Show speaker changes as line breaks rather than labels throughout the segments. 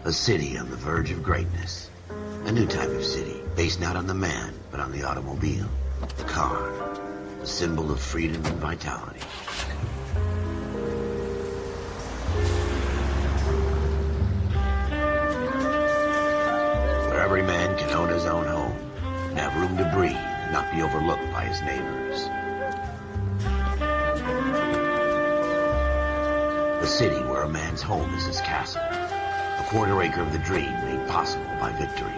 A city on the verge of greatness. A new type of city, based not on the man, but on the automobile. The car. A symbol of freedom and vitality. Where every man can own his own home, and have room to breathe, and not be overlooked by his neighbors. The city where a man's home is his castle. A quarter acre of the dream made possible by victory.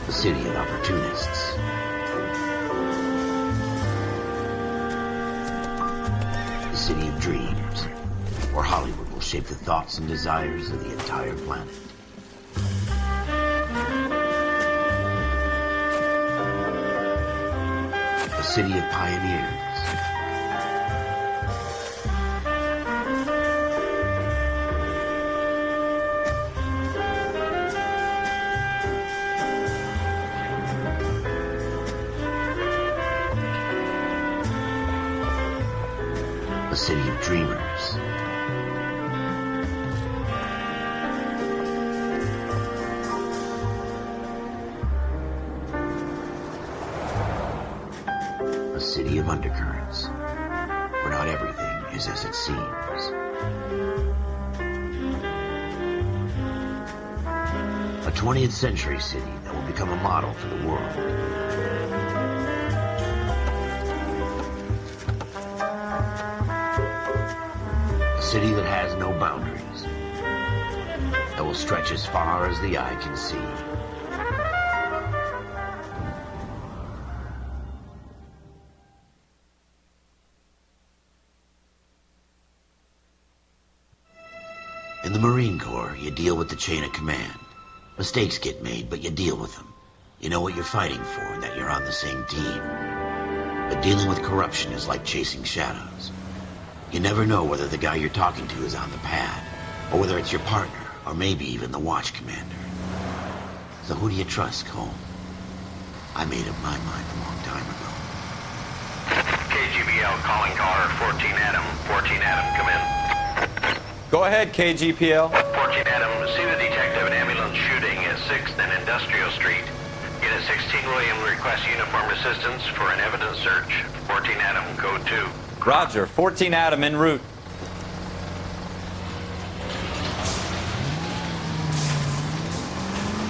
The city of opportunists. The city of dreams, where Hollywood will shape the thoughts and desires of the entire planet. The city of pioneers. A city of dreamers. A city of undercurrents, where not everything is as it seems. A 20th century city that will become a model for the world. A city that has no boundaries, that will stretch as far as the eye can see. In the Marine Corps, you deal with the chain of command. Mistakes get made, but you deal with them. You know what you're fighting for and that you're on the same team. But dealing with corruption is like chasing shadows. You never know whether the guy you're talking to is on the pad, or whether it's your partner, or maybe even the watch commander. So who do you trust, Cole? I made up my mind a long time ago.
KGBL calling caller 14 Adam. 14 Adam, come in.
Go ahead, KGPL.
14 Adam, see the detective, an ambulance shooting at 6th and Industrial Street. Unit 16 William requests uniformed assistance for an evidence search. 14 Adam, code 2.
Roger, 14 Adam en route.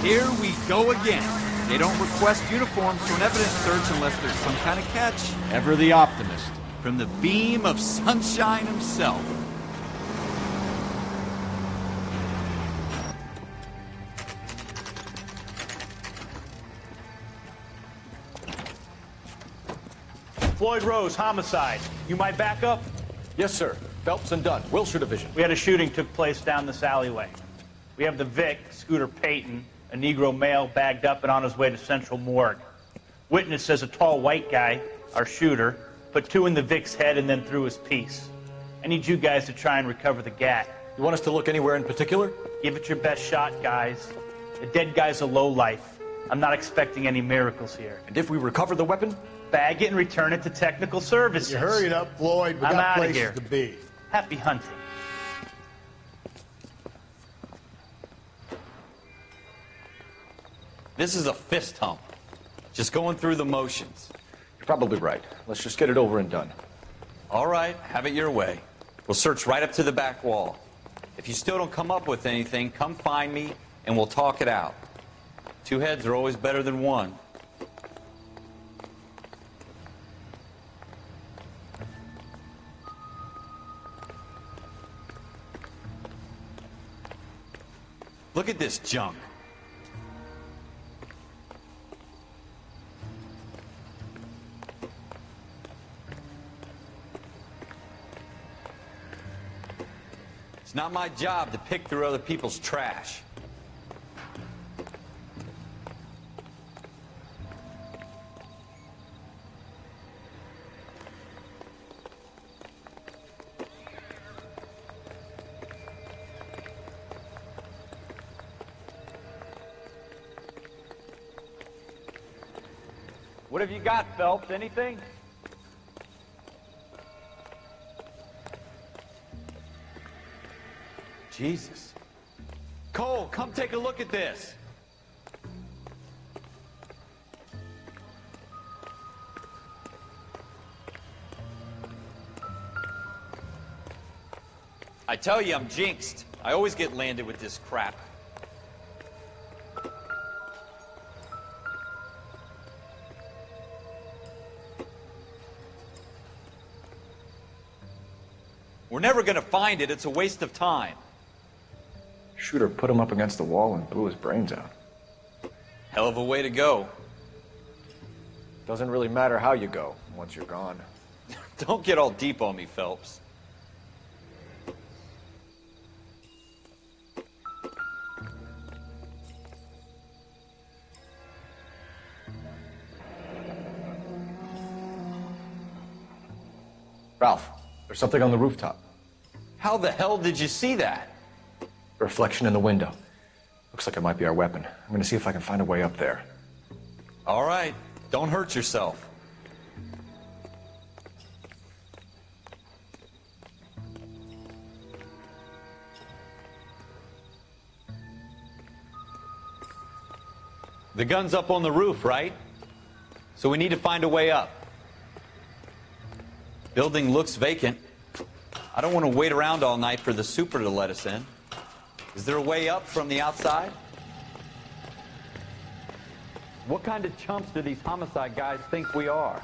Here we go again. They don't request uniforms for an evidence search unless there's some kind of catch. Ever the optimist. From the beam of sunshine himself.
Floyd Rose, Homicide. You might back up?
Yes, sir. Phelps and Dunn, Wilshire Division.
We had a shooting took place down this alleyway. We have the Vic, Scooter Payton, a Negro male bagged up and on his way to Central Morgue. Witness says a tall white guy, our shooter, put 2 in the Vic's head and then threw his piece. I need you guys to try and recover the gat.
You want us to look anywhere in particular?
Give it your best shot, guys. The dead guy's a lowlife. I'm not expecting any miracles here.
And if we recover the weapon?
Bag it and return it to technical services.
You hurry it up, Floyd. We
I'm
got
outta
places
here.
to be.
Happy hunting.
This is a fist hump. Just going through the motions.
You're probably right. Let's just get it over and done.
All right, have it your way. We'll search right up to the back wall. If you still don't come up with anything, come find me and we'll talk it out. 2 heads are always better than 1. Look at this junk. It's not my job to pick through other people's trash.
What have you got, Phelps? Anything?
Jesus. Cole, come take a look at this. I tell you, I'm jinxed. I always get landed with this crap. We're never gonna find it. It's a waste of time.
Shooter put him up against the wall and blew his brains out.
Hell of a way to go.
Doesn't really matter how you go once you're gone.
Don't get all deep on me, Phelps.
Ralph, there's something on the rooftop.
How the hell did you see that?
A reflection in the window. Looks like it might be our weapon. I'm gonna see if I can find a way up there.
All right, don't hurt yourself. The gun's up on the roof, right? So we need to find a way up. Building looks vacant. I don't want to wait around all night for the super to let us in. Is there a way up from the outside? What kind of chumps do these homicide guys think we are?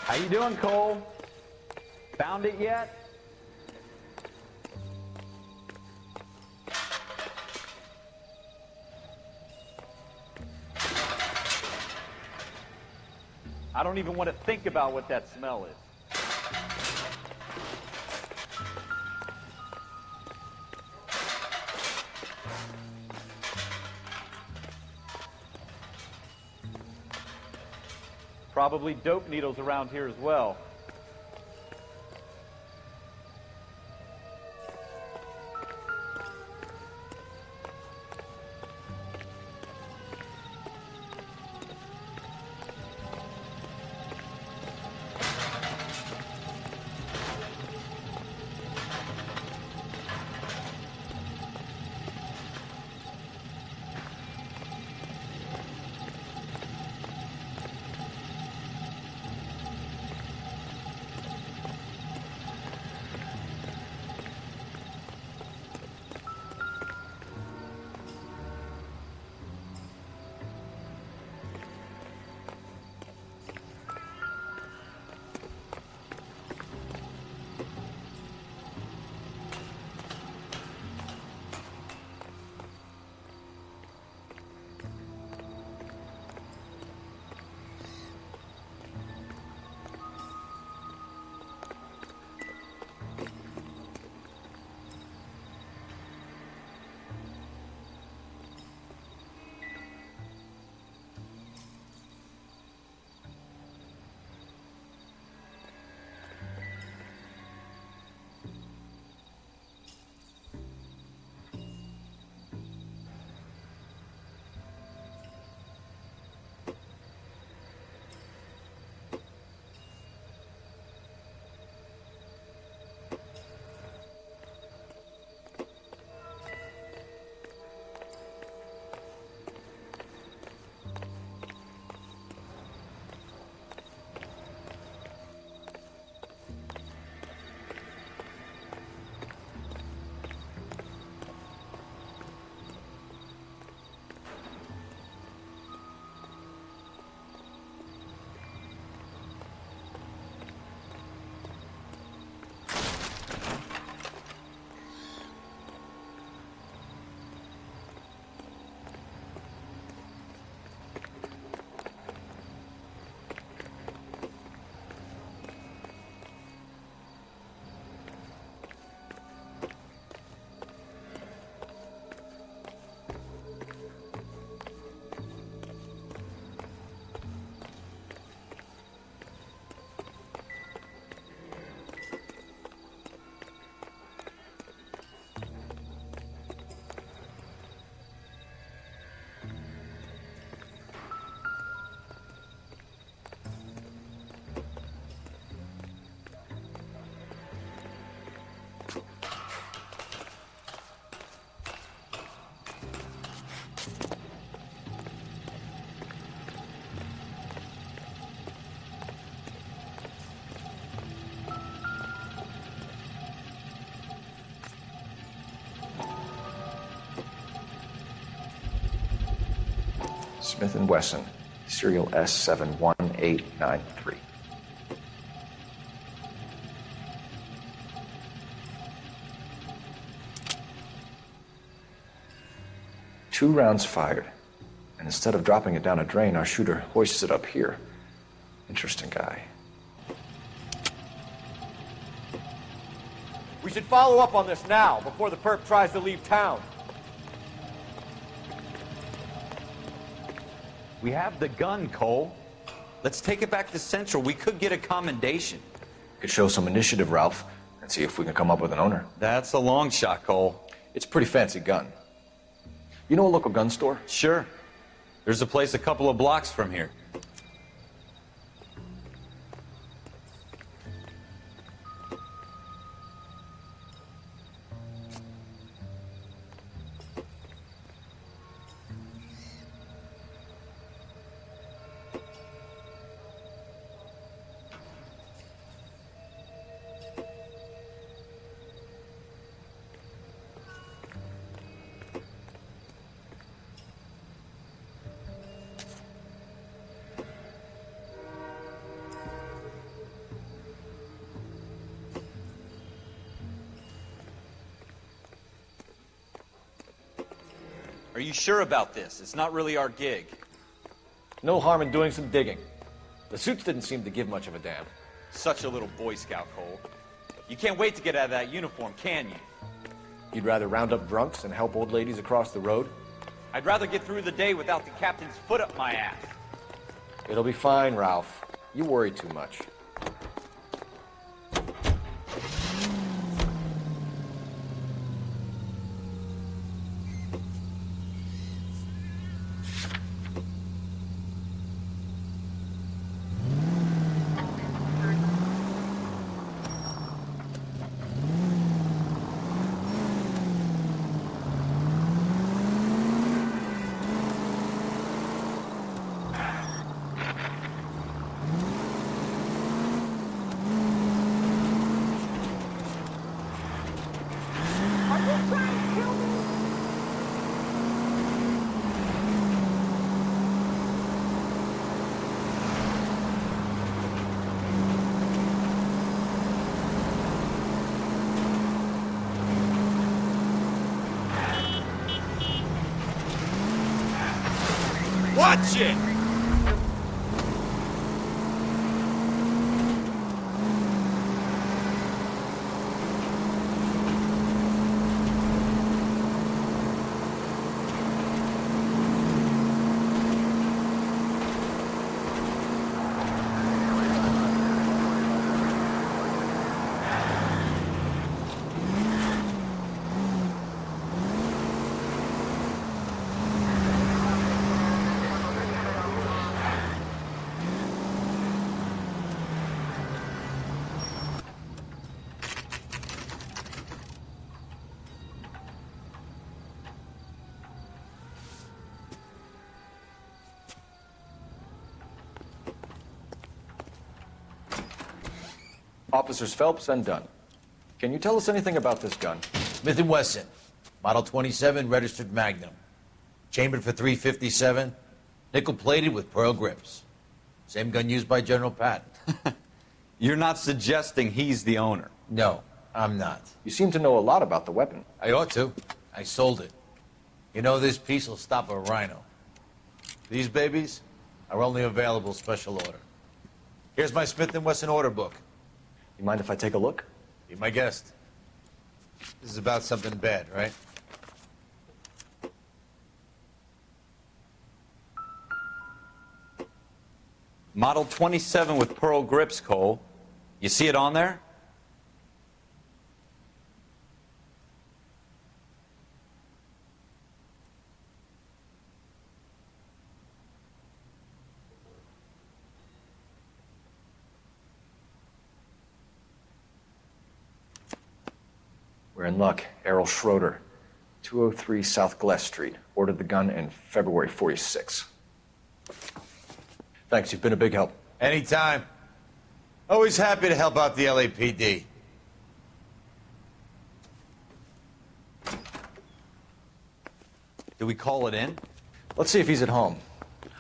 How you doing, Cole? Found it yet? I don't even want to think about what that smell is. Probably dope needles around here as well.
Smith & Wesson, serial S71893. Two rounds fired, and instead of dropping it down a drain, our shooter hoists it up here. Interesting guy.
We should follow up on this now, before the perp tries to leave town.
We have the gun, Cole. Let's take it back to Central. We could get a commendation.
Could show some initiative, Ralph, and see if we can come up with an owner.
That's a long shot, Cole.
It's a pretty fancy gun. You know a local gun store?
Sure. There's a place a couple of blocks from here. Are you sure about this? It's not really our gig.
No harm in doing some digging. The suits didn't seem to give much of a damn.
Such a little Boy Scout, Cole. You can't wait to get out of that uniform, can you?
You'd rather round up drunks and help old ladies across the road?
I'd rather get through the day without the captain's foot up my ass.
It'll be fine, Ralph. You worry too much.
Watch it!
Officers Phelps and Dunn. Can you tell us anything about this gun?
Smith & Wesson, Model 27, registered Magnum. Chambered for .357, nickel-plated with pearl grips. Same gun used by General Patton.
You're not suggesting he's the owner?
No, I'm not.
You seem to know a lot about the weapon.
I ought to. I sold it. You know, this piece will stop a rhino. These babies are only available special order. Here's my Smith & Wesson order book.
You mind if I take a look?
Be my guest. This is about something bad, right?
Model 27 with pearl grips, Cole. You see it on there?
We're in luck. Errol Schroeder, 203 South Gless Street. Ordered the gun in February '46. Thanks, you've been a big help.
Anytime. Always happy to help out the LAPD.
Do we call it in?
Let's see if he's at home.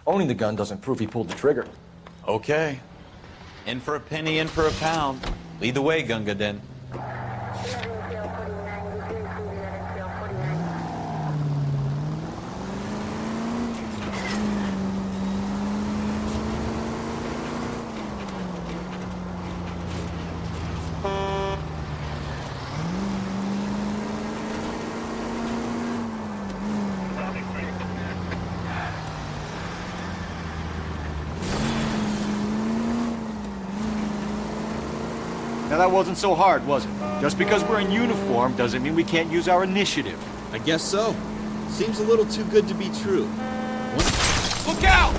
Owning the gun doesn't prove he pulled the trigger.
Okay. In for a penny, in for a pound. Lead the way, Gunga Din.
Now that wasn't so hard, was it? Just because we're in uniform doesn't mean we can't use our initiative.
I guess so. Seems a little too good to be true.
Look out!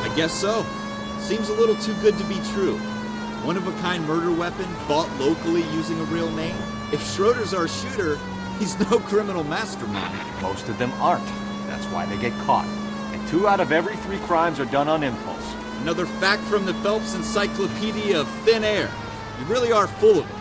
I guess so. Seems a little too good to be true. One-of-a-kind murder weapon bought locally using a real name? If Schroeder's our shooter, he's no criminal mastermind.
Most of them aren't. That's why they get caught. And 2 out of every 3 crimes are done on impulse.
Another fact from the Phelps Encyclopedia of Thin Air. You really are full of it.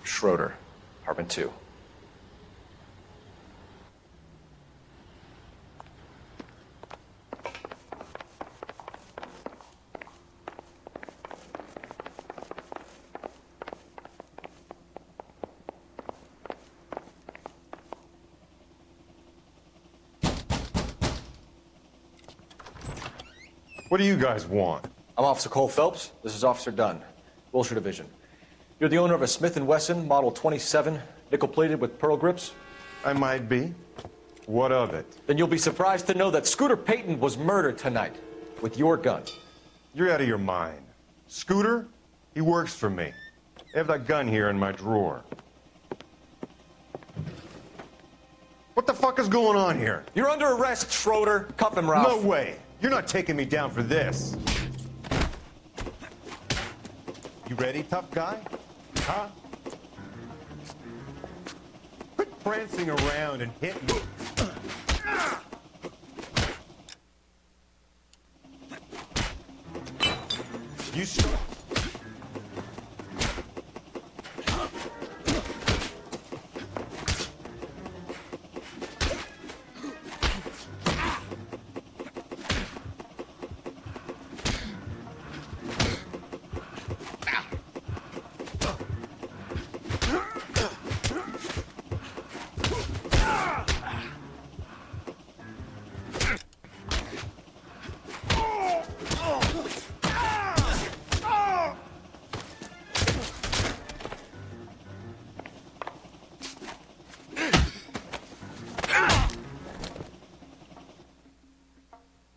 Schroeder, apartment 2.
What do you guys want?
I'm Officer Cole Phelps. This is Officer Dunn, Wilshire Division. You're the owner of a Smith & Wesson Model 27, nickel-plated with pearl grips?
I might be. What of it?
Then you'll be surprised to know that Scooter Payton was murdered tonight with your gun.
You're out of your mind. Scooter? He works for me. I have that gun here in my drawer. What the fuck is going on here?
You're under arrest, Schroeder. Cuff him, Ralph.
No way. You're not taking me down for this. You ready, tough guy? Huh? Quit prancing around and hit me. You stop.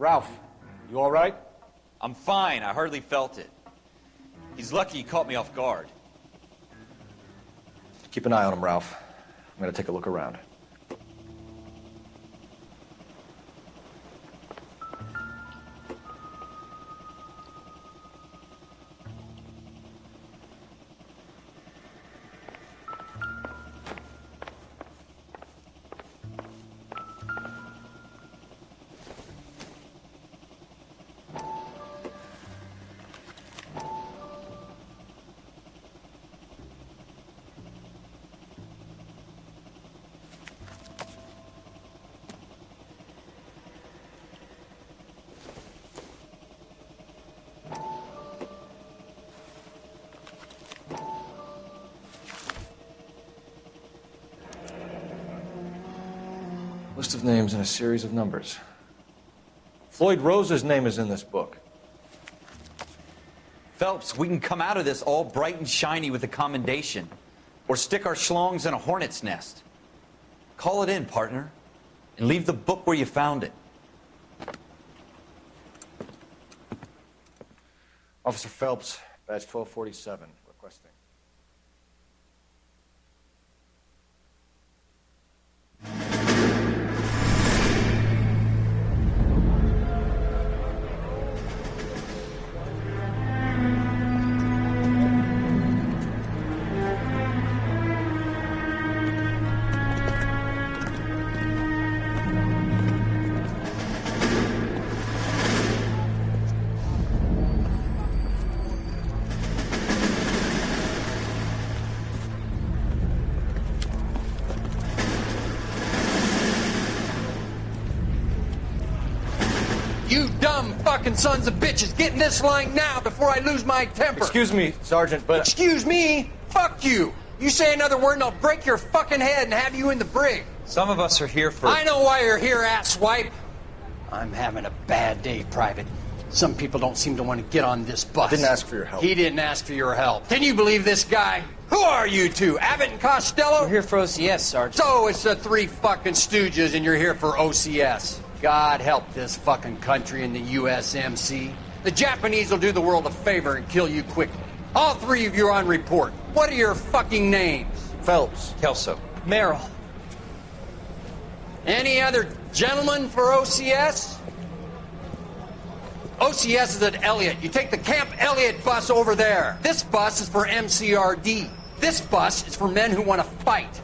Ralph, you all right?
I'm fine. I hardly felt it. He's lucky he caught me off guard.
Keep an eye on him, Ralph. I'm gonna take a look around. List of names and a series of numbers. Floyd Rose's name is in this book.
Phelps, we can come out of this all bright and shiny with a commendation. Or stick our schlongs in a hornet's nest. Call it in, partner. And leave the book where you found it.
Officer Phelps, badge 1247, requesting.
You dumb fucking sons of bitches, get in this line now before I lose my temper.
Excuse me, Sergeant, but...
Excuse me? Fuck you. You say another word and I'll break your fucking head and have you in the brig.
Some of us are here for...
I know why you're here, asswipe. I'm having a bad day, Private. Some people don't seem to want to get on this bus.
Didn't ask for your help.
He didn't ask for your help. Can you believe this guy? Who are you two? Abbott and Costello?
We're here for OCS, Sergeant.
So it's the three fucking stooges and you're here for OCS. God help this fucking country and the USMC. The Japanese will do the world a favor and kill you quickly. All three of you are on report. What are your fucking names?
Phelps.
Kelso.
Merrill.
Any other gentlemen for OCS? OCS is at Elliott. You take the Camp Elliott bus over there. This bus is for MCRD. This bus is for men who want to fight.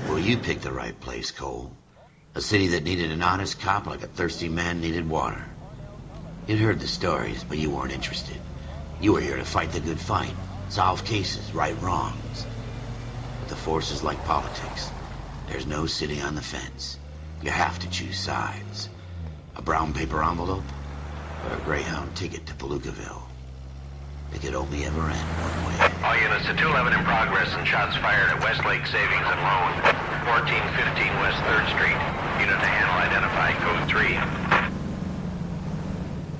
Well, you picked the right place, Cole. A city that needed an honest cop like a thirsty man needed water. You'd heard the stories, but you weren't interested. You were here to fight the good fight, solve cases, right wrongs. But the force is like politics. There's no sitting on the fence. You have to choose sides. A brown paper envelope, or a Greyhound ticket to Palookaville. It could only ever end one way.
All units to 211 in progress and shots fired at Westlake Savings and Loan, 1415 West 3rd Street. Unit to handle identified, code 3.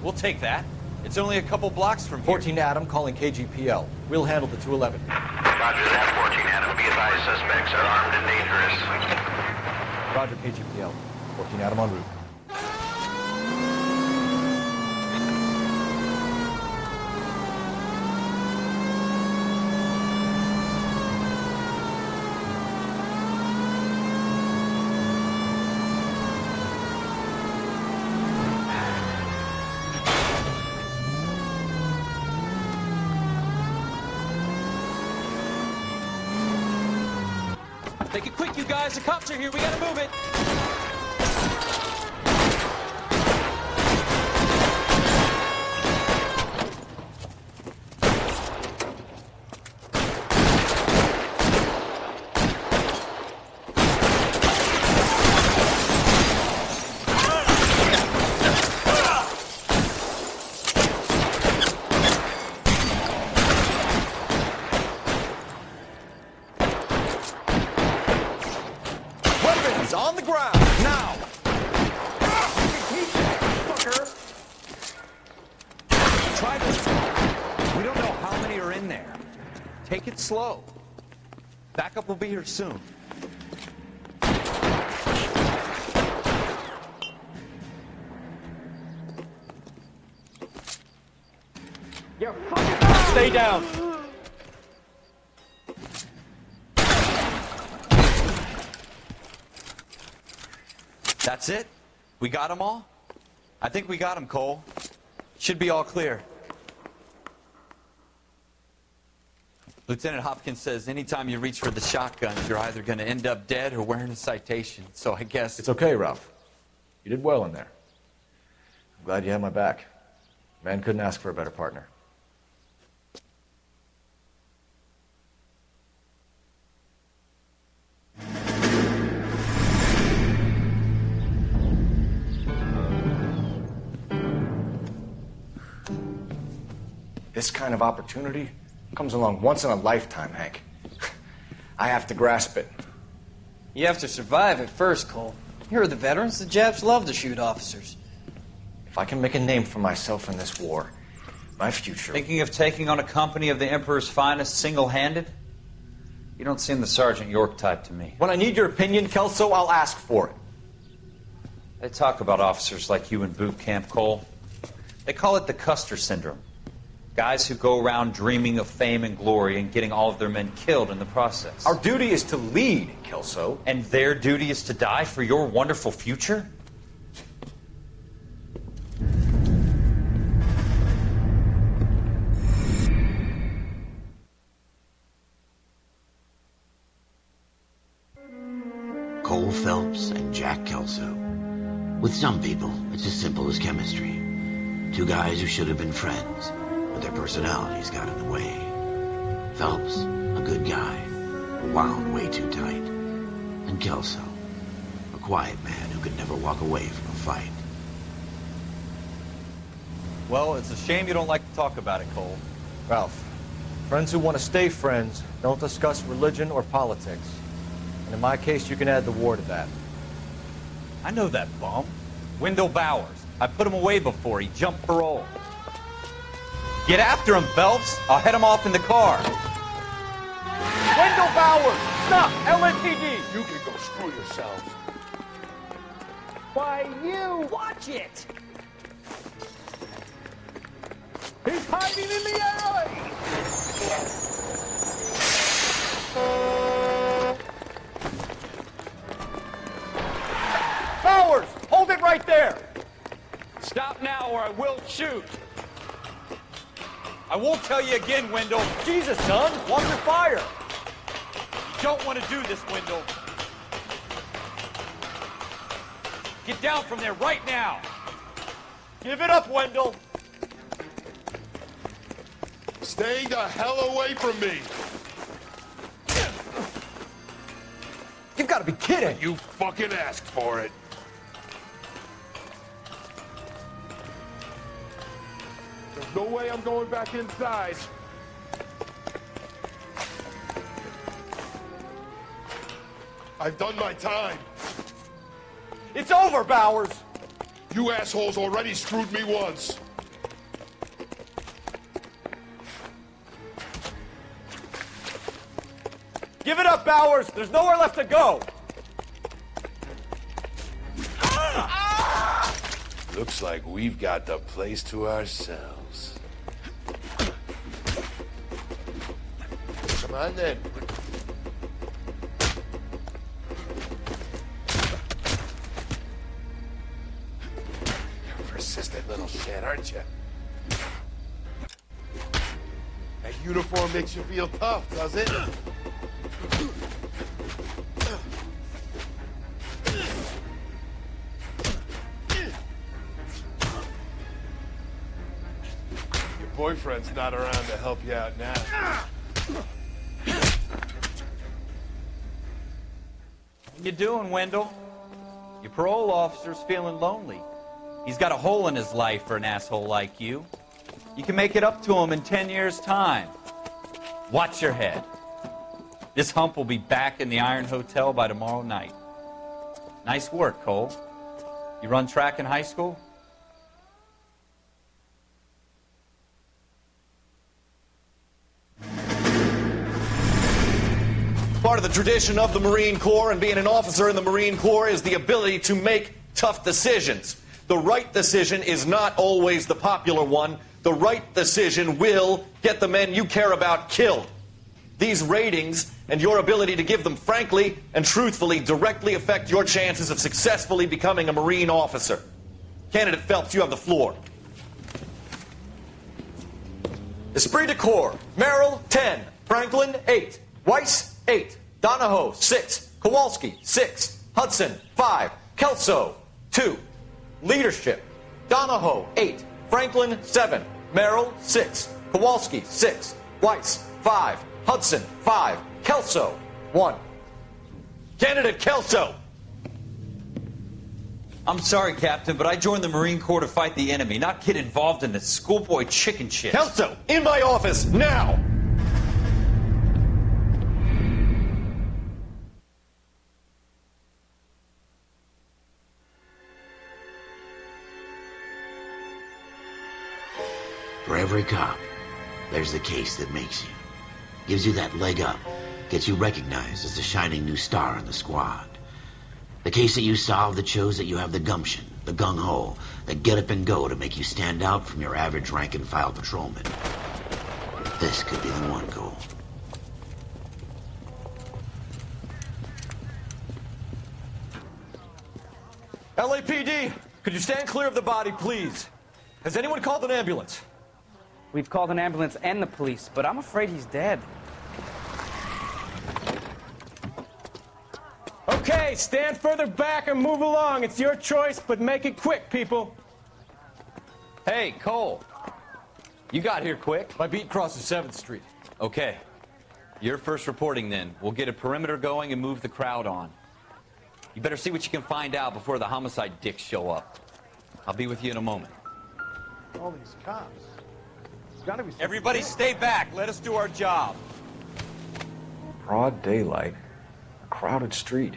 We'll take that. It's only a couple blocks from here.
14 Adam calling KGPL. We'll handle the 211.
Roger that, 14 Adam. Be advised, suspects are armed and dangerous.
Roger, KGPL. 14 Adam en route.
Make it quick, you guys. The cops are here. We gotta move it.
On the ground, now!
Try this. We don't know how many are in there. Take it slow. Backup will be here soon.
Stay down!
That's it? We got them all? I think we got them, Cole. Should be all clear. Lieutenant Hopkins says anytime you reach for the shotguns, you're either going to end up dead or wearing a citation. So I guess...
It's okay, Ralph. You did well in there. I'm glad you had my back. Man couldn't ask for a better partner. This kind of opportunity comes along once in a lifetime, Hank. I have to grasp it.
You have to survive it first, Cole. Here are the veterans. The Japs love to shoot officers.
If I can make a name for myself in this war, my future...
Thinking of taking on a company of the Emperor's finest single-handed? You don't seem the Sergeant York type to me.
When I need your opinion, Kelso, I'll ask for it.
They talk about officers like you in boot camp, Cole. They call it the Custer syndrome. Guys who go around dreaming of fame and glory and getting all of their men killed in the process.
Our duty is to lead, Kelso.
And their duty is to die for your wonderful future?
Cole Phelps and Jack Kelso. With some people, it's as simple as chemistry. Two guys who should have been friends, but their personalities got in the way. Phelps, a good guy, wound way too tight. And Kelso, a quiet man who could never walk away from a fight.
Well, it's a shame you don't like to talk about it, Cole.
Ralph, friends who want to stay friends don't discuss religion or politics. And in my case, you can add the war to that.
I know that bum. Wendell Bowers. I put him away before. He jumped parole. Get after him, Phelps. I'll head him off in the car.
Wendell Bowers! Stop! LNTD!
You can go screw yourselves.
Why, you! Watch it! He's hiding in the alley! Bowers! Hold it right there!
Stop now or I will shoot. I won't tell you again, Wendell.
Jesus, son! Watch your fire!
You don't want to do this, Wendell. Get down from there right now.
Give it up, Wendell!
Stay the hell away from me.
You've got to be kidding!
You fucking asked for it. There's no way I'm going back inside. I've done my time.
It's over, Bowers!
You assholes already screwed me once.
Give it up, Bowers! There's nowhere left to go!
Looks like we've got the place to ourselves. Come on then. You're a persistent little shit, aren't you? That uniform makes you feel tough, does it? Boyfriend's not around to help you out now.
How you doing, Wendell? Your parole officer's feeling lonely. He's got a hole in his life for an asshole like you. You can make it up to him in 10 years' time. Watch your head. This hump will be back in the Iron Hotel by tomorrow night. Nice work, Cole. You run track in high school?
Part of the tradition of the Marine Corps and being an officer in the Marine Corps is the ability to make tough decisions. The right decision is not always the popular one. The right decision will get the men you care about killed. These ratings and your ability to give them frankly and truthfully directly affect your chances of successfully becoming a Marine officer. Candidate Phelps, you have the floor. Esprit de Corps, Merrill, 10. Franklin, 8. Weiss, 8. Donahoe, 6. Kowalski, 6. Hudson, 5. Kelso, 2. Leadership, Donahoe, 8. Franklin, 7. Merrill, 6. Kowalski, 6. Weiss, 5. Hudson, 5. Kelso, 1. Candidate Kelso!
I'm sorry, Captain, but I joined the Marine Corps to fight the enemy, not get involved in this schoolboy chicken shit.
Kelso, in my office, now!
For every cop, there's the case that makes you. Gives you that leg up. Gets you recognized as the shining new star in the squad. The case that you solve that shows that you have the gumption, the gung-ho, the get up and go to make you stand out from your average rank-and-file patrolman. This could be the one goal.
LAPD, could you stand clear of the body, please? Has anyone called an ambulance?
We've called an ambulance and the police, but I'm afraid he's dead.
Okay, stand further back and move along. It's your choice, but make it quick, people.
Hey, Cole. You got here quick.
My beat crosses 7th Street.
Okay. You're first reporting then. We'll get a perimeter going and move the crowd on. You better see what you can find out before the homicide dicks show up. I'll be with you in a moment.
All these cops.
Everybody stay back. Let us do our job.
Broad daylight, a crowded street.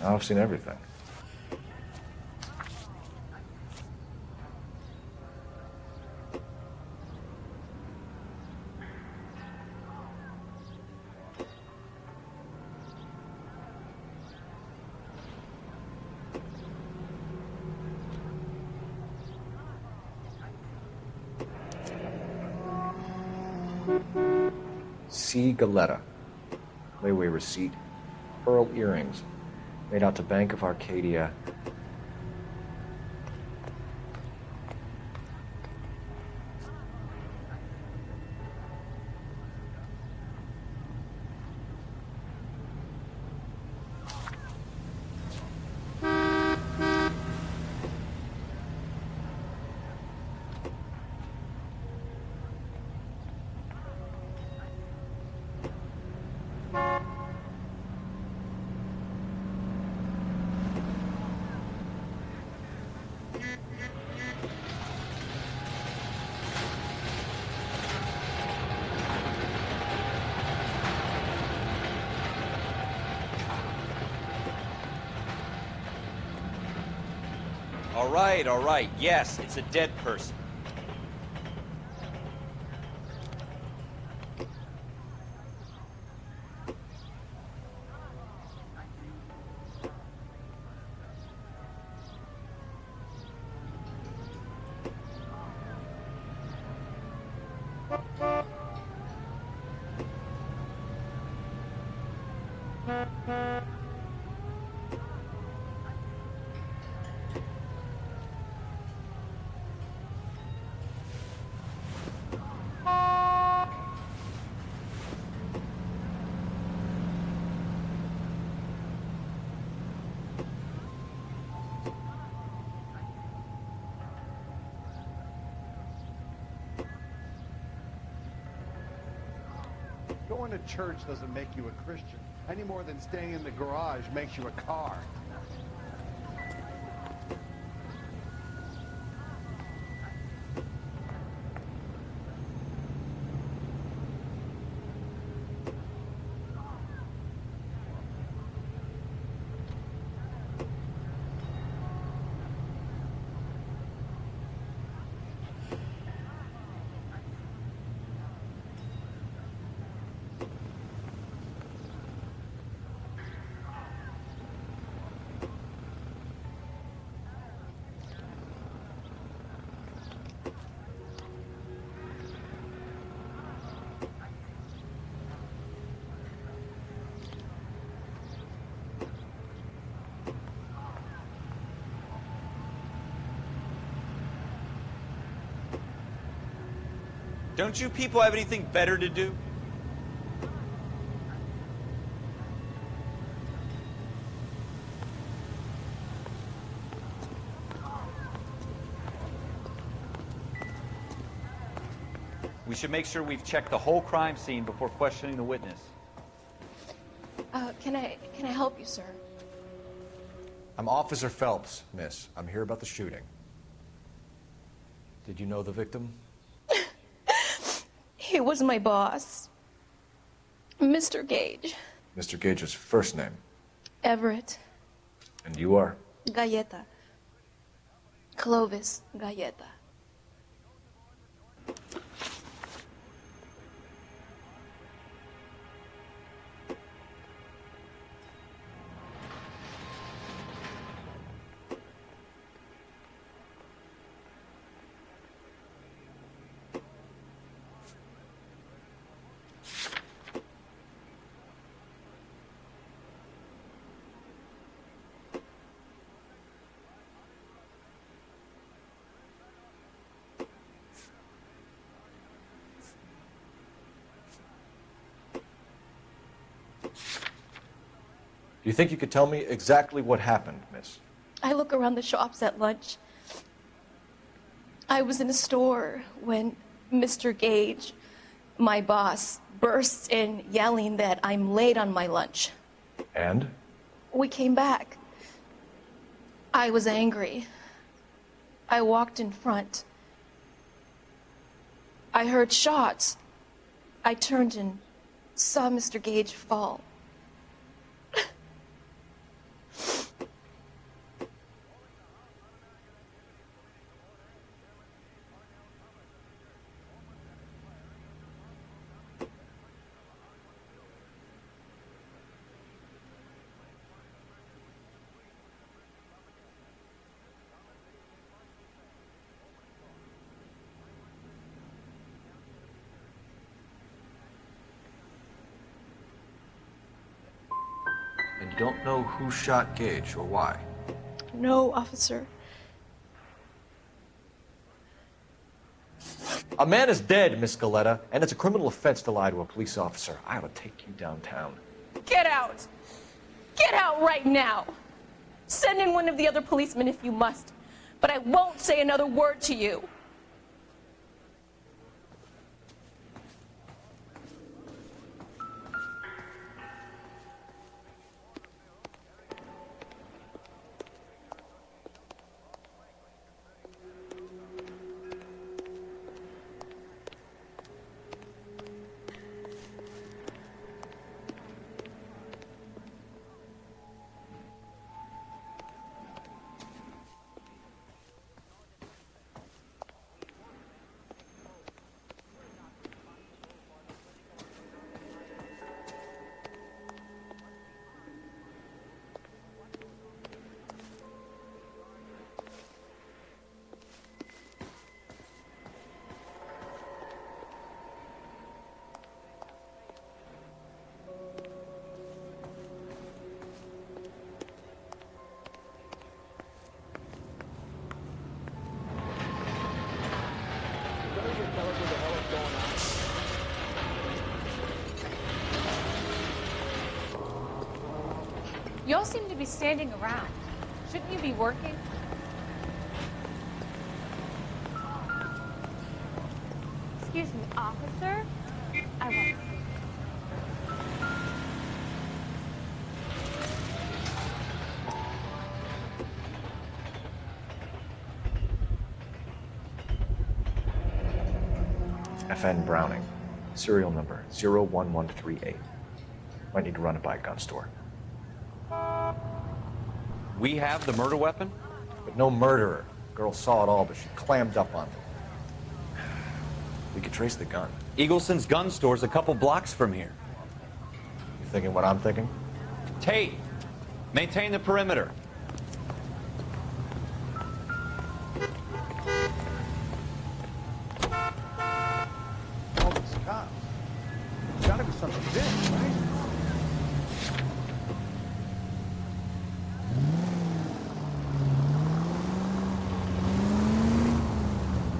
Now I've seen everything. C. Galetta. Layaway receipt. Pearl earrings. Made out to Bank of Arcadia.
All right. Yes, it's a dead person.
Going to church doesn't make you a Christian, any more than staying in the garage makes you a car.
Don't you people have anything better to do? We should make sure we've checked the whole crime scene before questioning the witness.
Can I help you, sir?
I'm Officer Phelps, miss. I'm here about the shooting. Did you know the victim?
He was my boss, Mr. Gage.
Mr. Gage's first name.
Everett.
And you are?
Galleta. Clovis Galleta.
Do you think you could tell me exactly what happened, miss?
I look around the shops at lunch. I was in a store when Mr. Gage, my boss, bursts in yelling that I'm late on my lunch.
And?
We came back. I was angry. I walked in front. I heard shots. I turned and saw Mr. Gage fall.
And you don't know who shot Gage or why?
No, officer.
A man is dead, Miss Galleta, and it's a criminal offense to lie to a police officer. I ought to take you downtown.
Get out! Get out right now! Send in one of the other policemen if you must, but I won't say another word to you.
You all seem to be standing around. Shouldn't you be working? Excuse me, officer? I want to see.
FN Browning, serial number 01138. Might need to run it by a gun store.
We have the murder weapon?
But no murderer. Girl saw it all, but she clammed up on it. We could trace the gun.
Eagleson's gun store's a couple blocks from here.
You thinking what I'm thinking?
Tate, maintain the perimeter.
All these cops. There's gotta be something big, right?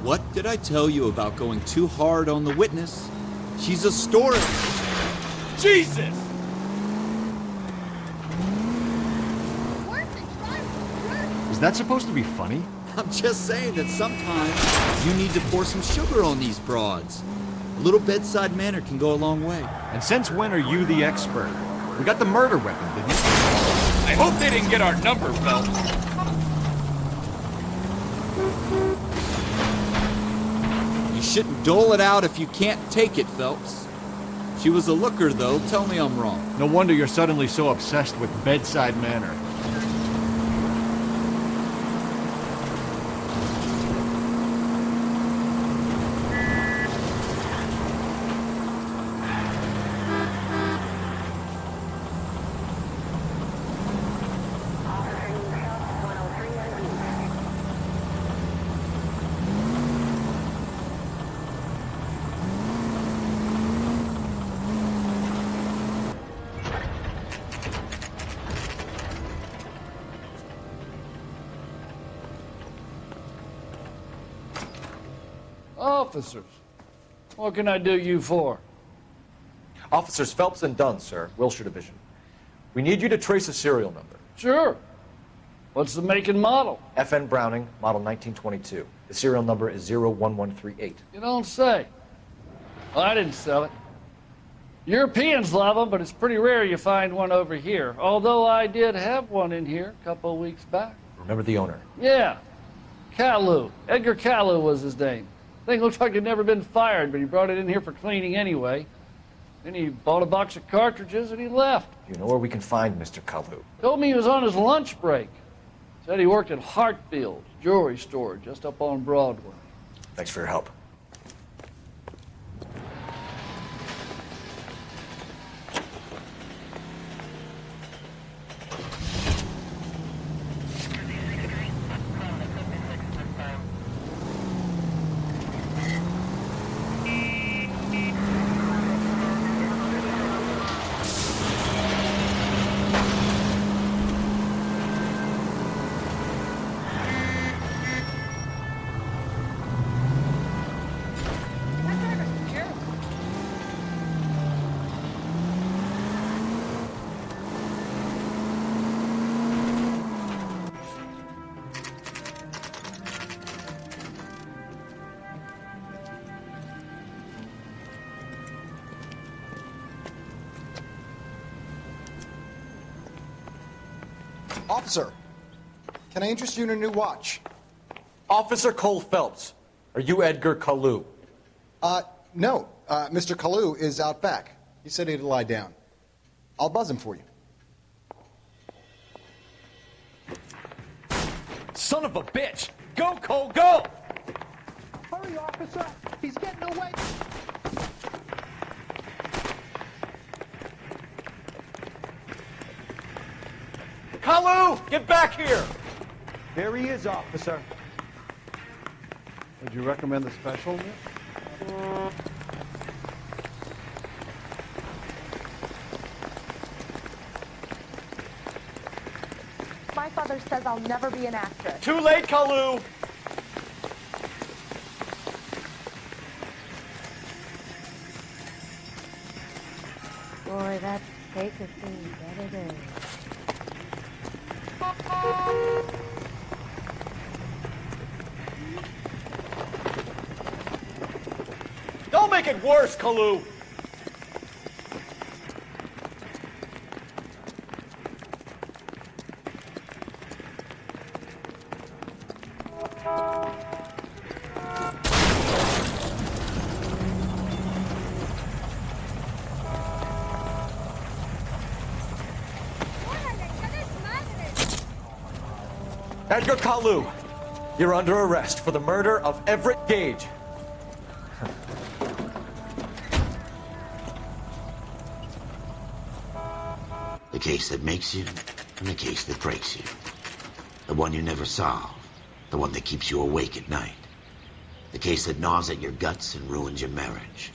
What did I tell you about going too hard on the witness? She's a story. Jesus!
Is that supposed to be funny?
I'm just saying that sometimes you need to pour some sugar on these broads. A little bedside manner can go a long way.
And since when are you the expert? We got the murder weapon, didn't you?
I
I hope they didn't get our number, Phelps.
You shouldn't dole it out if you can't take it, Phelps. She was a looker, though. Tell me I'm wrong.
No wonder you're suddenly so obsessed with bedside manner.
Officers, what can I do you for?
Officers Phelps and Dunn, sir, Wilshire Division. We need you to trace a serial number.
Sure. What's the make and model?
FN Browning, model 1922. The serial number is 01138.
You don't say. Well, I didn't sell it. Europeans love them, but it's pretty rare you find one over here. Although I did have one in here a couple of weeks back.
Remember the owner?
Yeah. Caillou. Edgar Caillou was his name. Thing looks like it'd never been fired, but he brought it in here for cleaning anyway. Then he bought a box of cartridges and he left.
You know where we can find Mr. Kalu?
Told me he was on his lunch break. Said he worked at Hartfield's jewelry store just up on Broadway.
Thanks for your help.
Officer, can I interest you in a new watch?
Officer Cole Phelps, are you Edgar Kalu?
No. Mr. Kalu is out back. He said he'd lie down. I'll buzz him for you.
Son of a bitch! Go, Cole, go!
Hurry, officer! He's getting away!
Kalu, get back here!
There he is, officer.
Would you recommend the special, miss?
My father says I'll never be an actress.
Too late, Kalu!
Boy, that steak is being better than...
Don't make it worse, Kalu!
Edgar Kalu, you're under arrest for the murder of Everett Gage.
The case that makes you and the case that breaks you. The one you never solve. The one that keeps you awake at night. The case that gnaws at your guts and ruins your marriage.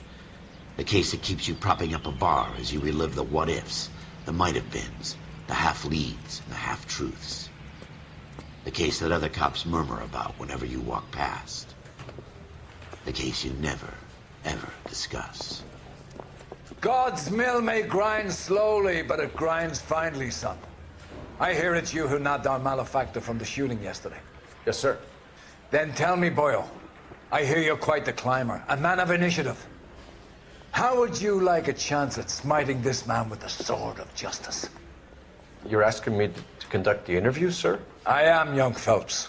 The case that keeps you propping up a bar as you relive the what-ifs, the might-have-beens, the half-leads, and the half-truths. The case that other cops murmur about whenever you walk past. The case you never, ever discuss.
God's mill may grind slowly, but it grinds finely, son. I hear it's you who nabbed our malefactor from the shooting yesterday.
Yes, sir.
Then tell me, Boyle, I hear you're quite the climber, a man of initiative. How would you like a chance at smiting this man with the sword of justice?
You're asking me to conduct the interview, sir?
I am, young Phelps.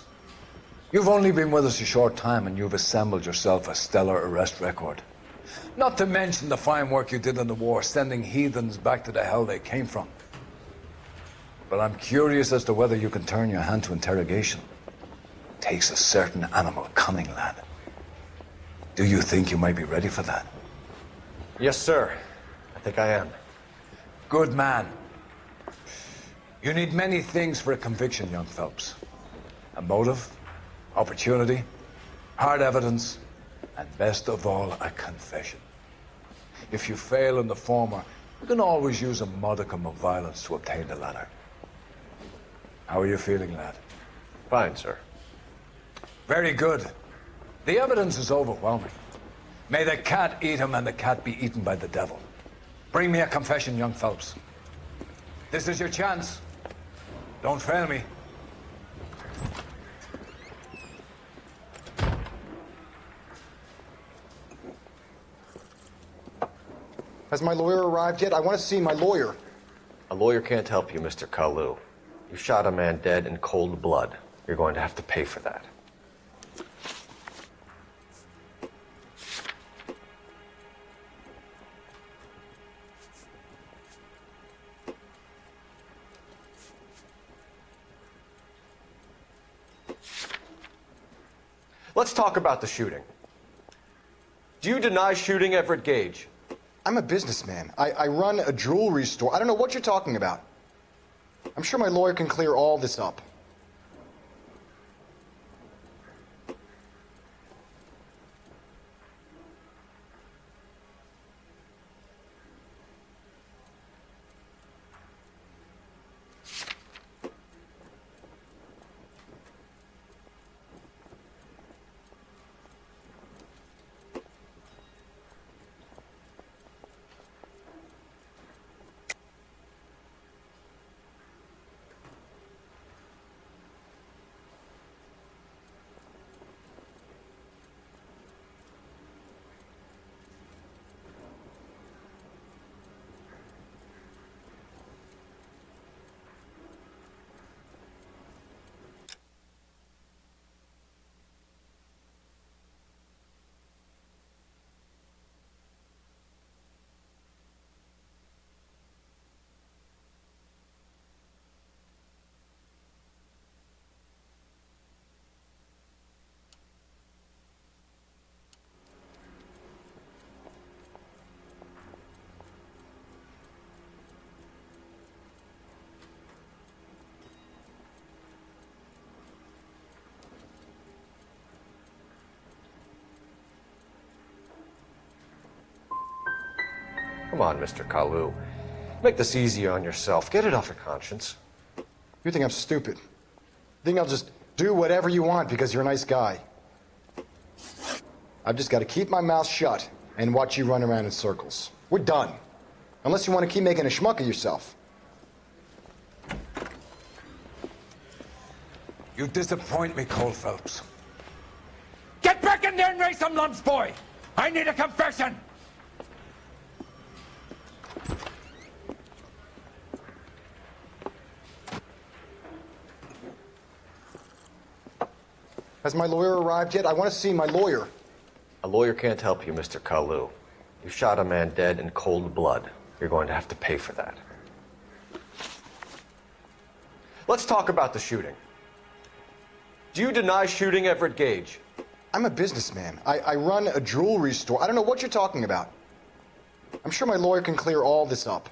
You've only been with us a short time and you've assembled yourself a stellar arrest record. Not to mention the fine work you did in the war, sending heathens back to the hell they came from. But I'm curious as to whether you can turn your hand to interrogation. Takes a certain animal cunning, lad. Do you think you might be ready for that?
Yes, sir. I think I am.
Good man. You need many things for a conviction, young Phelps. A motive, opportunity, hard evidence, and best of all, a confession. If you fail in the former, you can always use a modicum of violence to obtain the latter. How are you feeling, lad?
Fine, sir.
Very good. The evidence is overwhelming. May the cat eat him and the cat be eaten by the devil. Bring me a confession, young Phelps. This is your chance. Don't fail me.
Has my lawyer arrived yet? I want to see my lawyer.
A lawyer can't help you, Mr. Kalu. You shot a man dead in cold blood. You're going to have to pay for that. Let's talk about the shooting. Do you deny shooting Everett Gage?
I'm a businessman. I run a jewelry store. I don't know what you're talking about. I'm sure my lawyer can clear all this up.
Come on, Mr. Kalu. Make this easy on yourself. Get it off your conscience.
You think I'm stupid? You think I'll just do whatever you want because you're a nice guy? I've just got to keep my mouth shut and watch you run around in circles. We're done. Unless you want to keep making a schmuck of yourself.
You disappoint me, Cole Phelps. Get back in there and raise some lumps, boy! I need a confession!
Has my lawyer arrived yet? I want to see my lawyer.
A lawyer can't help you, Mr. Kalu. You shot a man dead in cold blood. You're going to have to pay for that. Let's talk about the shooting. Do you deny shooting Everett Gage?
I'm a businessman. I run a jewelry store. I don't know what you're talking about. I'm sure my lawyer can clear all this up.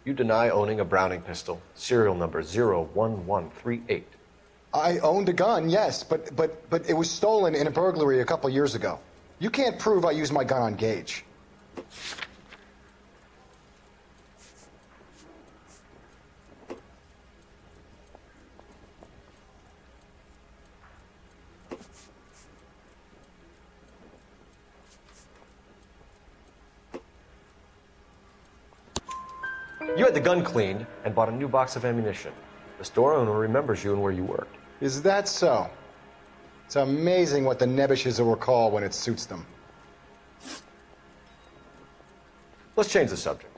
You deny owning a Browning pistol, serial number 01138.
I owned a gun, yes, but it was stolen in a burglary a couple years ago. You can't prove I used my gun on Gage.
You had the gun cleaned and bought a new box of ammunition. The store owner remembers you and where you worked.
Is that so? It's amazing what the nebbishes will recall when it suits them.
Let's change the subject.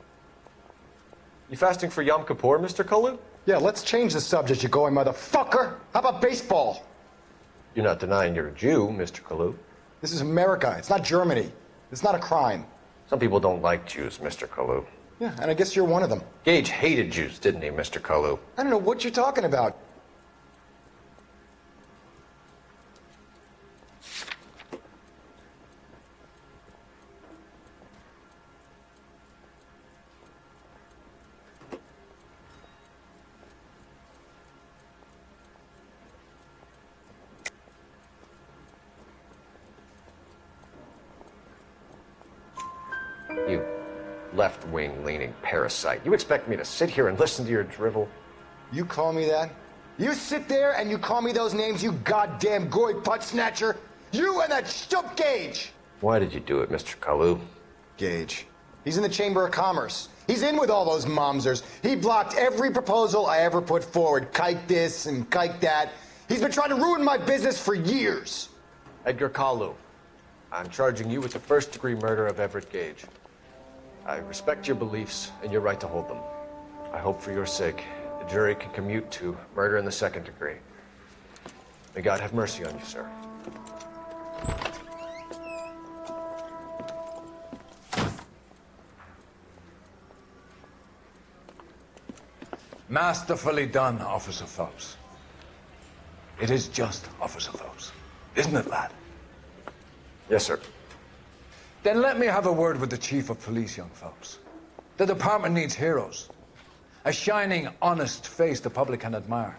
You fasting for Yom Kippur, Mr. Kalu?
Yeah, let's change the subject, you going motherfucker. How about baseball?
You're not denying you're a Jew, Mr. Kalu.
This is America. It's not Germany. It's not a crime.
Some people don't like Jews, Mr. Kalu.
Yeah, and I guess you're one of them.
Gage hated Jews, didn't he, Mr. Kalu?
I don't know what you're talking about.
You left-wing leaning parasite. You expect me to sit here and listen to your drivel?
You call me that? You sit there and you call me those names, you goddamn goy putt snatcher? You and that stump Gage!
Why did you do it, Mr. Kalu?
Gage. He's in the Chamber of Commerce. He's in with all those momsers. He blocked every proposal I ever put forward. Kike this and kike that. He's been trying to ruin my business for years.
Edgar Kalu, I'm charging you with the first-degree murder of Everett Gage. I respect your beliefs and your right to hold them. I hope for your sake the jury can commute to murder in the second degree. May God have mercy on you, sir.
Masterfully done, Officer Phelps. It is just, Officer Phelps. Isn't it, lad?
Yes, sir.
Then let me have a word with the Chief of Police, young Phelps. The department needs heroes. A shining, honest face the public can admire.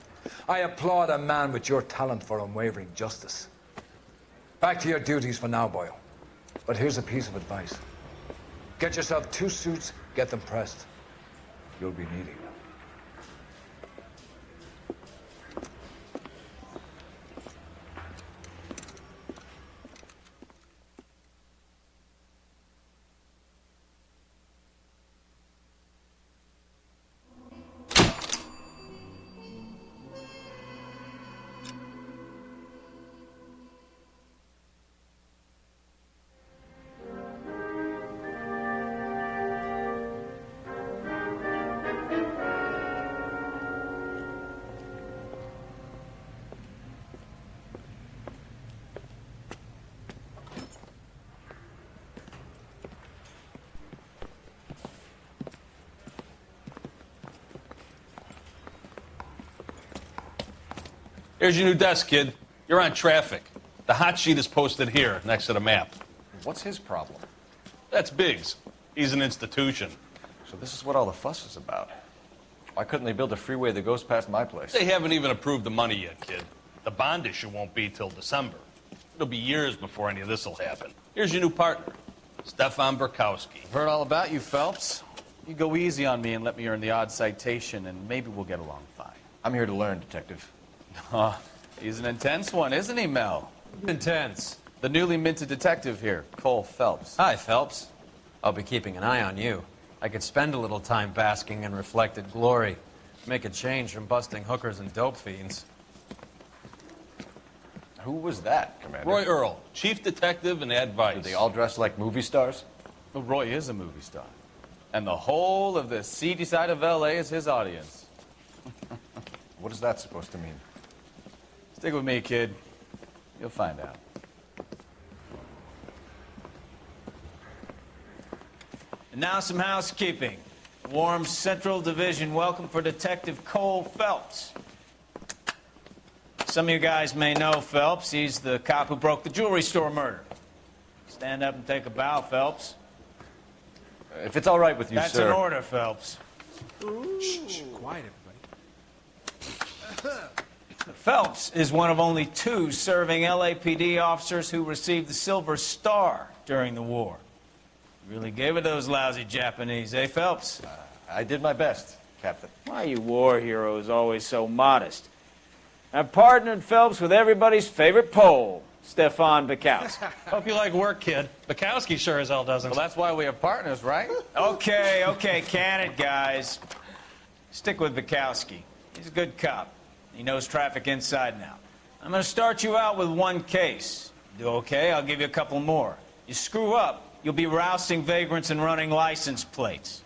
I applaud a man with your talent for unwavering justice. Back to your duties for now, Boyle. But here's a piece of advice. Get yourself 2 suits, get them pressed. You'll be needing them.
Here's your new desk, kid. You're on traffic. The hot sheet is posted here, next to the map.
What's his problem?
That's Biggs. He's an institution.
So this is what all the fuss is about. Why couldn't they build a freeway that goes past my place?
They haven't even approved the money yet, kid. The bond issue won't be till December. It'll be years before any of this will happen. Here's your new partner, Stefan Burkowski.
I've heard all about you, Phelps. You go easy on me and let me earn the odd citation, and maybe we'll get along fine.
I'm here to learn, Detective.
He's an intense one, isn't he, Mel? Intense. The newly minted detective here, Cole Phelps.
Hi, Phelps. I'll be keeping an eye on you. I could spend a little time basking in reflected glory. Make a change from busting hookers and dope fiends.
Who was that, Commander?
Roy Earl, chief detective and advice.
Do they all dress like movie stars?
Well, Roy is a movie star. And the whole of the seedy side of L.A. is his audience.
What is that supposed to mean?
Stick with me, kid. You'll find out. And now some housekeeping. Warm Central Division welcome for Detective Cole Phelps. Some of you guys may know Phelps. He's the cop who broke the jewelry store murder. Stand up and take a bow, Phelps.
If it's all right with you,
That's
sir.
an order, Phelps.
Shh, quiet, everybody.
Phelps is one of only 2 serving LAPD officers who received the Silver Star during the war. Really gave it to those lousy Japanese, eh, Phelps?
I did my best, Captain.
Why are you war heroes always so modest? I've partnered Phelps with everybody's favorite Pole, Stefan Burkowski.
Hope you like work, kid. Bukowski sure as hell doesn't.
Well, that's why we have partners, right? Okay, can it, guys. Stick with Bukowski. He's a good cop. He knows traffic inside and out.
I'm gonna start you out with one case. Do okay, I'll give you a couple more. You screw up, you'll be rousting vagrants and running license plates.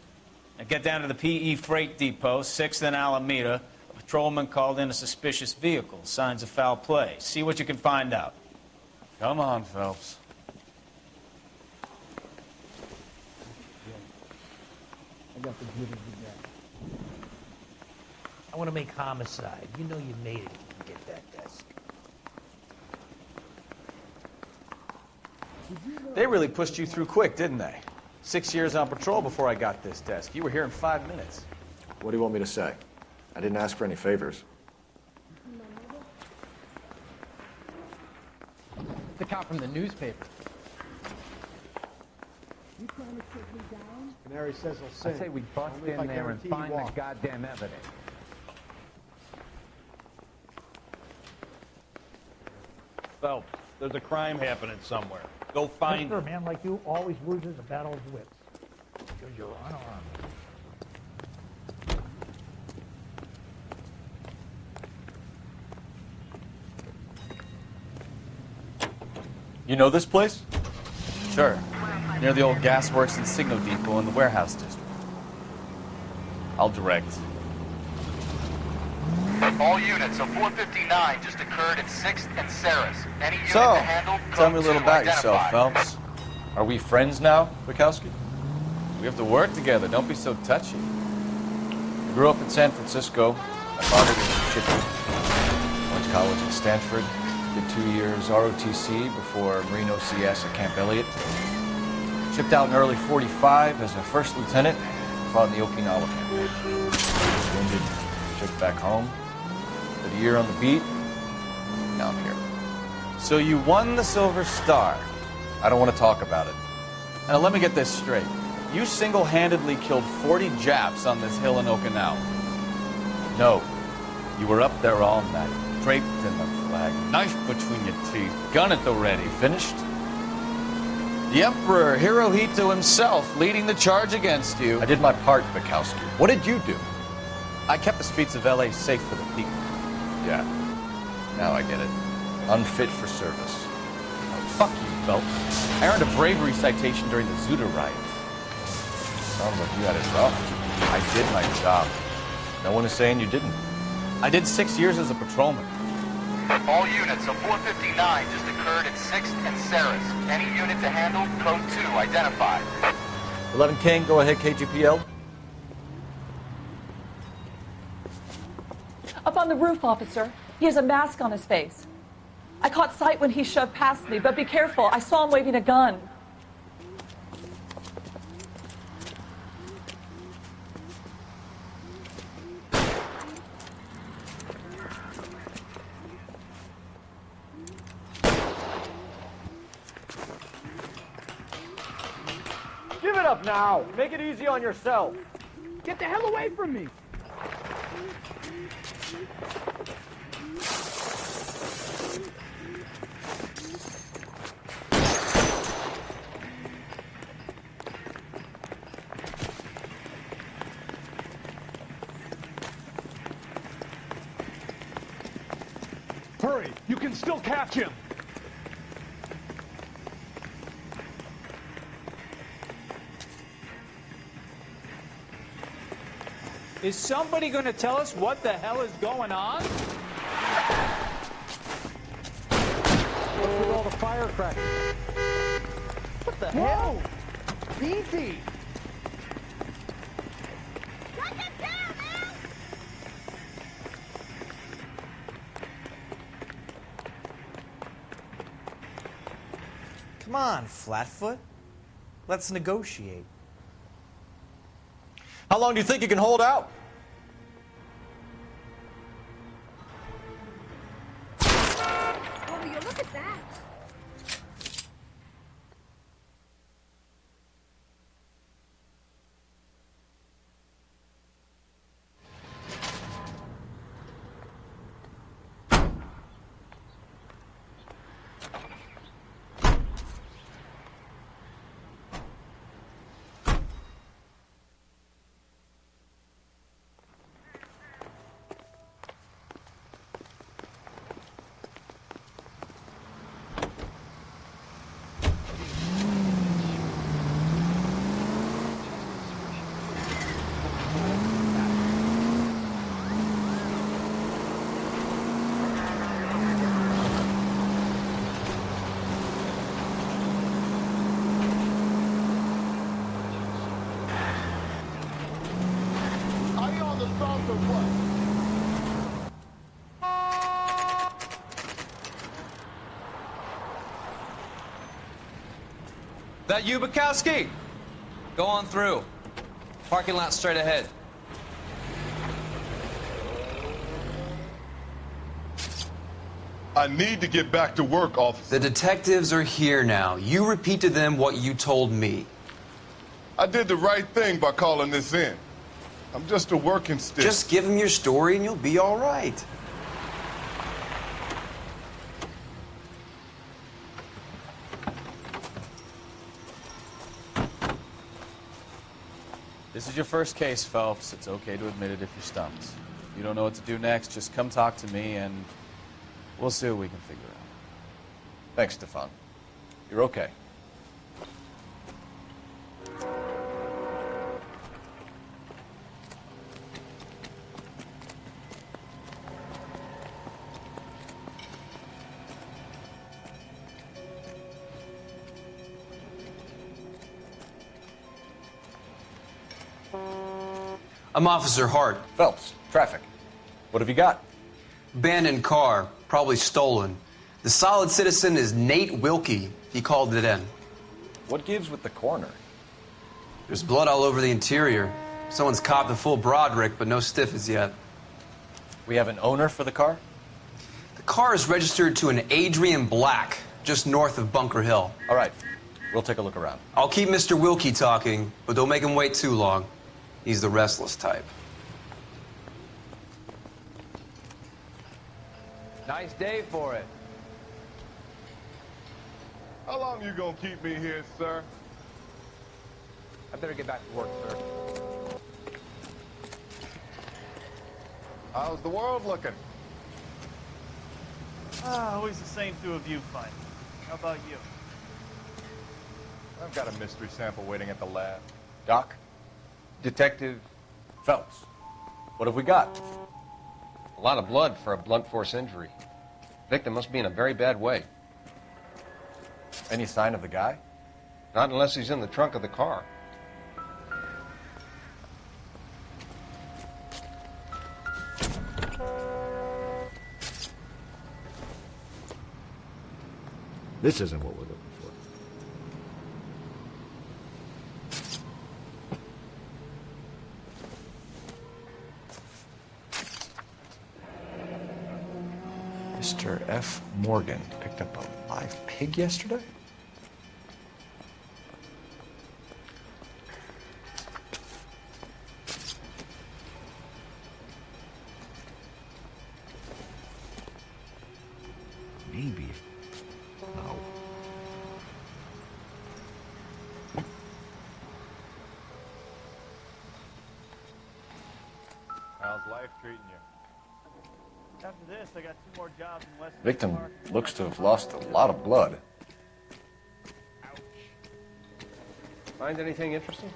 Now get down to the PE Freight Depot, 6th and Alameda. A patrolman called in a suspicious vehicle. Signs of foul play. See what you can find out.
Come on, Phelps.
I got the jitters again. I want to make Homicide. You know you made it if you can get that desk.
They really pushed you through quick, didn't they? 6 years on patrol before I got this desk. You were here in 5 minutes.
What do you want me to say? I didn't ask for any favors.
The cop from the newspaper.
You trying to take me down? Canary says he'll sing.
I say we bust
Only if
in
I
there and
guarantee
find
you
the
walk.
goddamn evidence.
Phelps, there's a crime happening somewhere. Go find
Mister,
it.
a man like you always loses a battle of wits. Because you're unarmed.
You know this place? Sure. Near the old gas works and signal depot in the warehouse district. I'll direct.
All units, a 459 just occurred at 6th and Saris. Any unit
So,
to handle,
tell me a
code
little
2
about yourself,
identified.
Phelps. Are we friends now, Bukowski? We have to work together. Don't be so touchy. I grew up in San Francisco. My father was a shipper. Went to college at Stanford. Did 2 years ROTC before Marine OCS at Camp Elliott. Shipped out in early 45 as a first lieutenant. Fought in the Okinawa campaign. Wounded, shipped back home. Did a year on the beat. Now I'm here. So you won the Silver Star. I don't want to talk about it. Now let me get this straight. You single-handedly killed 40 Japs on this hill in Okinawa. No. You were up there all night, draped in the flag, knife between your teeth, gun at the ready. Finished? The Emperor Hirohito himself leading the charge against you. I did my part, Bukowski. What did you do? I kept the streets of L.A. safe for the people. Yeah. Now I get it. Unfit for service. Oh, fuck you, Phelps. I earned a bravery citation during the Zuda riots. Sounds like you had it rough. I did my job. No one is saying you didn't. I did 6 years as a patrolman.
All units, a 459 just occurred at 6th and Saris. Any unit to handle, code 2 identified.
11 King, go ahead, KGPL.
Up on the roof, officer. He has a mask on his face. I caught sight when he shoved past me, but be careful. I saw him waving a gun.
Give it up now. Make it easy on yourself. Get the hell away from me.
Hurry! You can still catch him!
Is somebody going to tell us what the hell is going on?
What's with all the firecrackers? What the hell? Easy!
Come on, Flatfoot. Let's negotiate.
How long do you think you can hold out?
Oh, will you look at that?
That you, Bukowski? Go on through. Parking lot straight ahead.
I need to get back to work, officer.
The detectives are here now. You repeat to them what you told me.
I did the right thing by calling this in. I'm just a working stick.
Just give them your story and you'll be all right.
This is your first case, Phelps. It's okay to admit it if you're stumped. If you don't know what to do next, just come talk to me and we'll see what we can figure out.
Thanks, Stefan. You're okay.
I'm Officer Hart.
Phelps, traffic. What have you got?
Abandoned car, probably stolen. The solid citizen is Nate Wilkie. He called it in.
What gives with the coroner?
There's blood all over the interior. Someone's copped a full Broderick, but no stiff as yet.
We have an owner for the car?
The car is registered to an Adrian Black, just north of Bunker Hill.
All right, we'll take a look around.
I'll keep Mr. Wilkie talking, but don't make him wait too long. He's the restless type.
Nice day for it.
How long you gonna keep me here, sir?
I better get back to work, sir.
How's the world looking?
Always the same two of you fighting. How about you?
I've got a mystery sample waiting at the lab.
Doc? Detective Phelps. What have we got?
A lot of blood for a blunt force injury. Victim must be in a very bad way.
Any sign of the guy?
Not unless he's in the trunk of the car.
This isn't what we're looking for.
Mr. F. Morgan picked up a live pig yesterday?
Maybe. No.
How's life treating you?
After this, I got 2 more jobs in West.
Victim looks to have lost a lot of blood.
Find anything interesting?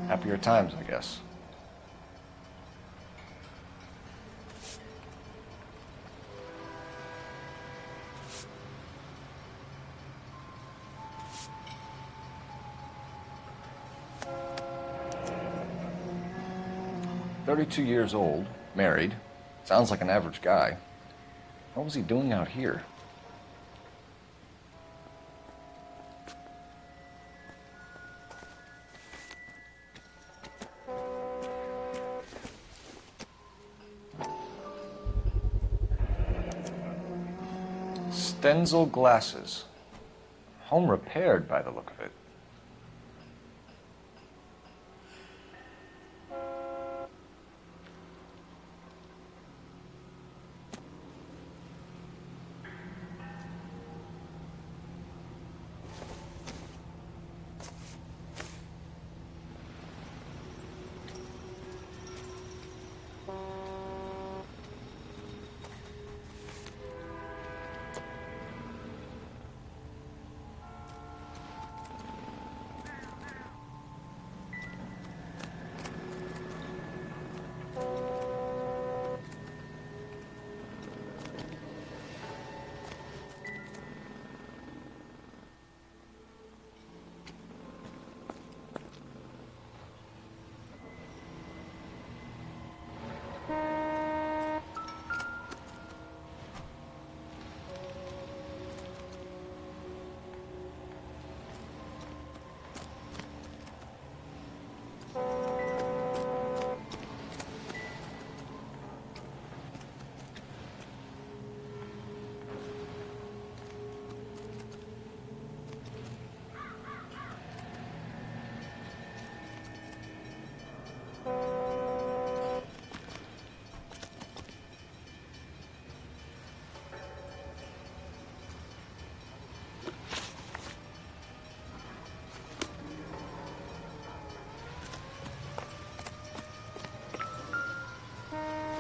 Happier times, I guess. "32 years old, married. Sounds like an average guy. What was he doing out here?"
Stenzel glasses. Home repaired by the look of it.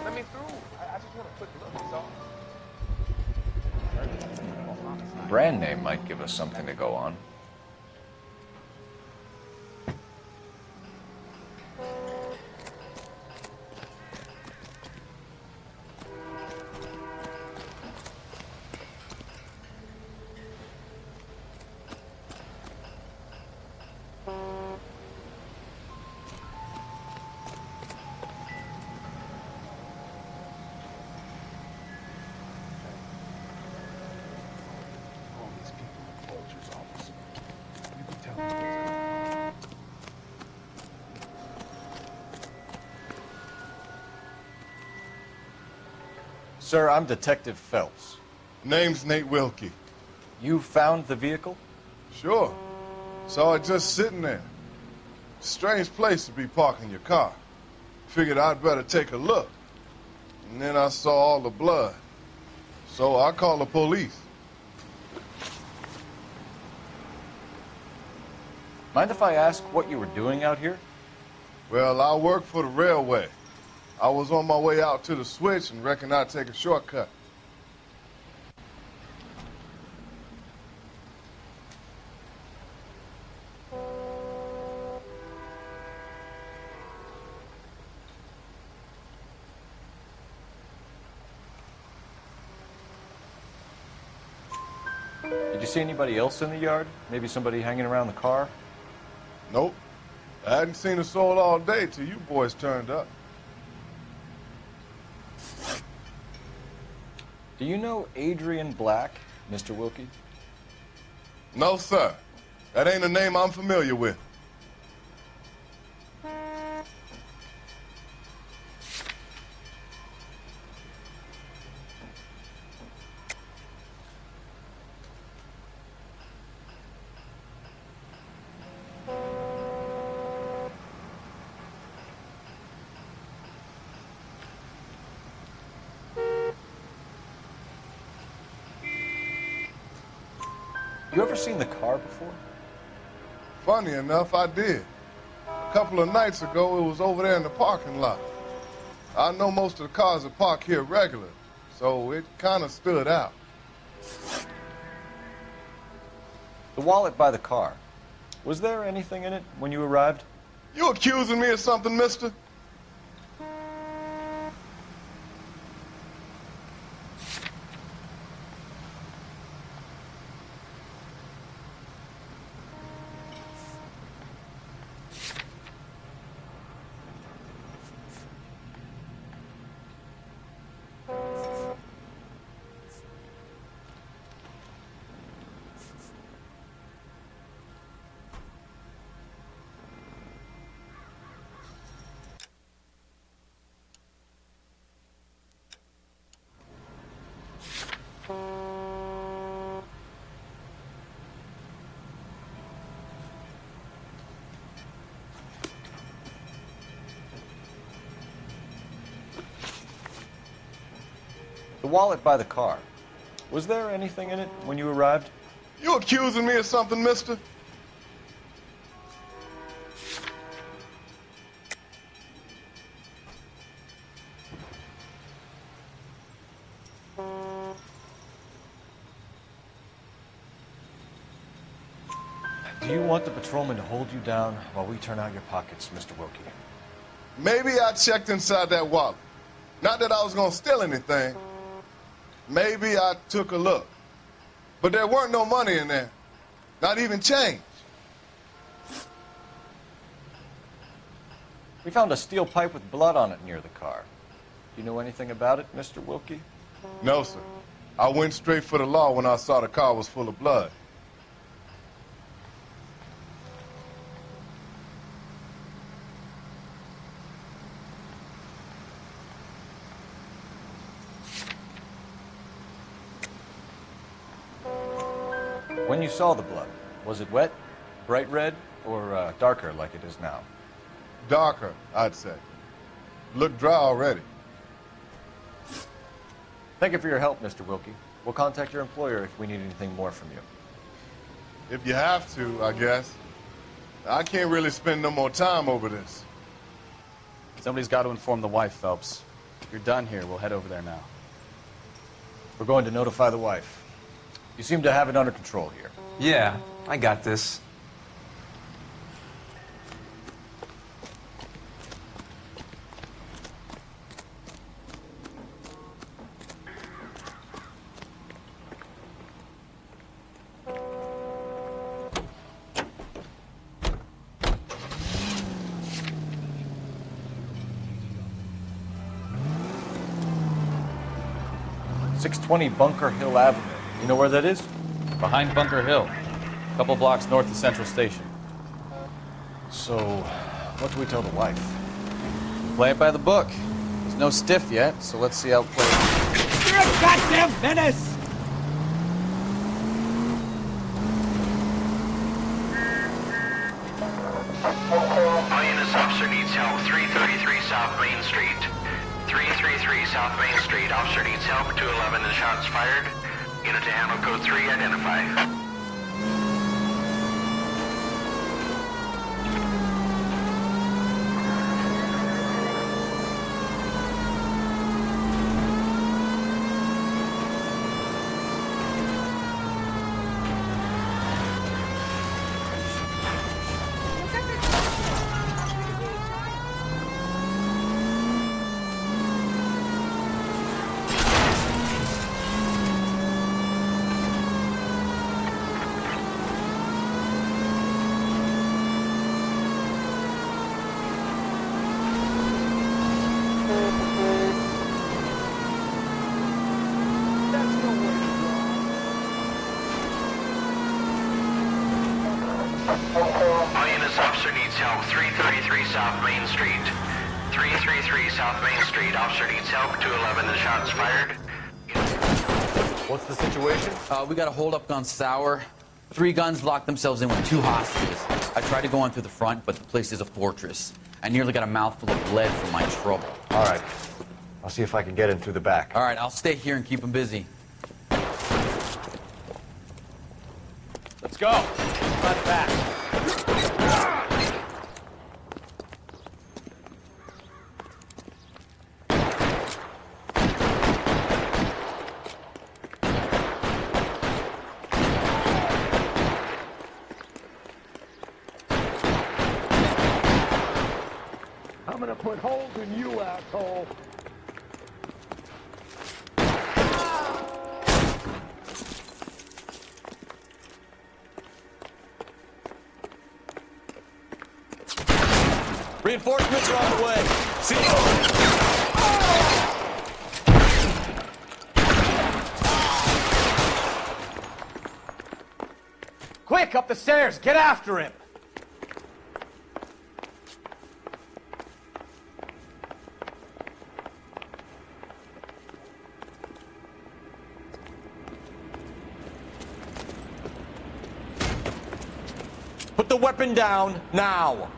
Let me through. I just want a quick look, that's all.
Brand name might give us something to go on. Sir, I'm Detective Phelps.
Name's Nate Wilkie.
You found the vehicle?
Sure. Saw it just sitting there. Strange place to be parking your car. Figured I'd better take a look. And then I saw all the blood. So I called the police.
Mind if I ask what you were doing out here?
Well, I work for the railway. I was on my way out to the switch and reckoned I'd take a shortcut.
Did you see anybody else in the yard? Maybe somebody hanging around the car?
Nope. I hadn't seen a soul all day till you boys turned up.
Do you know Adrian Black, Mr. Wilkie?
No, sir. That ain't a name I'm familiar with.
You ever seen the car before?
Funny enough, I did. A couple of nights ago, it was over there in the parking lot. I know most of the cars are parked here regular, so it kind of stood out.
The wallet by the car. Was there anything in it when you arrived?
You accusing me of something, mister?
The wallet by the car. Was there anything in it when you arrived?
You accusing me of something, mister?
Do you want the patrolman to hold you down while we turn out your pockets, Mr. Wilkie?
Maybe I checked inside that wallet. Not that I was gonna steal anything. Maybe I took a look. But there weren't no money in there. Not even change.
We found a steel pipe with blood on it near the car. Do you know anything about it, Mr. Wilkie?
No, sir. I went straight for the law when I saw the car was full of blood.
When you saw the blood, was it wet, bright red, or darker like it is now?
Darker, I'd say. Looked dry already.
Thank you for your help, Mr. Wilkie. We'll contact your employer if we need anything more from you.
If you have to, I guess. I can't really spend no more time over this.
Somebody's got to inform the wife, Phelps. If you're done here, we'll head over there now.
We're going to notify the wife. You seem to have it under control here.
Yeah, I got this.
.620 Bunker Hill Avenue. You know where that is?
Behind Bunker Hill. A couple blocks north of Central Station.
So, what do we tell the wife?
Play it by the book. There's no stiff yet, so let's see how it plays.
You're a goddamn menace!
All units, officer needs help. 333 South Main Street. 333 South Main Street. Officer needs help. 211 and shots fired. Unit to handle code 3, identify. All units, officer needs help. 333 South Main Street. 333 South Main Street. Officer needs help. 211 and shots fired.
What's the situation?
We got a holdup on Sour. 3 guns locked themselves in with 2 hostages. I tried to go in through the front, but the place is a fortress. I nearly got a mouthful of lead from my trouble.
All right. I'll see if I can get in through the back.
All right, I'll stay here and keep them busy.
Let's go. Front back.
I'm gonna put holes in you, asshole.
Reinforcements are on the way. See you.
Quick, up the stairs! Get after him!
Put the weapon down now.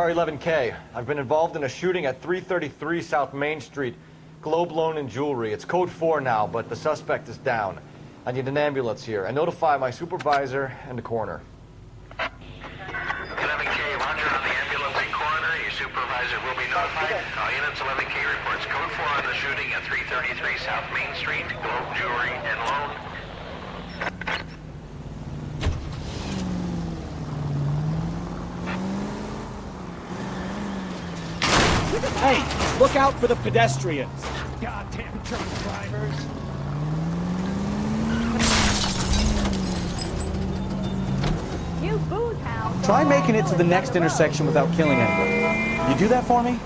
Car 11K. I've been involved in a shooting at 333 South Main Street. Globe Loan and Jewelry. It's code 4 now, but the suspect is down. I need an ambulance here. And notify my supervisor and the coroner.
11K, roger on the ambulance and coroner. Your supervisor will be notified. Units 11K reports code 4 on the shooting at 333 South Main Street. Globe Jewelry and Loan.
Hey, look out for the pedestrians. Goddamn drunk drivers.
You booze hound.
Try making it to the next intersection without killing anybody. Can you do that for me?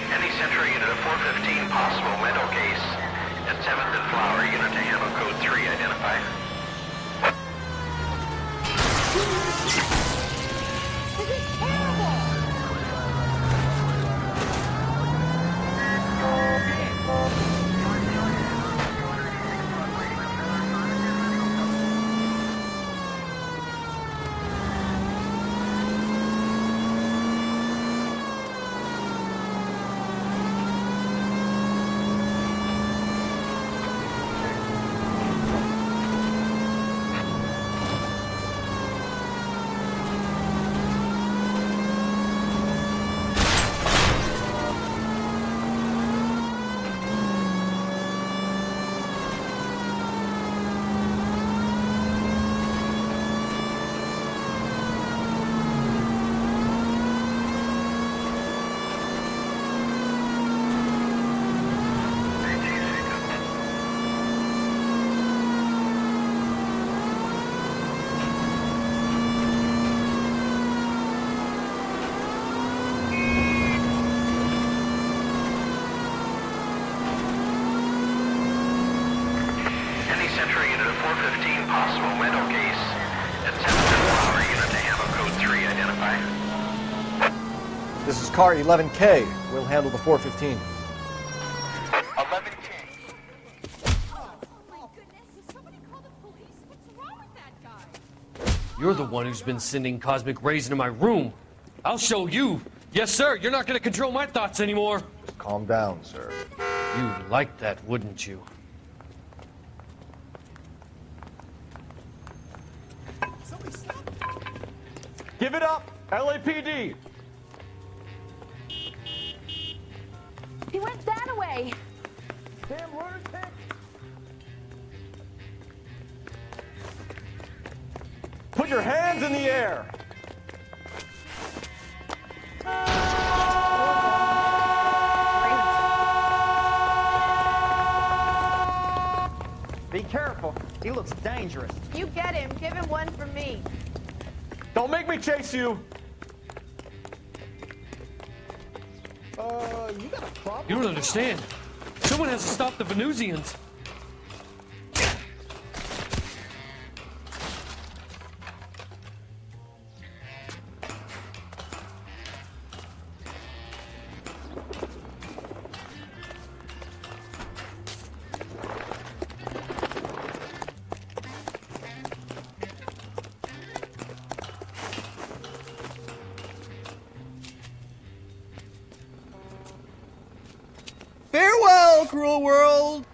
Any Central unit of 415 possible mental case at 7th and Flower. Unit to handle code 3 identified. Any Central unit of 415 possible mental case at 7th and Flower. Unit to handle code 3 identified.
This is car 11K. We'll handle the 415.
11K.
You're the one who's been sending cosmic rays into my room. I'll show you. Yes, sir. You're not going to control my thoughts anymore.
Just calm down, sir.
You'd like that, wouldn't you?
Give it up, LAPD.
He went that way.
Damn lunatic. Put your hands in the air. Be careful. He looks dangerous.
You get him. Give him one for me.
Don't make me chase you. You got a problem?
You don't understand. Someone has to stop the Venusians.
Farewell, cruel world!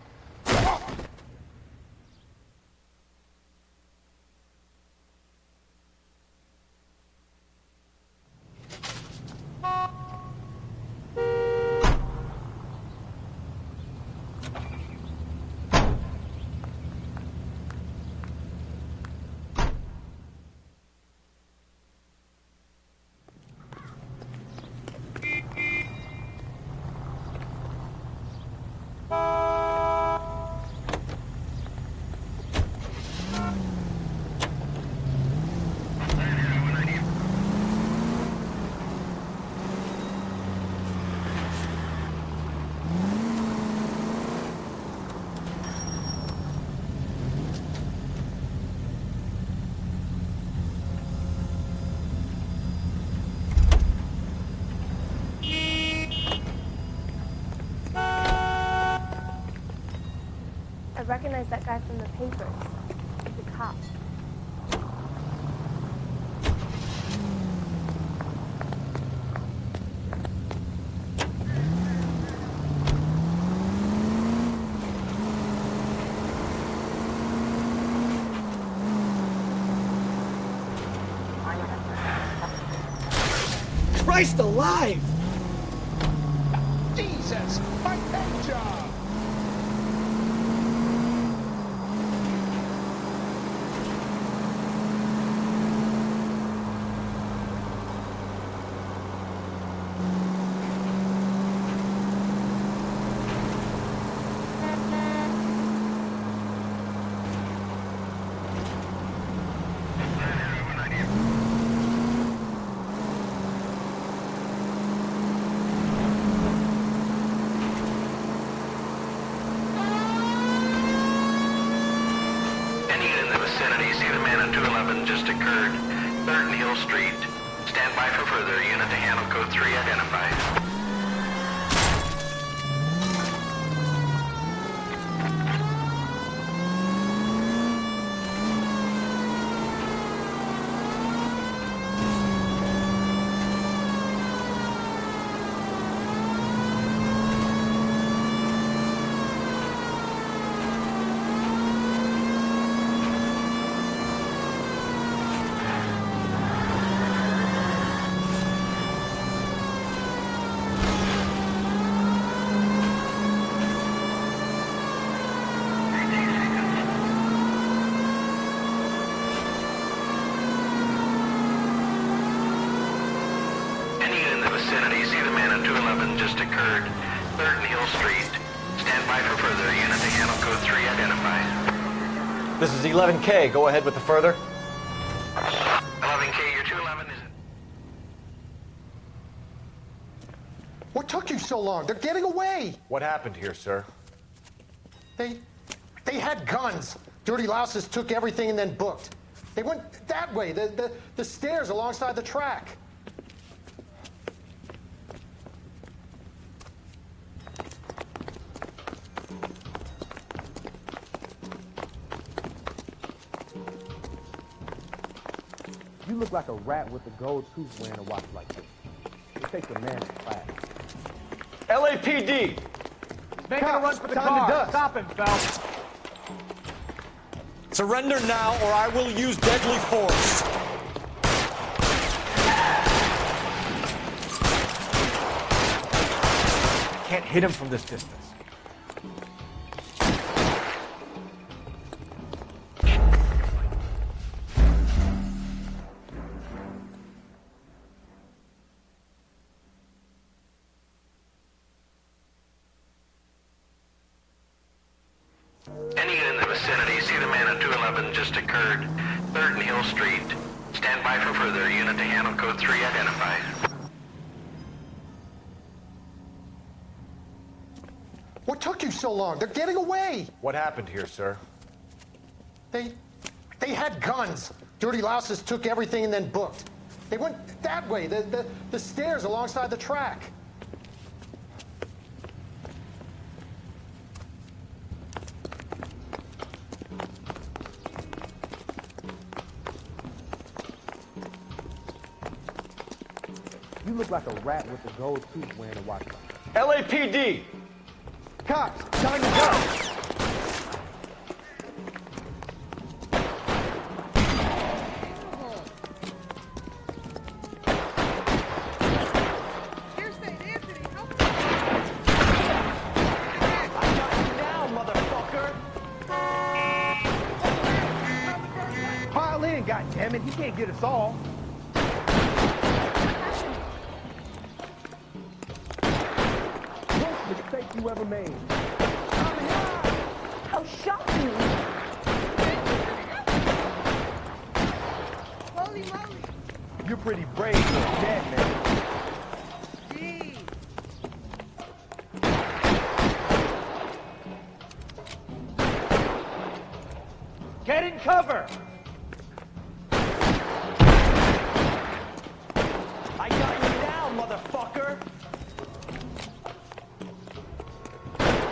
recognize that guy from the papers. He's a cop.
Christ alive!
Jesus, my paint job!
Any unit in the vicinity, see the man on 211 just occurred. 3rd and Hill Street. Stand by for further. Unit to handle code 3 identified. Any unit in the vicinity, see the man on 211 just occurred. 3rd and Hill Street. Stand by for further. Unit to handle code 3 identified.
This is 11K. Go ahead with the further.
11K, your 211 is...
What took you so long? They're getting away!
What happened here, sir?
They had guns. Dirty louses took everything and then booked. They went that way, the stairs alongside the track.
You look like a rat with a gold tooth wearing a watch like this. It takes a man to class.
LAPD!
Making a run for the
time to
car.
dust.
Stop him, Phelps.
Surrender now, or I will use deadly force.
Can't hit him from this distance.
Any unit in the vicinity, see the man on 211 just occurred. 3rd and Hill Street. Stand by for further. Unit to handle code 3 identified.
What took you so long? They're getting away!
What happened here, sir?
They had guns. Dirty louses took everything and then booked. They went that way, the stairs alongside the track.
You look like a rat with a gold tooth wearing a watch like this.
LAPD!
Cops, time to go!
Pile in, goddammit. He can't get us all. Worst mistake you ever made.
How shocking!
Holy moly! You're pretty brave for a dead man. Get in cover! I got you now, motherfucker!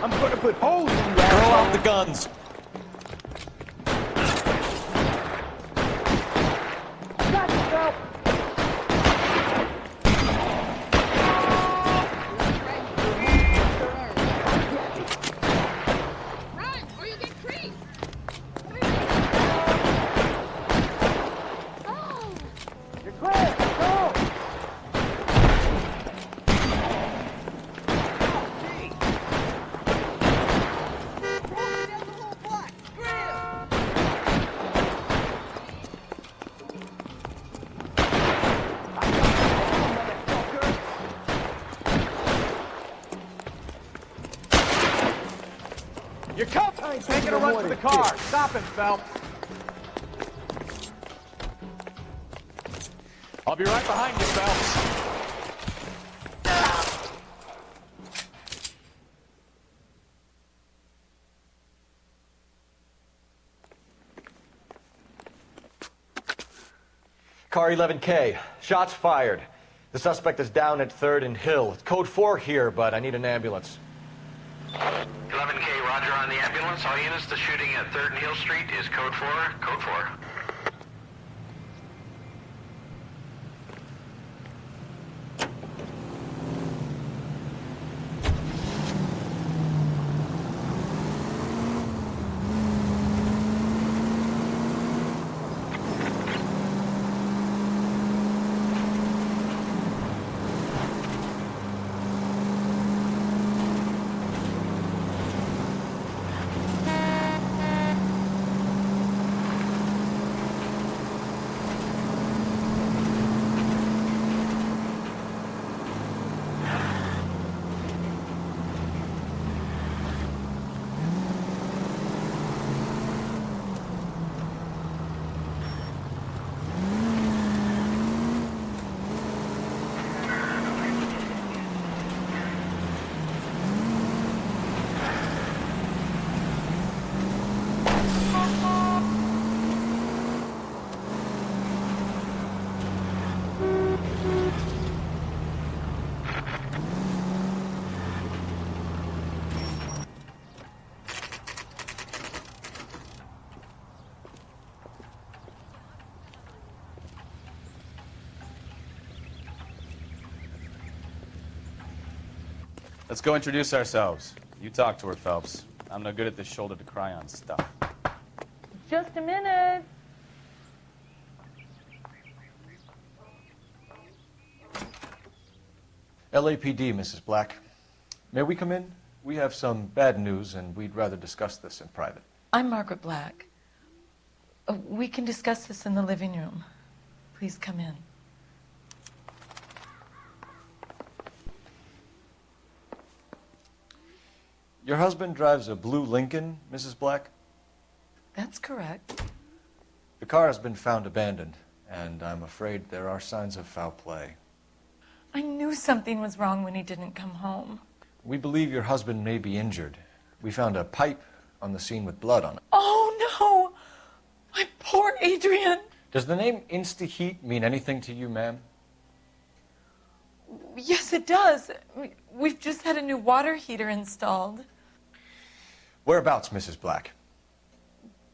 I'm gonna put holes in you,
Throw
asshole.
out the guns.
help!
Run, or you get creased! Oh!
You're clear! Go! You're cuffed! Taking a run for the car. Stop him, Phelps. I'll be right behind you, Phelps.
Car 11K. Shots fired. The suspect is down at 3rd and Hill. It's code 4 here, but I need an ambulance.
11K, roger on the ambulance. All units, the shooting at 3rd and Hill Street is code 4. Code 4.
Let's go introduce ourselves. You talk to her, Phelps. I'm no good at this shoulder to cry on stuff.
Just a minute.
LAPD, Mrs. Black. May we come in? We have some bad news, and we'd rather discuss this in private.
I'm Margaret Black. We can discuss this in the living room. Please come in.
Your husband drives a blue Lincoln, Mrs. Black?
That's correct.
The car has been found abandoned, and I'm afraid there are signs of foul play.
I knew something was wrong when he didn't come home.
We believe your husband may be injured. We found a pipe on the scene with blood on it.
Oh, no! My poor Adrian!
Does the name Insta-Heat mean anything to you, ma'am?
Yes, it does. We've just had a new water heater installed.
Whereabouts, Mrs. Black?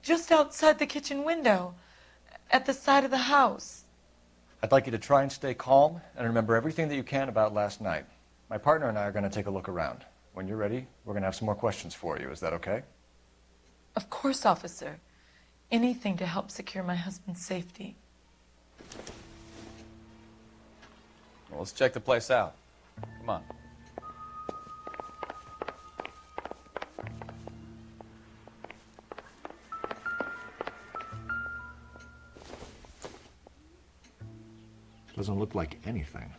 Just outside the kitchen window, at the side of the house.
I'd like you to try and stay calm and remember everything that you can about last night. My partner and I are going to take a look around. When you're ready, we're going to have some more questions for you. Is that okay?
Of course, officer. Anything to help secure my husband's safety.
Well, let's check the place out. Come on.
Doesn't look like anything.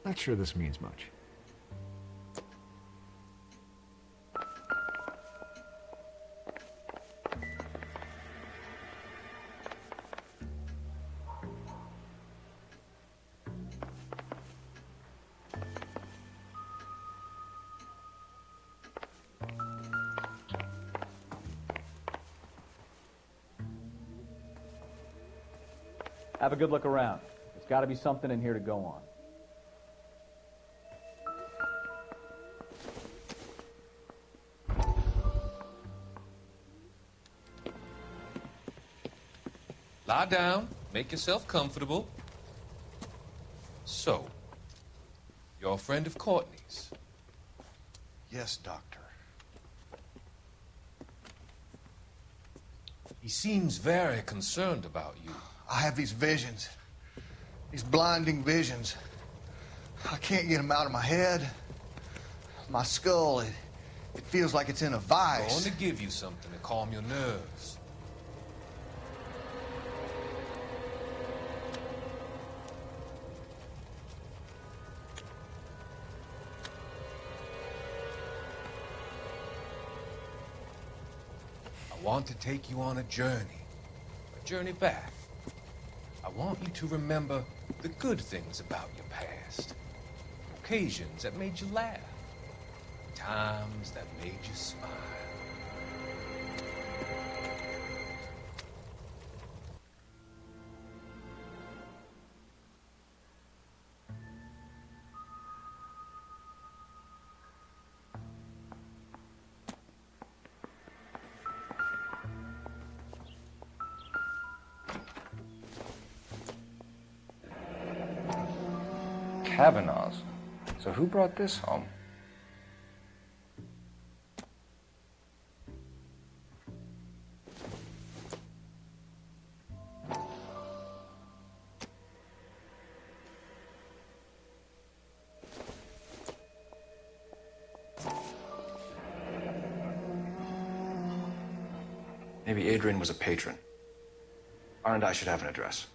Not sure this means much.
Have a good look around. There's got to be something in here to go on.
Lie down. Make yourself comfortable. So, you're a friend of Courtney's?
Yes, Doctor.
He seems very concerned about you.
I have these visions. These blinding visions. I can't get them out of my head. My skull, it feels like it's in a
I'm
vice.
going to give you something to calm your nerves. I want to take you on a journey back. I want you to remember the good things about your past, occasions that made you laugh, times that made you smile.
Kavanaugh's. So who brought this home? Maybe Adrian was a patron. R&I should have an address.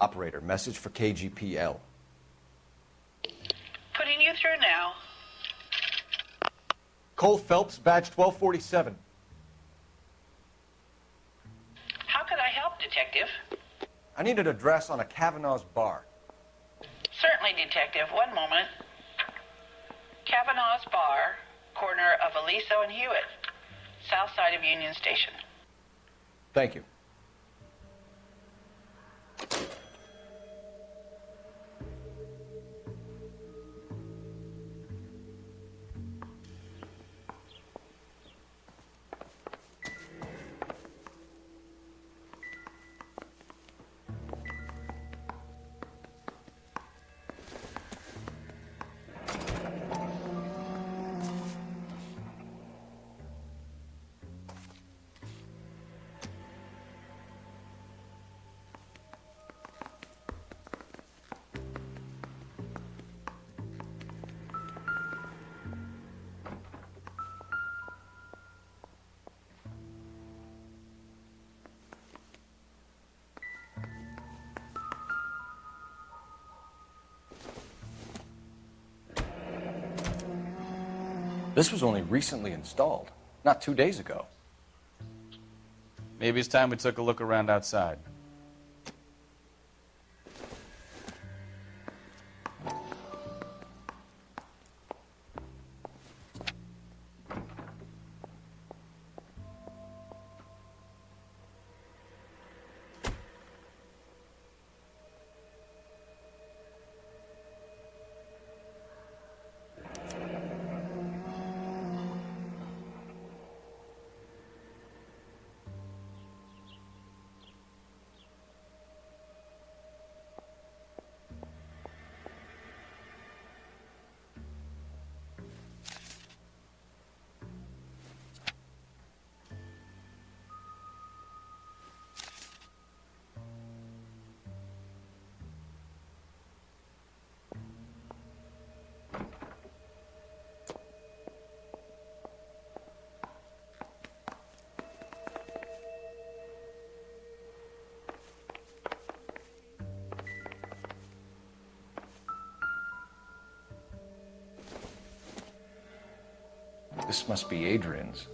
Operator, message for KGPL.
Putting you through now.
Cole Phelps, badge 1247.
How could I help, Detective?
I need an address on a Kavanaugh's bar.
Certainly, Detective. One moment. Kavanaugh's Bar, corner of Aliso and Hewitt, south side of Union Station.
Thank you. This was only recently installed, not 2 days ago.
Maybe it's time we took a look around outside.
This must be Adrian's.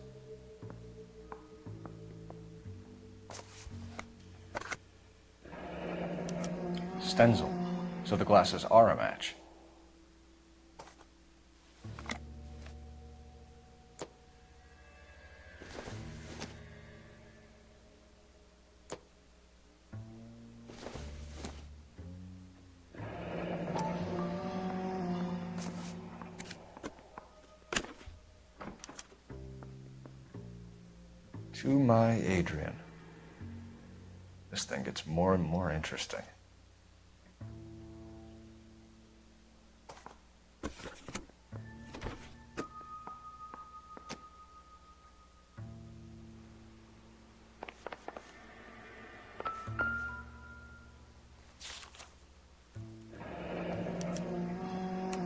Stenzel. So the glasses are a match.
To my Adrian. This thing gets more and more interesting.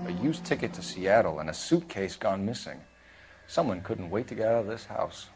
A used ticket to Seattle and a suitcase gone missing. Someone couldn't wait to get out of this house.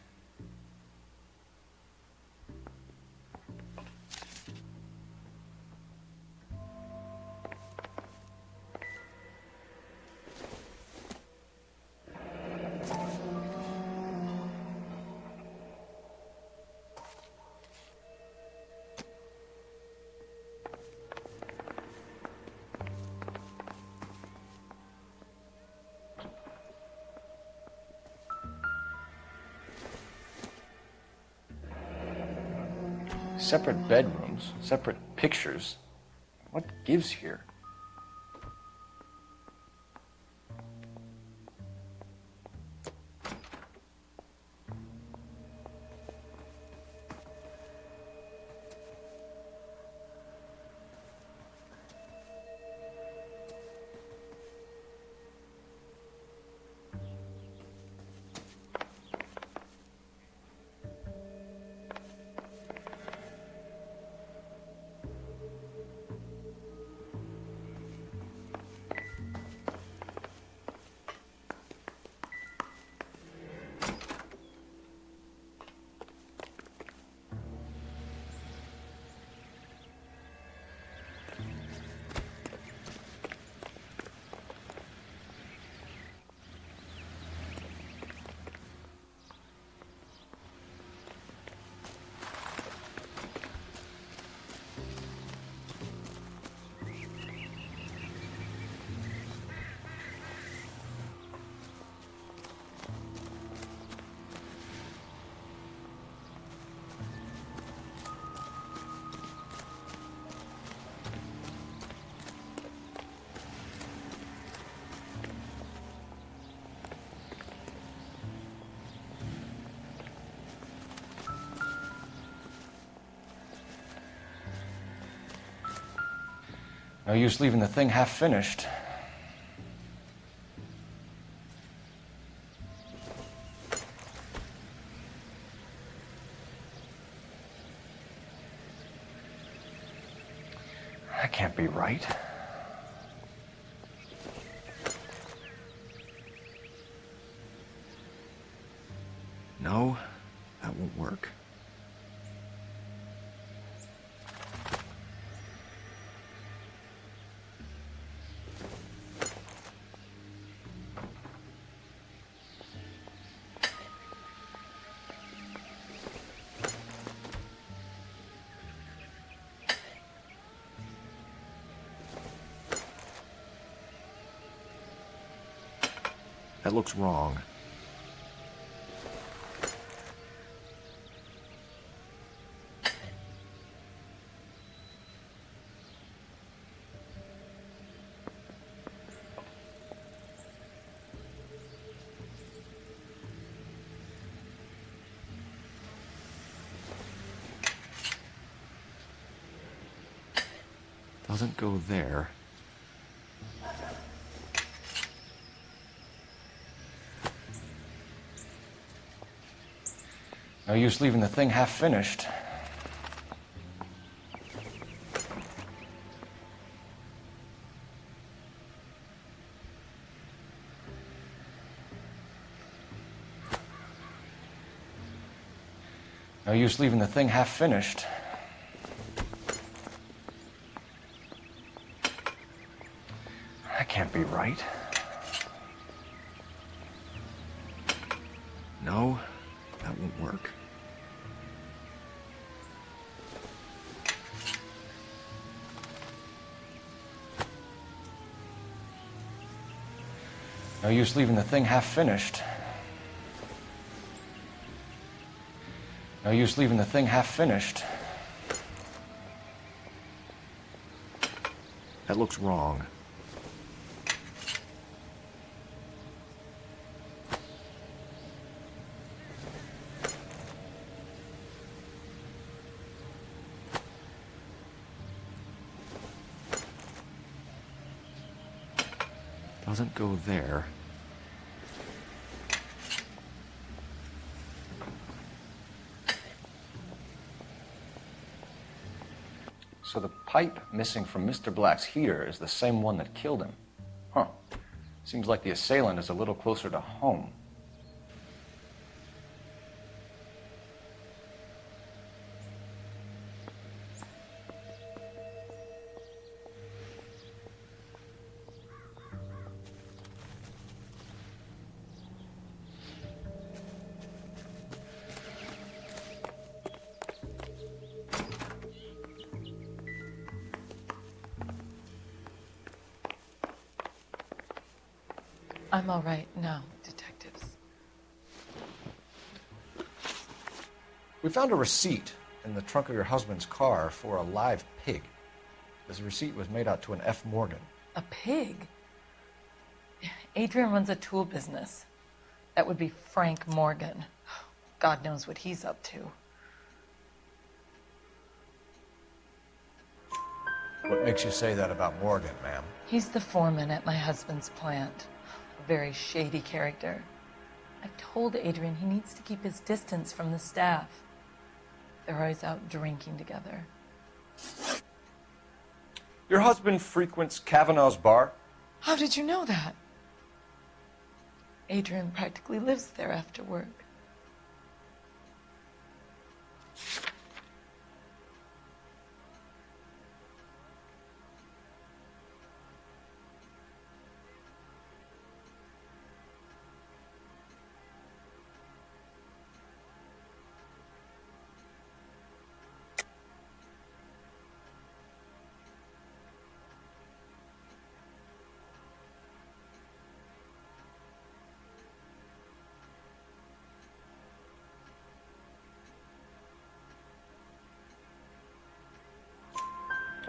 Separate bedrooms, separate pictures. What gives here? No use leaving the thing half finished. That can't be right.
No, that won't work. That looks wrong. Doesn't go there.
No use leaving the thing half finished. No use leaving the thing half finished. That can't be right.
No, that won't work.
No use leaving the thing half finished. No use leaving the thing half finished.
That looks wrong.
doesn't go there. So the pipe missing from Mr. Black's heater is the same one that killed him. Huh. Seems like the assailant is a little closer to home.
I'm all right now, detectives.
We found a receipt in the trunk of your husband's car for a live pig. This receipt was made out to an F. Morgan.
A pig? Adrian runs a tool business. That would be Frank Morgan. God knows what he's up to.
What makes you say that about Morgan, ma'am?
He's the foreman at my husband's plant. A very shady character. I've told Adrian he needs to keep his distance from the staff. They're always out drinking together.
Your husband frequents Kavanaugh's bar?
How did you know that? Adrian practically lives there after work.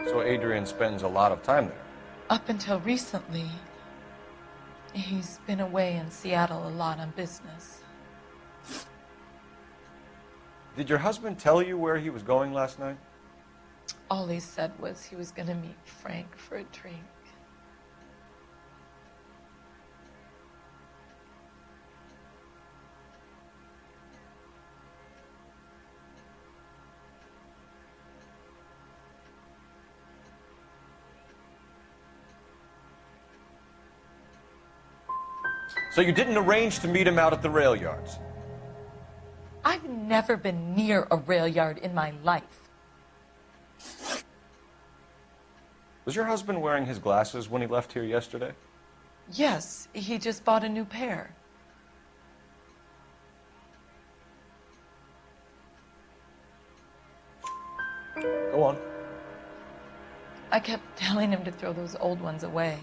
So Adrian spends a lot of time there.
Up until recently, he's been away in Seattle a lot on business.
Did your husband tell you where he was going last night?
All he said was he was going to meet Frank for a drink.
So you didn't arrange to meet him out at the rail yards?
I've never been near a rail yard in my life.
Was your husband wearing his glasses when he left here yesterday?
Yes, he just bought a new pair.
Go on.
I kept telling him to throw those old ones away.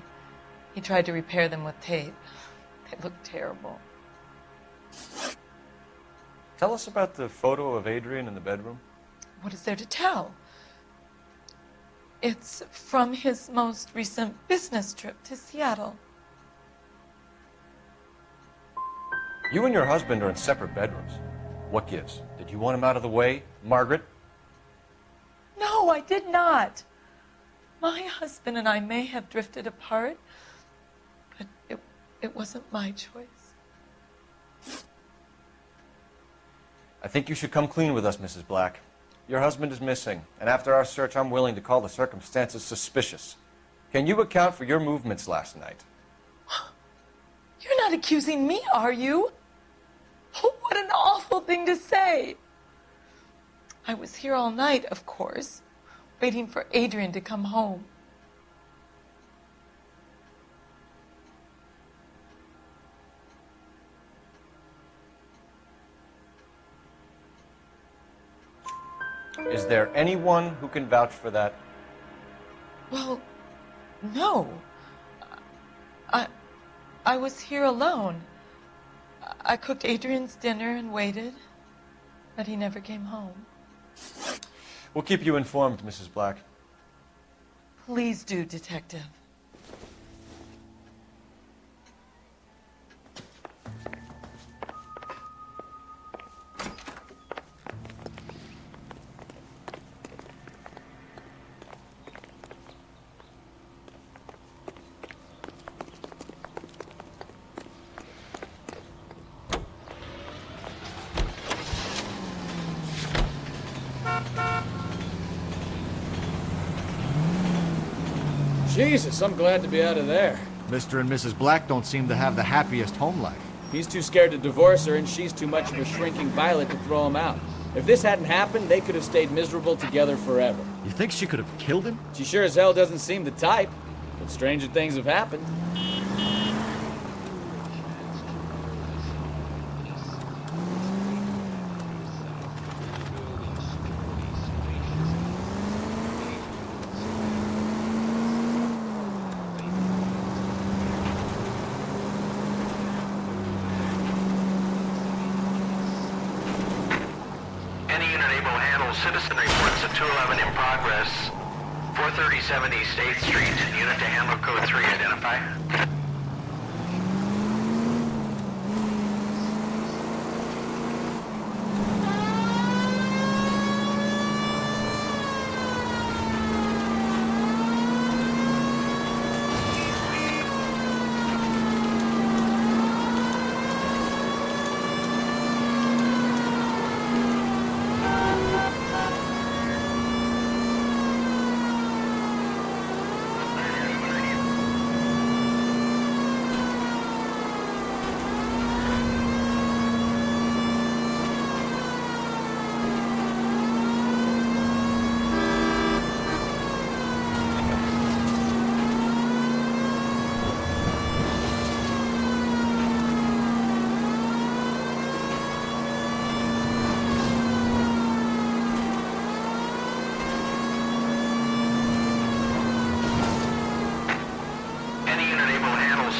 He tried to repair them with tape. They look terrible.
Tell us about the photo of Adrian in the bedroom.
What is there to tell? It's from his most recent business trip to Seattle.
You and your husband are in separate bedrooms. What gives? Did you want him out of the way, Margaret?
No, I did not. My husband and I may have drifted apart, but it wasn't my choice.
I think you should come clean with us, Mrs. Black. Your husband is missing, and after our search, I'm willing to call the circumstances suspicious. Can you account for your movements last night?
You're not accusing me, are you? What an awful thing to say. I was here all night, of course, waiting for Adrian to come home.
Is there anyone who can vouch for that?
Well, no. I was here alone. I cooked Adrian's dinner and waited, but he never came home.
We'll keep you informed, Mrs. Black.
Please do, Detective.
Jesus, I'm glad to be out of there.
Mr. and Mrs. Black don't seem to have the happiest home life.
He's too scared to divorce her, and she's too much of a shrinking violet to throw him out. If this hadn't happened, they could have stayed miserable together forever.
You think she could have killed him?
She sure as hell doesn't seem the type, but stranger things have happened.
Citizen reports at 211 in progress. 437 East 8th Street. Unit to handle code 3. Identify.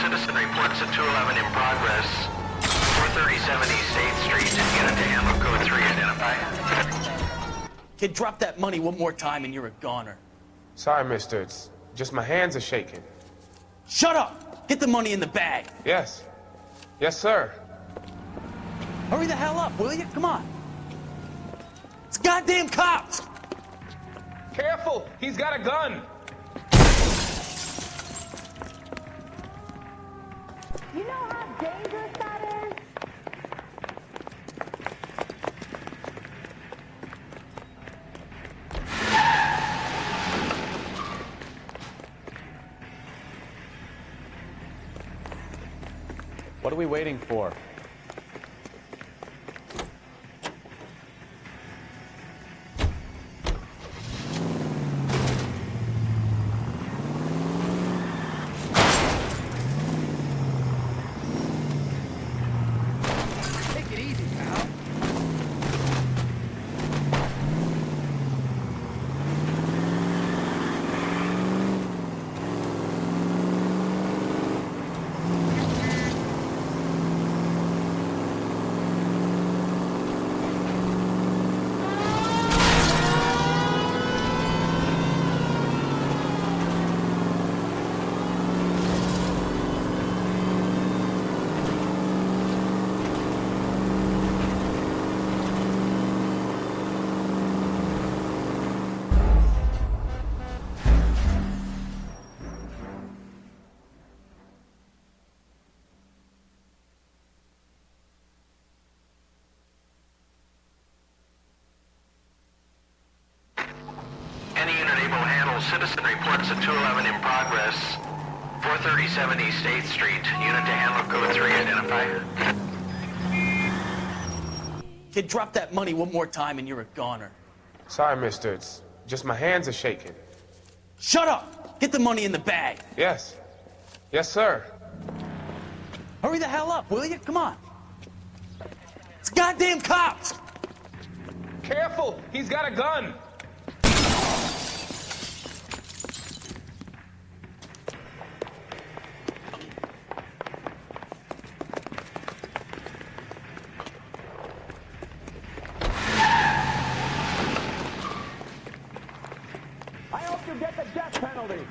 Citizen reports at 211 in progress. 437 East 8th Street. Unit to handle code 3. Identify.
Kid, drop that money one more time and you're a goner.
Sorry, mister. It's just my hands are shaking.
Shut up! Get the money in the bag.
Yes. Yes, sir.
Hurry the hell up, will you? Come on. It's goddamn cops!
Careful! He's got a gun!
You know how dangerous that is?
What are we waiting for?
Citizen reports at 211 in progress. 437 East 8th Street. Unit to handle code 3. Identify.
Kid, drop that money one more time and you're a goner.
Sorry, mister. It's just my hands are shaking.
Shut up! Get the money in the bag.
Yes. Yes, sir.
Hurry the hell up, will you? Come on. It's goddamn cops!
Careful! He's got a gun!
Get the death penalty.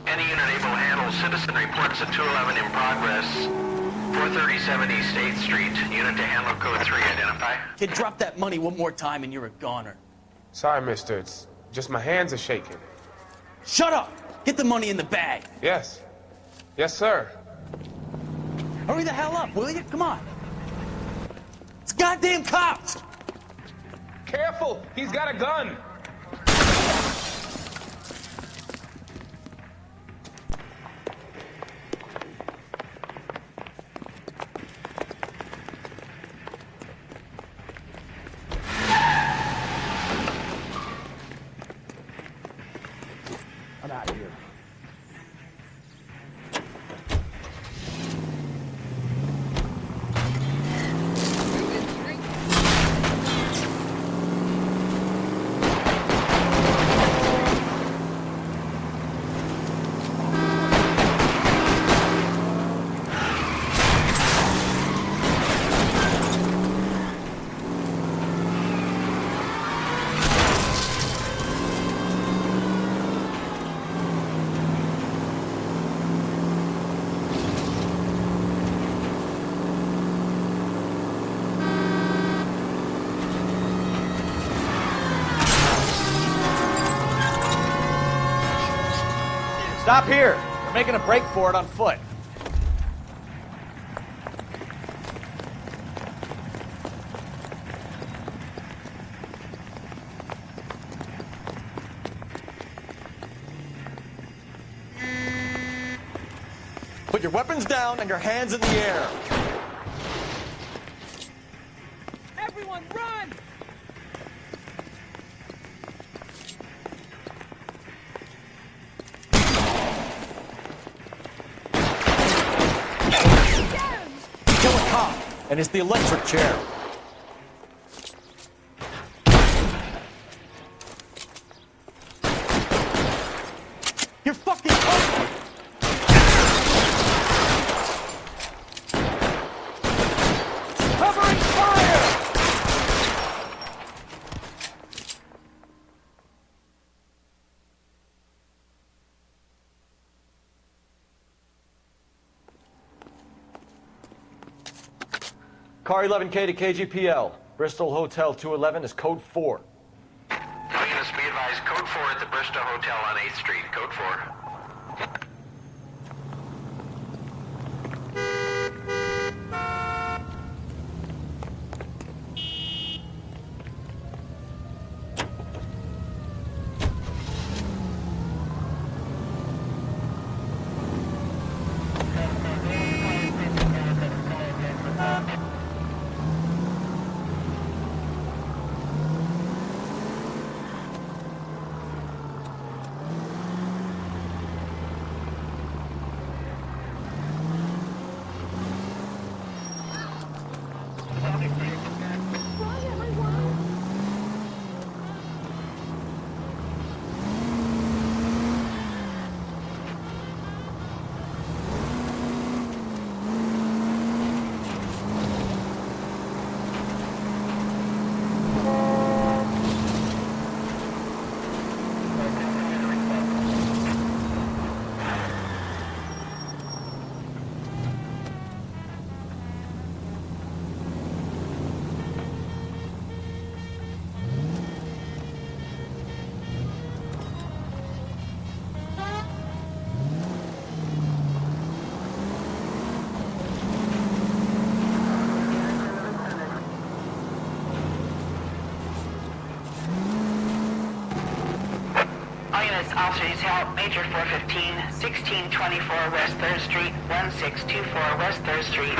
Any unit able to handle citizen reports at 211 in progress. 437 East 8th Street. Unit to handle code 3, identify.
Kid, drop that money one more time and you're a goner.
Sorry, mister. It's just my hands are shaking.
Shut up! Get the money in the bag.
Yes. Yes, sir.
Hurry the hell up, will you? Come on. It's goddamn cops!
Careful! He's got a gun!
I'm out of here.
Stop here. They're making a break for it on foot.
Put your weapons down and your hands in the air.
Everyone, run!
Kill a cop, and it's the electric chair.
You're fucking crazy! Covering fire!
Car 11K to KGPL. Bristol Hotel 211 is code 4.
All units be advised, code 4 at the Bristol Hotel on 8th Street. Code 4.
Officer detail, Major 415, 1624 West 3rd Street, 1624 West 3rd Street.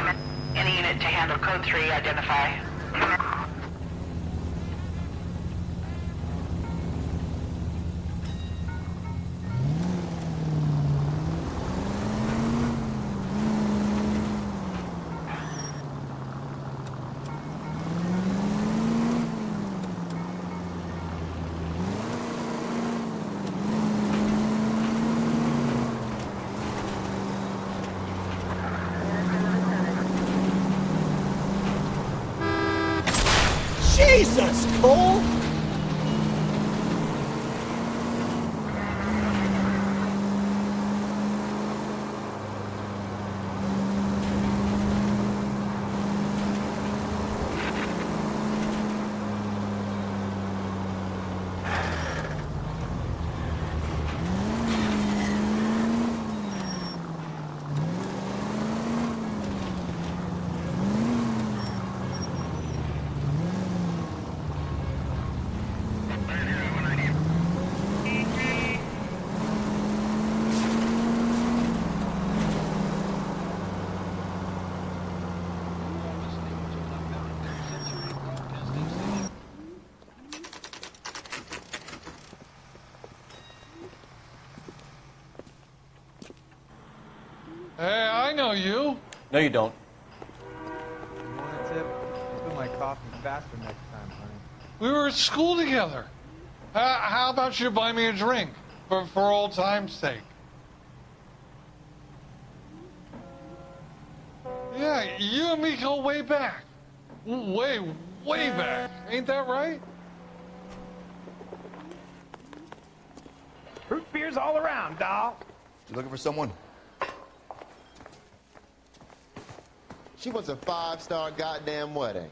Any unit to handle code 3, identify.
Jesus, Cole!
Hey, I know you.
No, you don't.
You want a tip? Do my coffee faster next time, honey.
We were at school together. How about you buy me a drink for old time's sake? Yeah, you and me go way back. Way back. Ain't that right?
Root beers all around, doll.
You looking for someone?
She wants a 5-star goddamn wedding.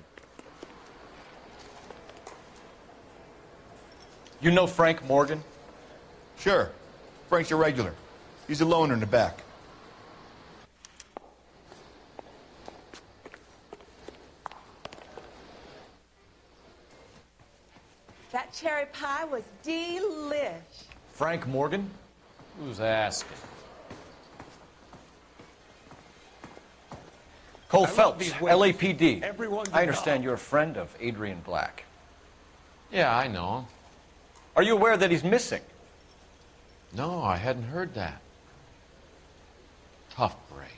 You know Frank Morgan?
Sure. Frank's your regular. He's a loner in the back.
That cherry pie was delish.
Frank Morgan? Who's asking? Cole Phelps, LAPD. I understand you're a friend of Adrian Black.
Yeah, I know him.
Are you aware that he's missing?
No, I hadn't heard that. Tough break.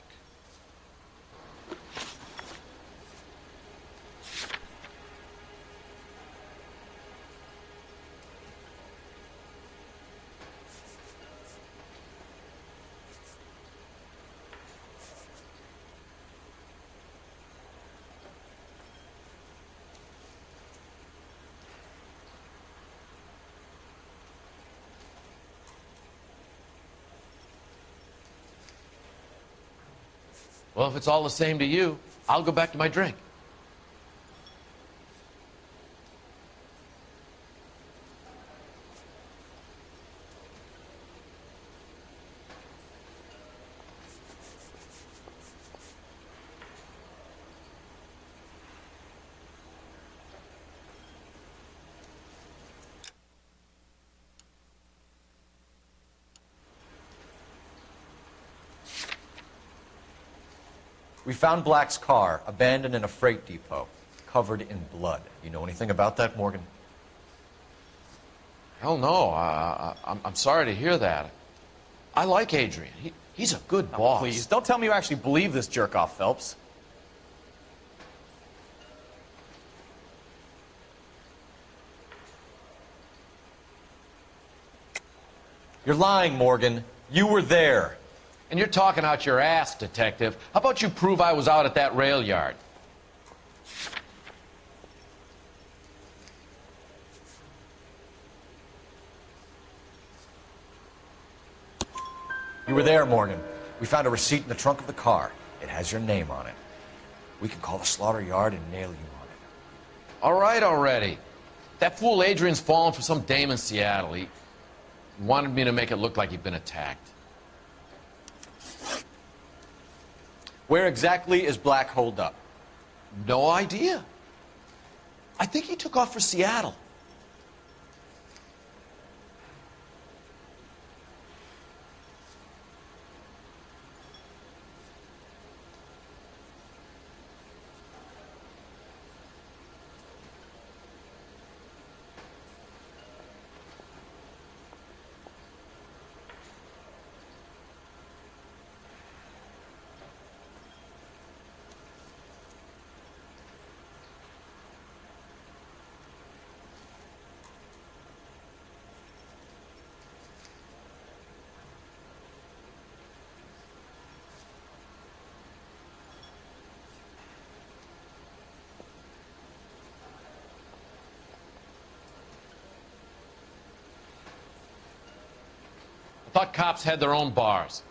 Well, if it's all the same to you, I'll go back to my drink.
We found Black's car abandoned in a freight depot, covered in blood. You know anything about that, Morgan?
Hell no. I'm sorry to hear that. I like Adrian. He's a good boss.
Please, don't tell me you actually believe this jerk-off, Phelps. You're lying, Morgan. You were there.
And you're talking out your ass, detective. How about you prove I was out at that rail yard?
You were there, Morgan. We found a receipt in the trunk of the car. It has your name on it. We can call the slaughter yard and nail you on it.
All right already. That fool Adrian's fallen for some dame in Seattle. He wanted me to make it look like he'd been attacked.
Where exactly is Black holed up?
No idea. I think he took off for Seattle. I thought cops had their own bars.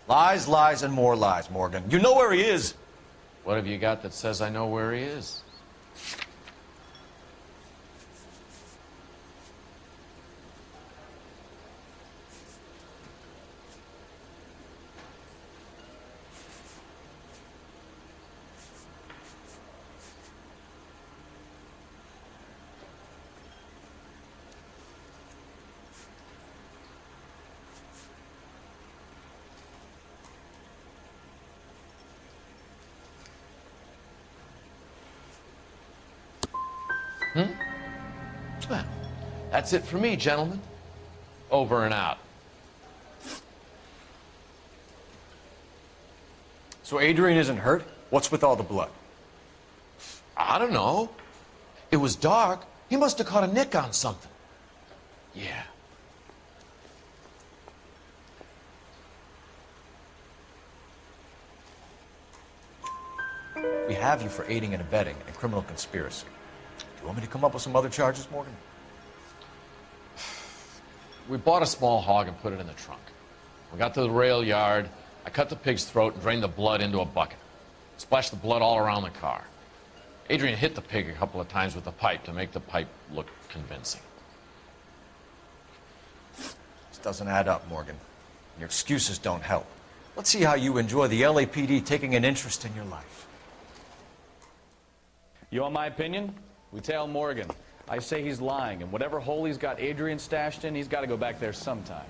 Lies, lies, and more lies, Morgan. You know where he is.
What have you got that says I know where he is? Well, that's it for me, gentlemen. Over and out.
So Adrian isn't hurt? What's with all the blood?
I don't know. It was dark. He must have caught a nick on something. Yeah.
We have you for aiding and abetting in a criminal conspiracy. Do you want me to come up with some other charges, Morgan?
We bought a small hog and put it in the trunk. We got to the rail yard. I cut the pig's throat and drained the blood into a bucket. Splashed the blood all around the car. Adrian hit the pig a couple of times with the pipe to make the pipe look convincing.
This doesn't add up, Morgan. Your excuses don't help. Let's see how you enjoy the LAPD taking an interest in your life.
You want my opinion? We tail Morgan. I say he's lying, and whatever hole he's got Adrian stashed in, he's got to go back there sometime.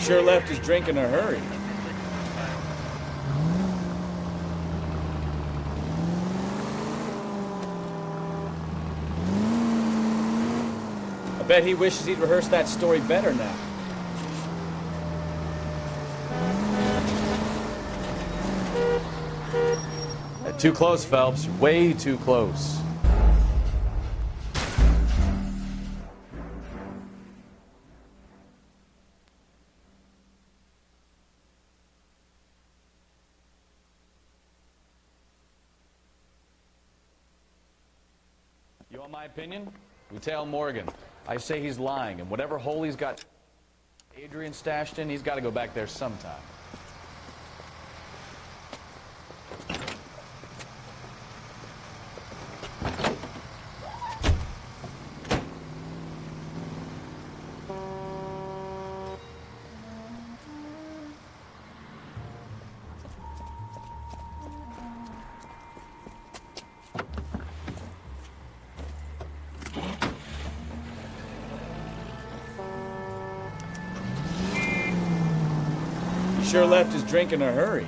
Sure left his drink in a hurry. I bet he wishes he'd rehearsed that story better now. Too close, Phelps. Way too close. You want my opinion? We tail Morgan. I say he's lying, and whatever hole he's got Adrian stashed in, he's got to go back there sometime. Sure left his drink in a hurry.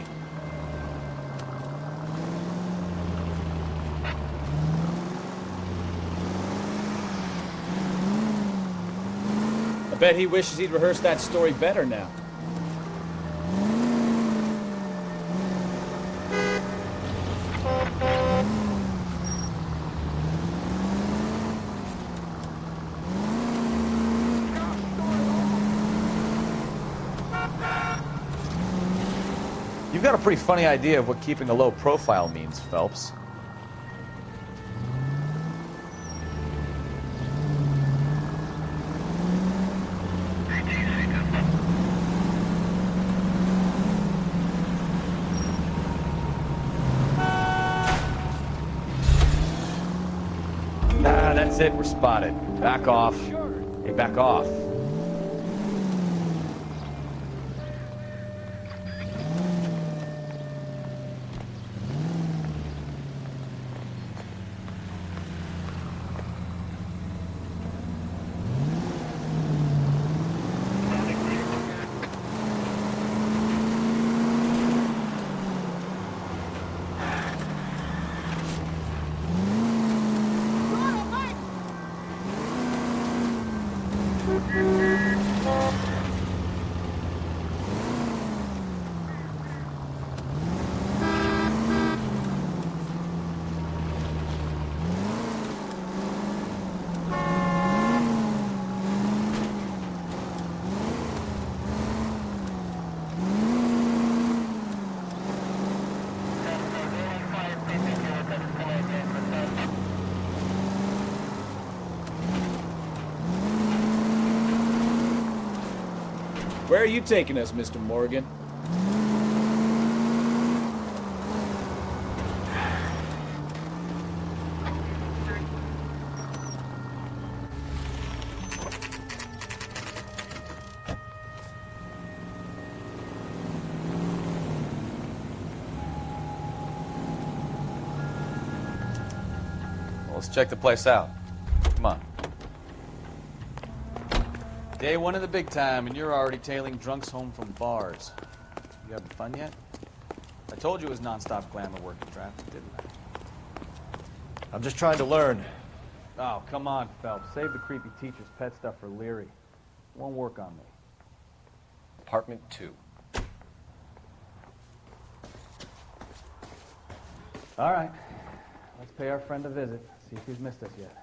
I bet he wishes he'd rehearsed that story better now. You've got a pretty funny idea of what keeping a low profile means, Phelps. That's it. We're spotted. Back off. Hey, back off. Where are you taking us, Mr. Morgan?
Well, let's check the place out. Come on.
Day one of the big time, and you're already tailing drunks home from bars. You having fun yet? I told you it was non-stop glamour work in traffic, didn't I?
I'm just trying to learn.
Oh, come on, Phelps. Save the creepy teacher's pet stuff for Leary. Won't work on me.
Apartment 2.
All right. Let's pay our friend a visit. See if he's missed us yet.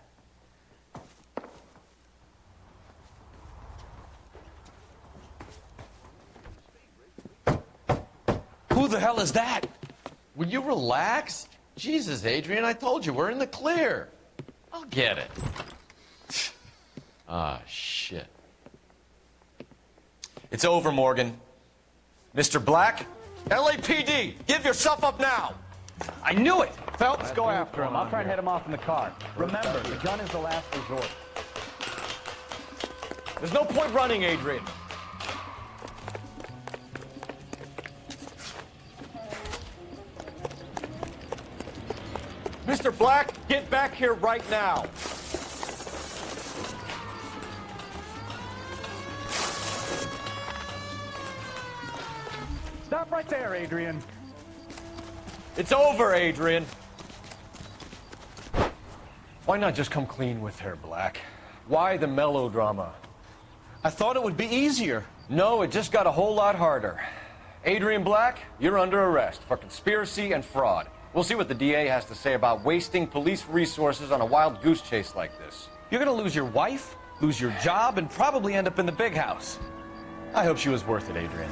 Who the hell is that?
Will you relax? Jesus, Adrian, I told you, we're in the clear. I'll get it. Ah, shit.
It's over, Morgan. Mr. Black, LAPD, give yourself up now.
I knew it! Phelps, go after him. I'll try and head him off in the car. Remember, the gun is the last resort.
There's no point running, Adrian. Mr. Black, get back here right now.
Stop right there, Adrian.
It's over, Adrian. Why not just come clean with her, Black? Why the melodrama? I thought it would be easier. No, it just got a whole lot harder. Adrian Black, you're under arrest for conspiracy and fraud. We'll see what the DA has to say about wasting police resources on a wild goose chase like this.
You're gonna lose your wife, lose your job, and probably end up in the big house.
I hope she was worth it, Adrian.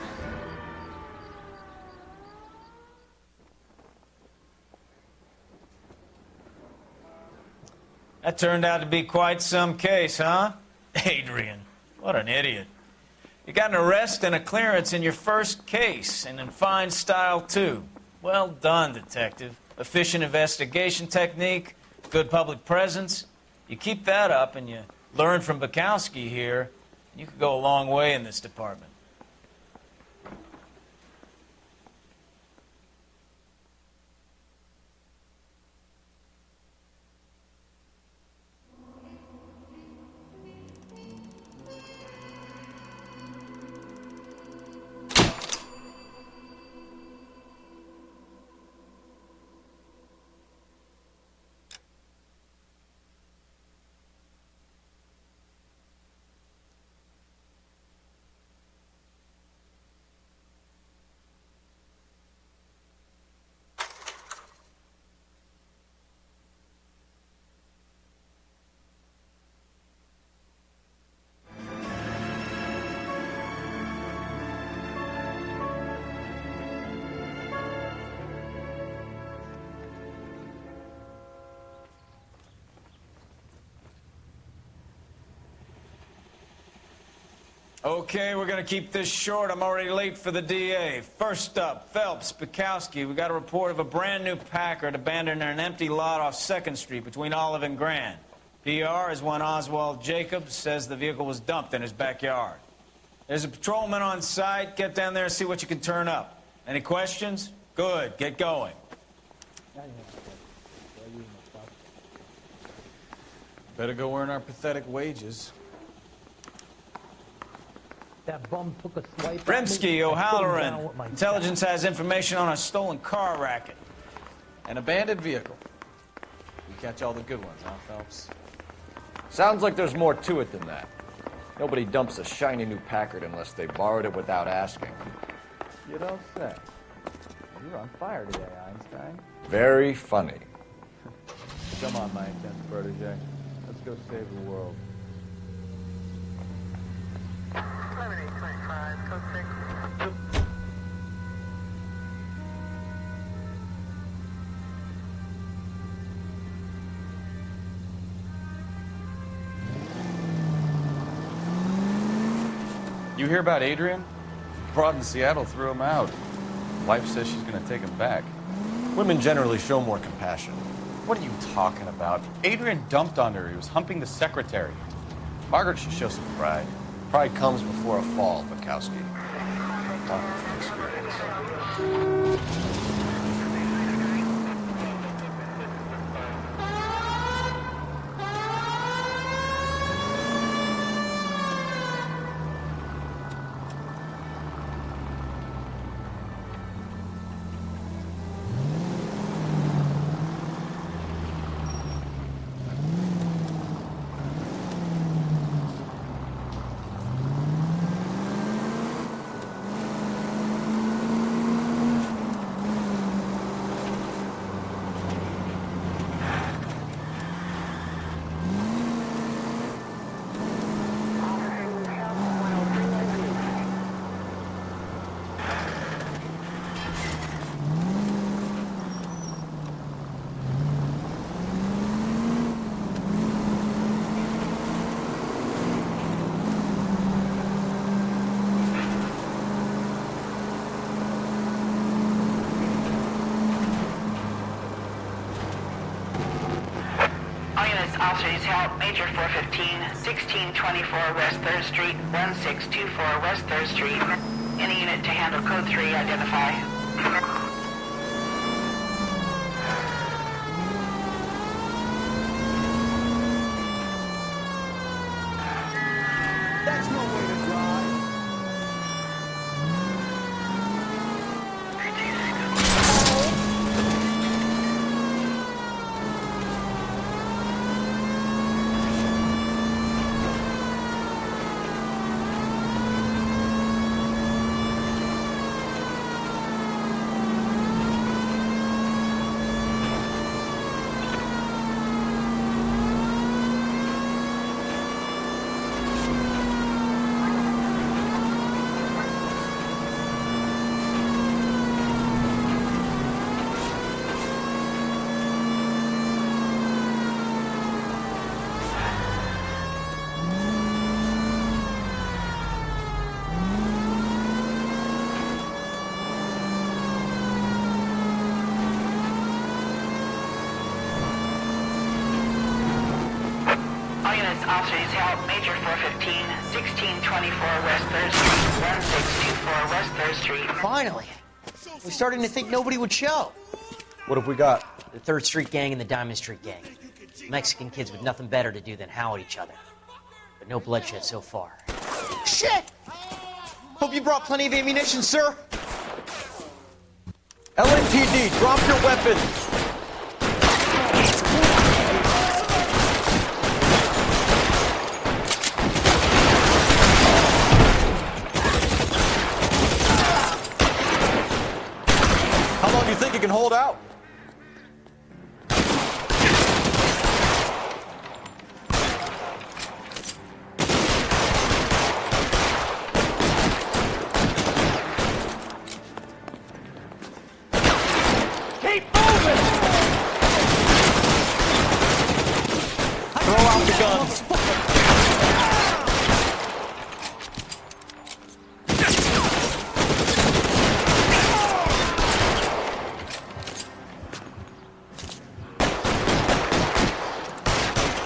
That turned out to be quite some case, huh? Adrian, what an idiot. You got an arrest and a clearance in your first case, and in fine style, too. Well done, detective. Efficient investigation technique, good public presence. You keep that up and you learn from Bukowski here, you could go a long way in this department. Okay, we're gonna keep this short. I'm already late for the DA. First up, Phelps, Bukowski. We got a report of a brand new Packard abandoned in an empty lot off 2nd Street between Olive and Grand. PR is one Oswald Jacobs says the vehicle was dumped in his backyard. There's a patrolman on site. Get down there and see what you can turn up. Any questions? Good, get going.
Better go earn our pathetic wages.
That bum took a swipe.
Rimsky, O'Halloran. Intelligence has information on a stolen car racket.
An abandoned vehicle. We catch all the good ones, huh, Phelps?
Sounds like there's more to it than that.
Nobody dumps a shiny new Packard unless they borrowed it without asking.
You don't say. You're on fire today, Einstein.
Very funny.
Come on, my intense protege. Let's go save the world.
You hear about Adrian? Broad in Seattle threw him out. Wife says she's gonna take him back.
Women generally show more compassion.
What are you talking about? Adrian dumped on her. He was humping the secretary. Margaret should show some pride.
Pride comes before a fall, Bukowski. Talking from experience.
Officers help Major 415, 1624 West 3rd Street, 1624 West 3rd Street. Any unit to handle code 3, identify.
That's no way to drive.
Officers help Major 415, 1624 West 3rd Street, 1624 West 3rd Street.
Finally. We're starting to think nobody would show.
What have we got?
The 3rd Street Gang and the Diamond Street Gang. Mexican kids with nothing better to do than howl at each other. But no bloodshed so far.
Shit! Hope you brought plenty of ammunition, sir.
LAPD, drop your weapons! How long do you think you can hold out?
Keep moving!
Throw out the guns.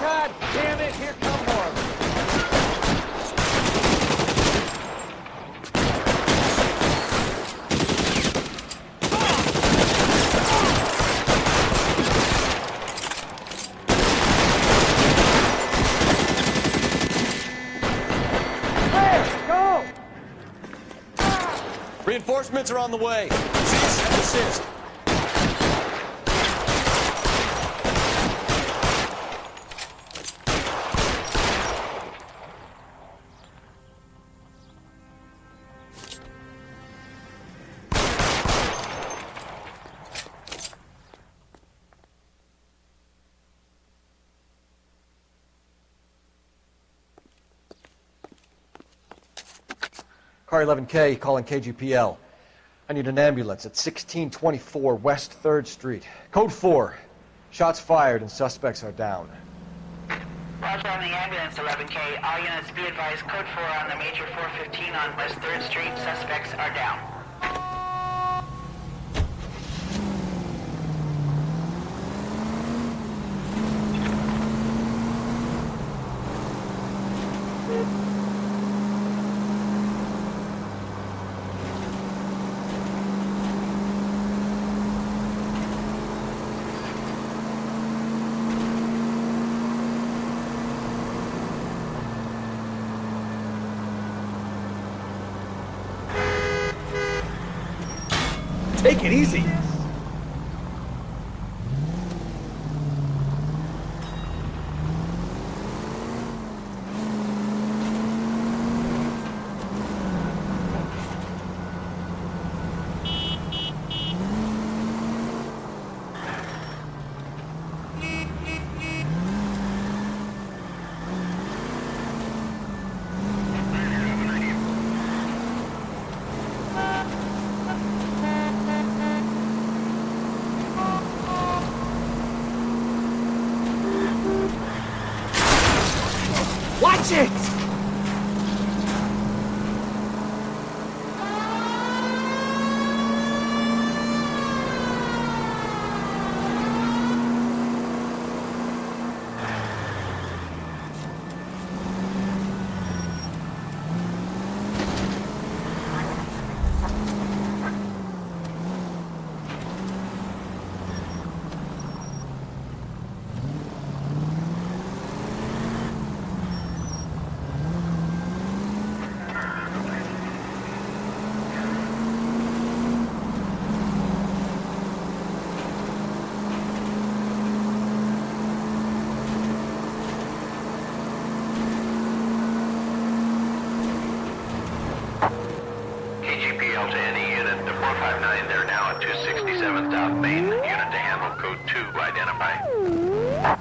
God damn it, here come more. Hey, go!
Reinforcements are on the way. Assist. Car 11K calling KGPL. I need an ambulance at 1624 West 3rd Street. Code 4. Shots fired and suspects are down.
Roger on the ambulance, 11K. All units be advised, code 4 on the major 415 on West 3rd Street. Suspects are down.
Take it easy. Watch it!
KGPL to any unit, the 459, they're now at 267 South Main. Unit to handle code 2, identify.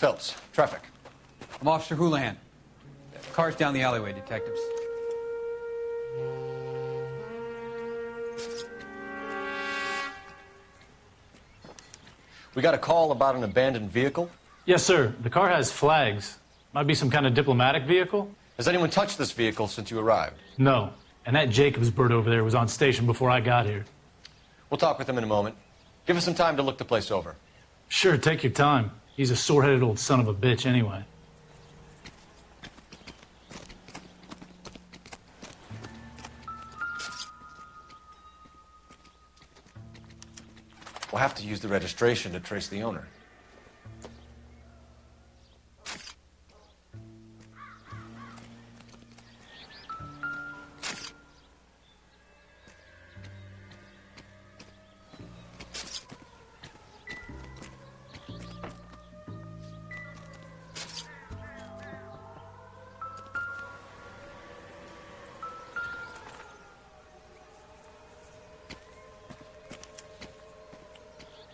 Phelps, traffic.
I'm Officer Houlihan. Car's down the alleyway, detectives.
We got a call about an abandoned vehicle.
Yes, sir. The car has flags. Might be some kind of diplomatic vehicle.
Has anyone touched this vehicle since you arrived?
No. And that Jacobs bird over there was on station before I got here.
We'll talk with him in a moment. Give us some time to look the place over.
Sure, take your time. He's a sore-headed old son of a bitch anyway.
We'll have to use the registration to trace the owner.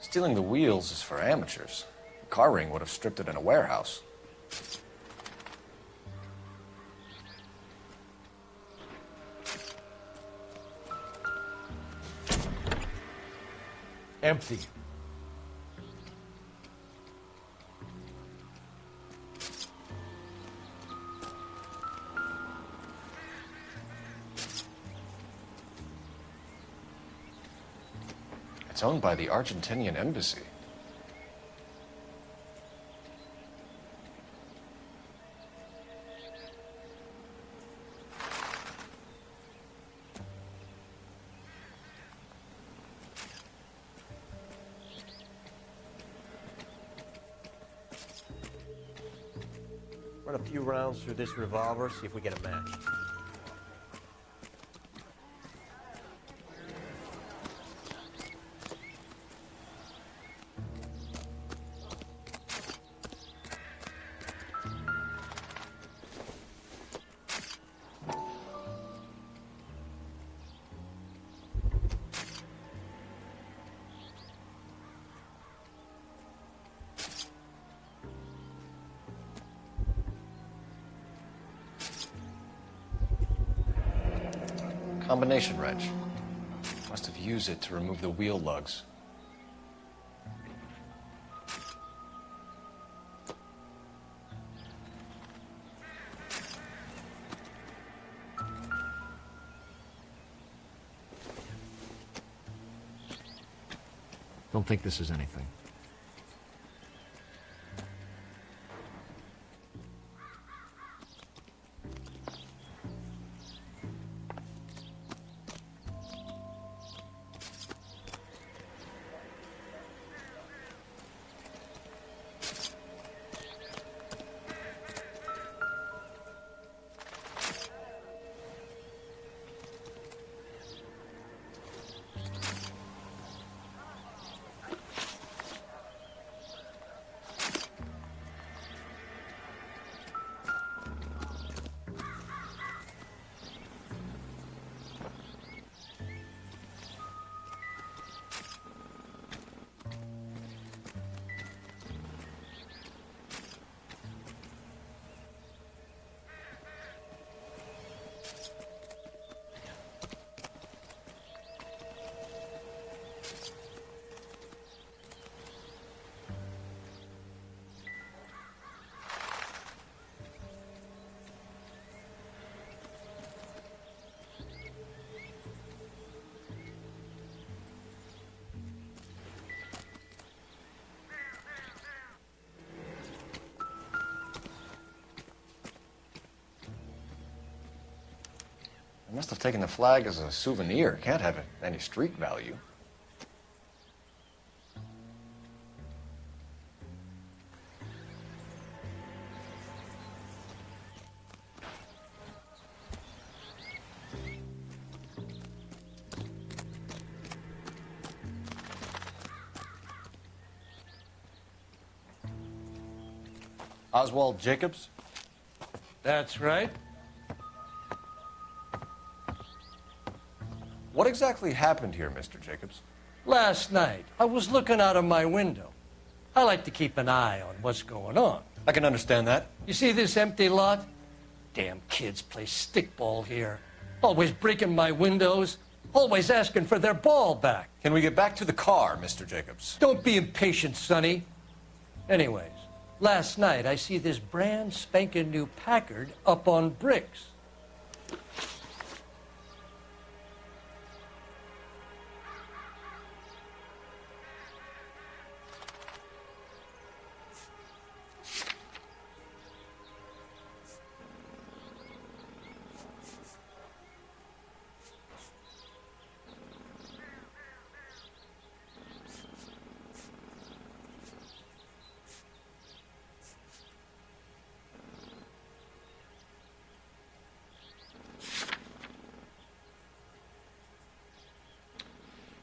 Stealing the wheels is for amateurs. The car ring would have stripped it in a warehouse.
Empty.
It's owned by the Argentinian embassy.
Run a few rounds through this revolver, see if we get a match.
Combination wrench. Must have used it to remove the wheel lugs.
Don't think this is anything.
They must have taken the flag as a souvenir. Can't have any street value. Oswald Jacobs?
That's right.
What exactly happened here, Mr. Jacobs?
Last night, I was looking out of my window. I like to keep an eye on what's going on.
I can understand that.
You see this empty lot? Damn kids play stickball here. Always breaking my windows. Always asking for their ball back.
Can we get back to the car, Mr. Jacobs?
Don't be impatient, Sonny. Anyways, last night I see this brand spanking new Packard up on bricks.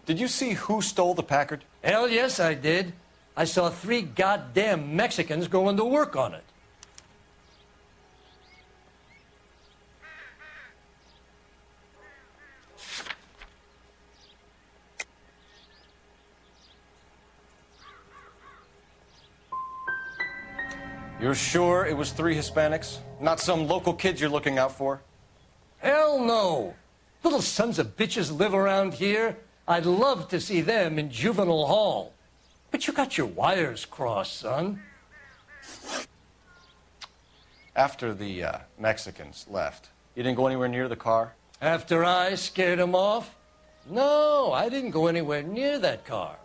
Did you see who stole the Packard?
Hell yes, I did. I saw 3 goddamn Mexicans going to work on it.
You're sure it was 3 Hispanics? Not some local kids you're looking out for?
Hell no. Little sons of bitches live around here. I'd love to see them in juvenile hall. But you got your wires crossed, son.
After the Mexicans left, you didn't go anywhere near the car?
After I scared them off? No, I didn't go anywhere near that car.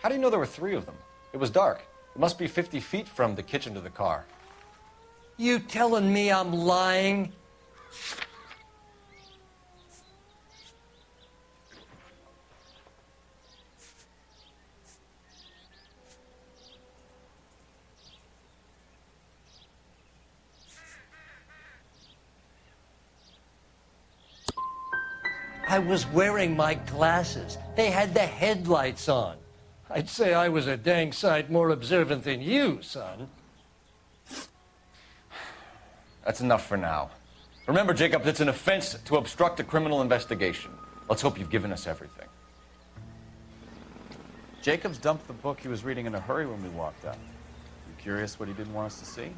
How do you know there were 3 of them? It was dark. It must be 50 feet from the kitchen to the car.
You telling me I'm lying? I was wearing my glasses. They had the headlights on. I'd say I was a dang sight more observant than you, son.
That's enough for now. Remember, Jacob, it's an offense to obstruct a criminal investigation. Let's hope you've given us everything.
Jacobs dumped the book he was reading in a hurry when we walked up. You curious what he didn't want us to see?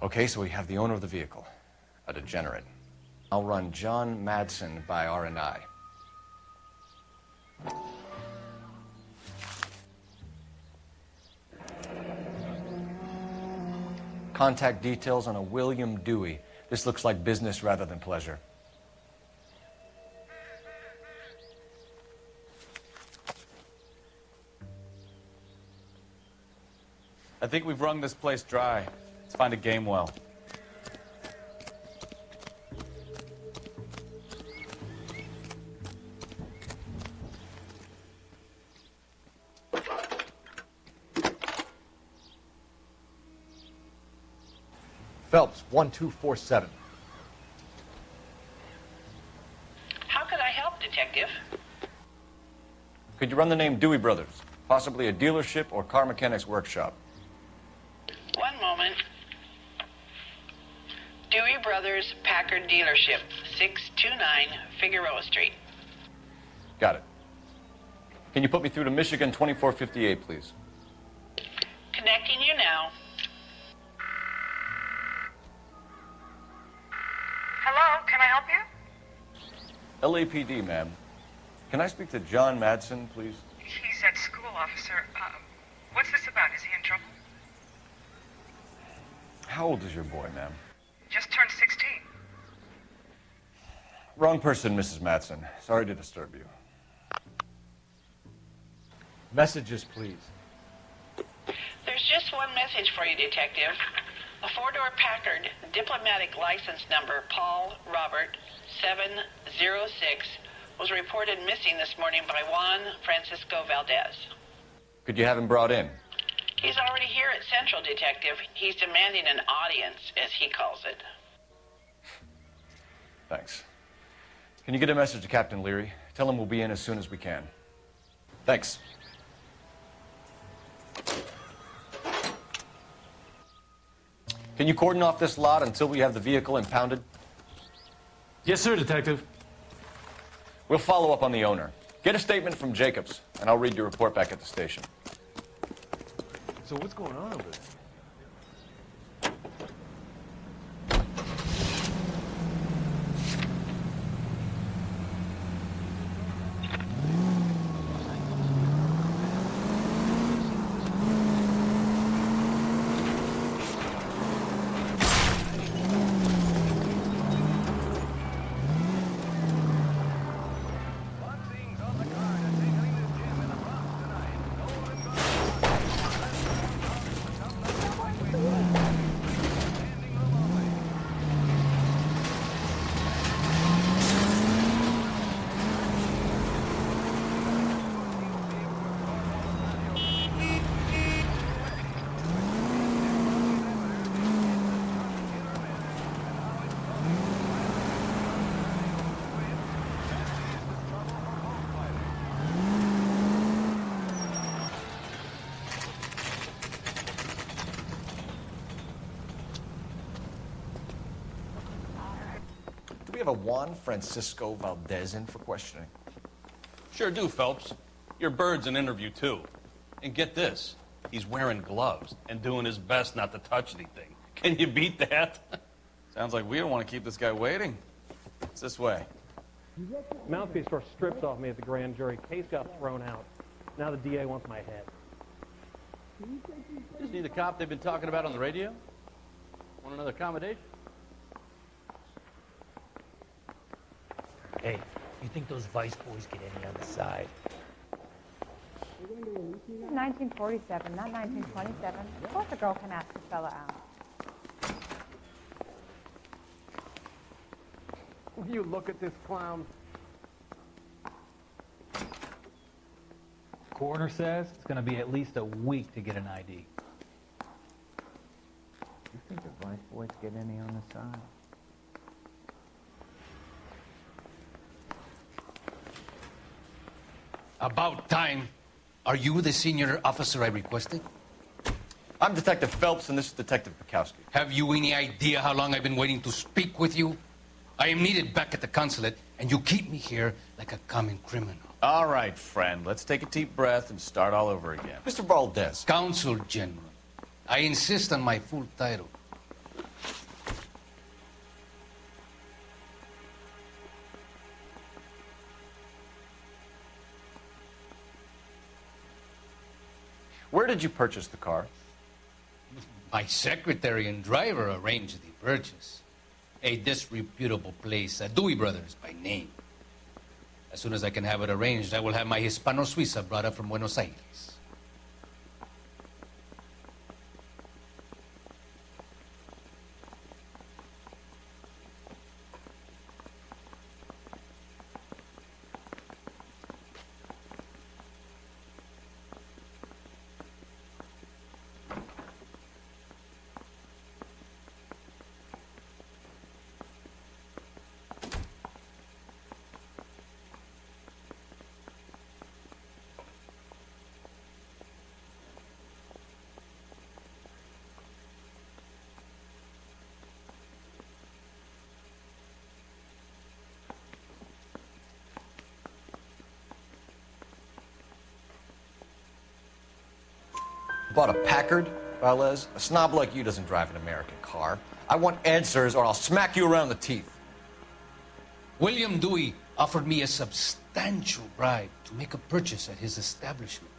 Okay, so we have the owner of the vehicle, a degenerate. I'll run John Madsen by R&I. Contact details on a William Dewey. This looks like business rather than pleasure.
I think we've wrung this place dry. Let's find a game well.
Phelps, 1247.
How could I help, Detective?
Could you run the name Dewey Brothers? Possibly a dealership or car mechanics workshop.
One moment. Dewey Brothers Packard Dealership, 629 Figueroa Street.
Got it. Can you put me through to Michigan 2458, please?
Connecting you now.
Hello, can I help you?
LAPD, ma'am. Can I speak to John Madsen, please?
He's at school, officer. What's this about? Is he in trouble?
How old is your boy, ma'am?
Just turned 16.
Wrong person, Mrs. Matson. Sorry to disturb you.
Messages, please.
There's just one message for you, Detective. A four-door Packard, diplomatic license number Paul Robert 706, was reported missing this morning by Juan Francisco Valdez.
Could you have him brought in?
He's already here at Central, Detective. He's demanding an audience, as he calls it.
Thanks. Can you get a message to Captain Leary? Tell him we'll be in as soon as we can. Thanks. Can you cordon off this lot until we have the vehicle impounded?
Yes, sir, Detective.
We'll follow up on the owner. Get a statement from Jacobs, and I'll read your report back at the station.
So what's going on over there?
Do we have a Juan Francisco Valdez in for questioning?
Sure do, Phelps. Your bird's an interview, too. And get this, he's wearing gloves and doing his best not to touch anything. Can you beat that?
Sounds like we don't want to keep this guy waiting. It's this way.
Mouthpiece were stripped off me at the grand jury. Case got thrown out. Now the DA wants my head.
Isn't he the cop they've been talking about on the radio? Want another accommodation?
Hey, you think those Vice boys get any on the side?
1947, not 1927. Of course a girl can ask a fella out.
Will you look at this clown?
Coroner says it's going to be at least a week to get an ID.
You think the Vice boys get any on the side?
About time. Are you the senior officer I requested?
I'm Detective Phelps, and this is Detective Bukowski.
Have you any idea how long I've been waiting to speak with you? I am needed back at the consulate, and you keep me here like a common criminal.
All right, friend. Let's take a deep breath and start all over again.
Mr. Valdez.
Consul General. I insist on my full title.
Where did you purchase the car?
My secretary and driver arranged the purchase. A disreputable place, Dewey Brothers by name. As soon as I can have it arranged, I will have my Hispano Suiza brought up from Buenos Aires.
Bought a Packard, Valdez? A snob like you doesn't drive an American car. I want answers, or I'll smack you around the teeth.
William Dewey offered me a substantial bribe to make a purchase at his establishment.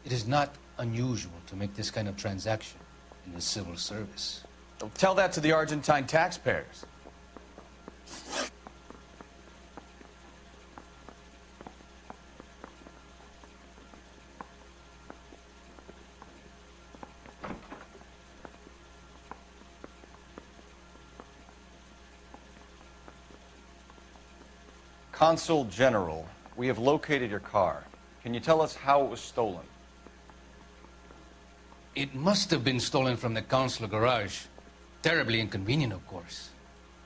It is not unusual to make this kind of transaction in the civil service.
Don't tell that to the Argentine taxpayers.
Consul General, we have located your car. Can you tell us how it was stolen?
It must have been stolen from the consular garage. Terribly inconvenient, of course.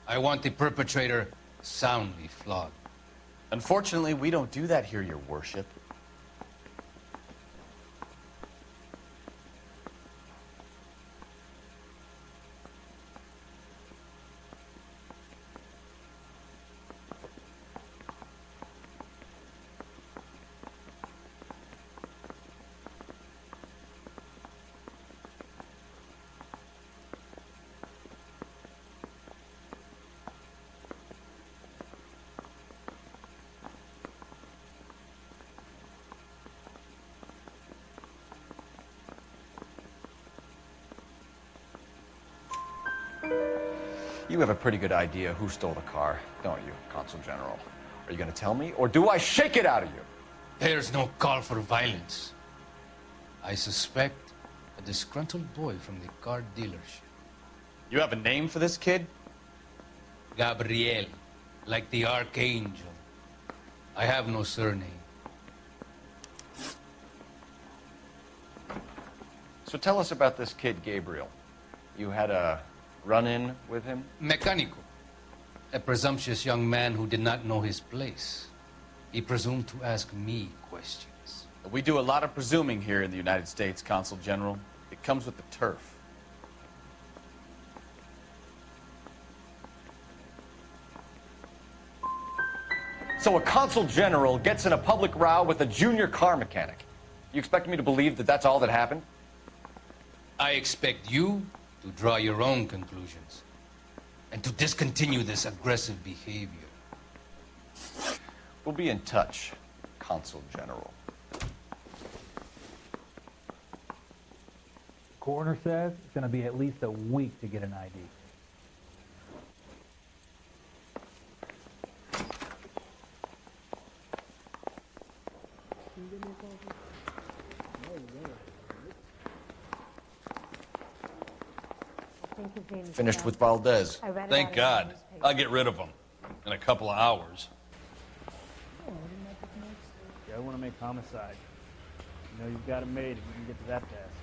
I want the perpetrator soundly flogged.
Unfortunately, we don't do that here, Your Worship. You have a pretty good idea who stole the car, don't you, Consul General? Are you going to tell me, or do I shake it out of you?
There's no call for violence. I suspect a disgruntled boy from the car dealership.
You have a name for this kid?
Gabriel, like the archangel. I have no surname.
So tell us about this kid, Gabriel. You had a run-in with him?
Mecánico. A presumptuous young man who did not know his place. He presumed to ask me questions.
We do a lot of presuming here in the United States, Consul General. It comes with the turf. So a Consul General gets in a public row with a junior car mechanic. You expect me to believe that that's all that happened?
I expect you to draw your own conclusions and to discontinue this aggressive behavior.
We'll be in touch, Consul General.
Coroner says it's going to be at least a week to get an ID.
Finished with Valdez.
Thank God. I'll get rid of him in a couple of hours.
Yeah, I want to make homicide. You know you've got it made if you can get to that task.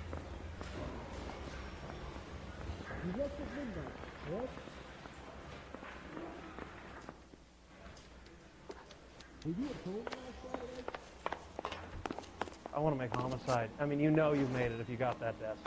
I want to make homicide. I mean, you know you've made it if you got that desk.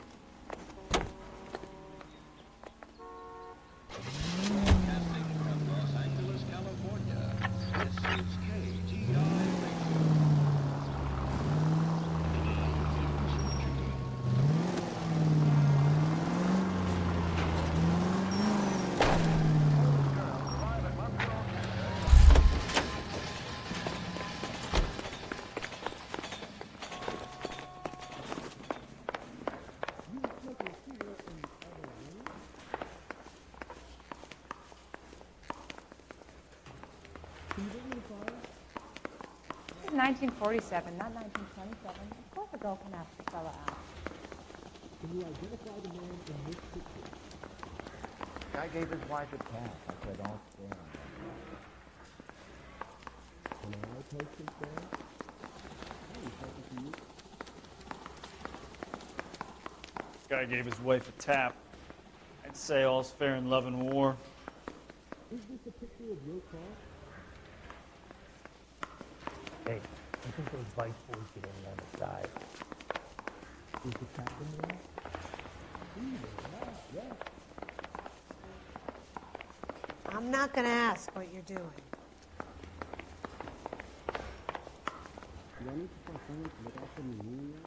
It's 1947, not 1927. Of course a girl can ask the fella out.
Can you identify the man in this picture?
Guy gave his wife a tap. I said, don't stand.
Can I take some stand? Guy gave his wife a tap. I'd say all's fair in love and war. Is this a picture of your car?
Hey, you think those vice boys get any on the side?
Is the captain there? Yeah.
I'm not going to ask what you're doing.
Do I need to start trying to look out for the union?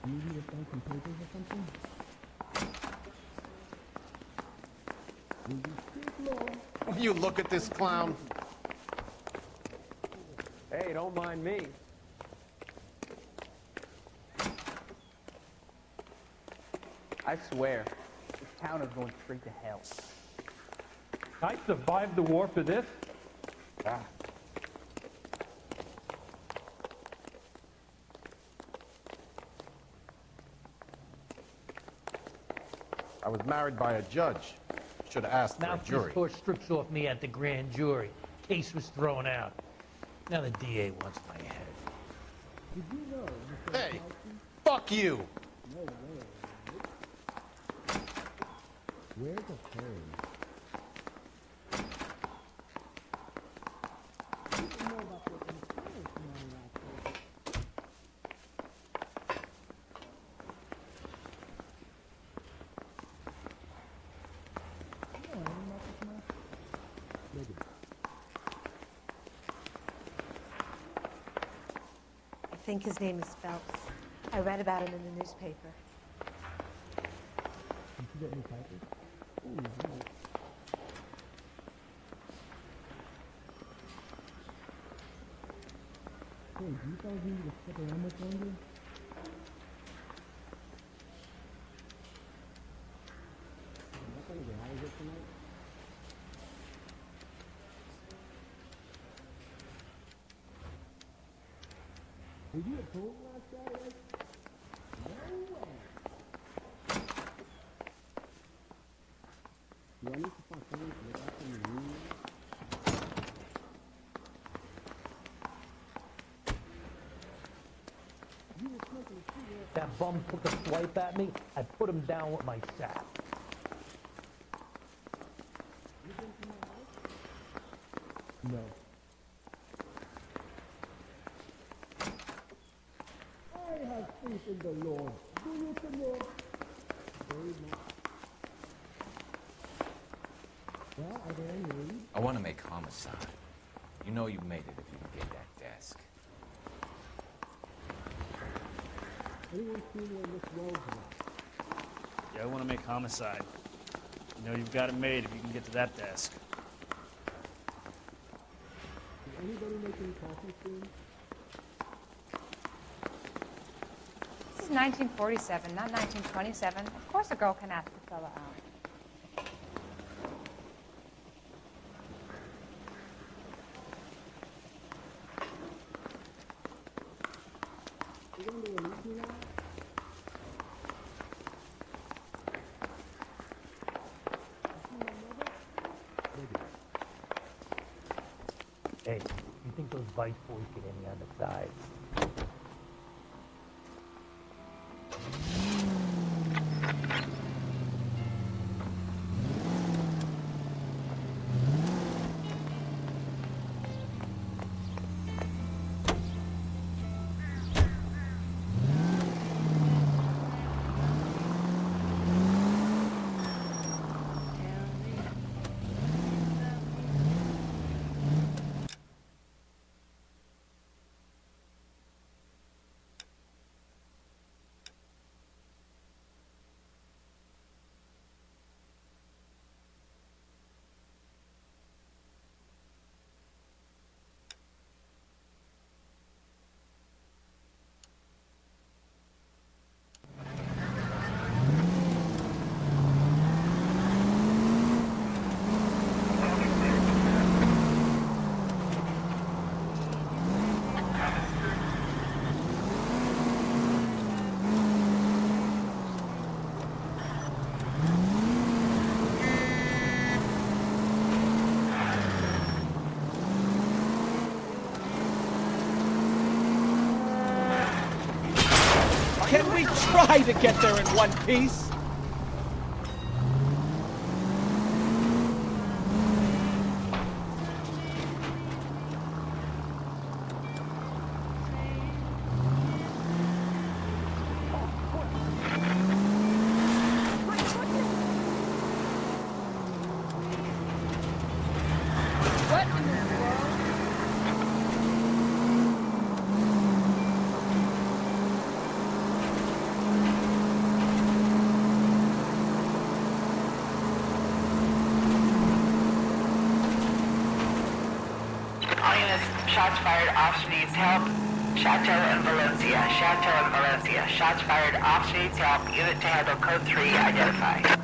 You need to find some papers or something?
You look at this clown.
Hey, don't mind me.
I swear, this town is going straight to hell.
I survived the war for this?
Ah.
I was married by a judge. Should have asked for a
Mouthpiece
jury.
tore strips off me at the grand jury. Case was thrown out. Now the DA wants my head.
Did you know? Hey, fuck you!
Where's the phone?
I think his name is Phelps. I read about him in the newspaper.
Did you get any papers? Hey, do you guys need to stick around much longer? I'm not gonna get out of here tonight. Were you at pool last Saturday? No way. Do I need to find someone to look after me? That bum took a swipe at me. I put him down with my sack. No. I have faith in the Lord. Do you, Senor? Very much. Well, are there any leads?
I want to make Homicide. You know you made it if you can get that desk.
Anyone seen where Miss Rose went?
Yeah, I want to make Homicide. You know you've got it made if you can get to that desk.
Is anybody making coffee soon?
This is 1947, not 1927. Of course a girl can ask the fella out.
You going to release me now? Hey, you think those Vice boys get any on the side?
Can we try to get there in one piece?
What in the world?
All units, shots fired, officer needs help. Chateau and Valencia, Chateau and Valencia. Shots fired, officer needs help. Unit to handle code 3, identify.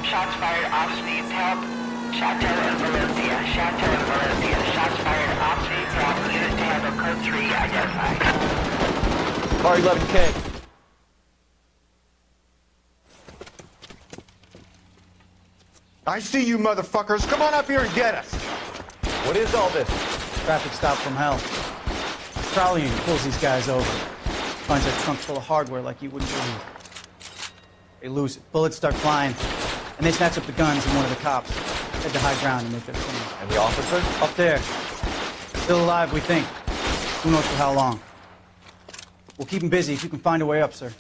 shots fired. Ops needs help. Chateau and Valencia. Chateau and Valencia. Shots fired. Ops needs help. Unit to handle code 3 identified.
Car 11K.
I see you motherfuckers. Come on up here and get us.
What is all this?
Traffic stop from hell. Prowling pulls these guys over. Finds a trunk full of hardware like you wouldn't believe. They lose it. Bullets start flying, and they snatch up the guns and one of the cops. Head to high ground and make their stand.
And the officer?
Up there. Still alive, we think. Who knows for how long. We'll keep him busy if you can find a way up, sir.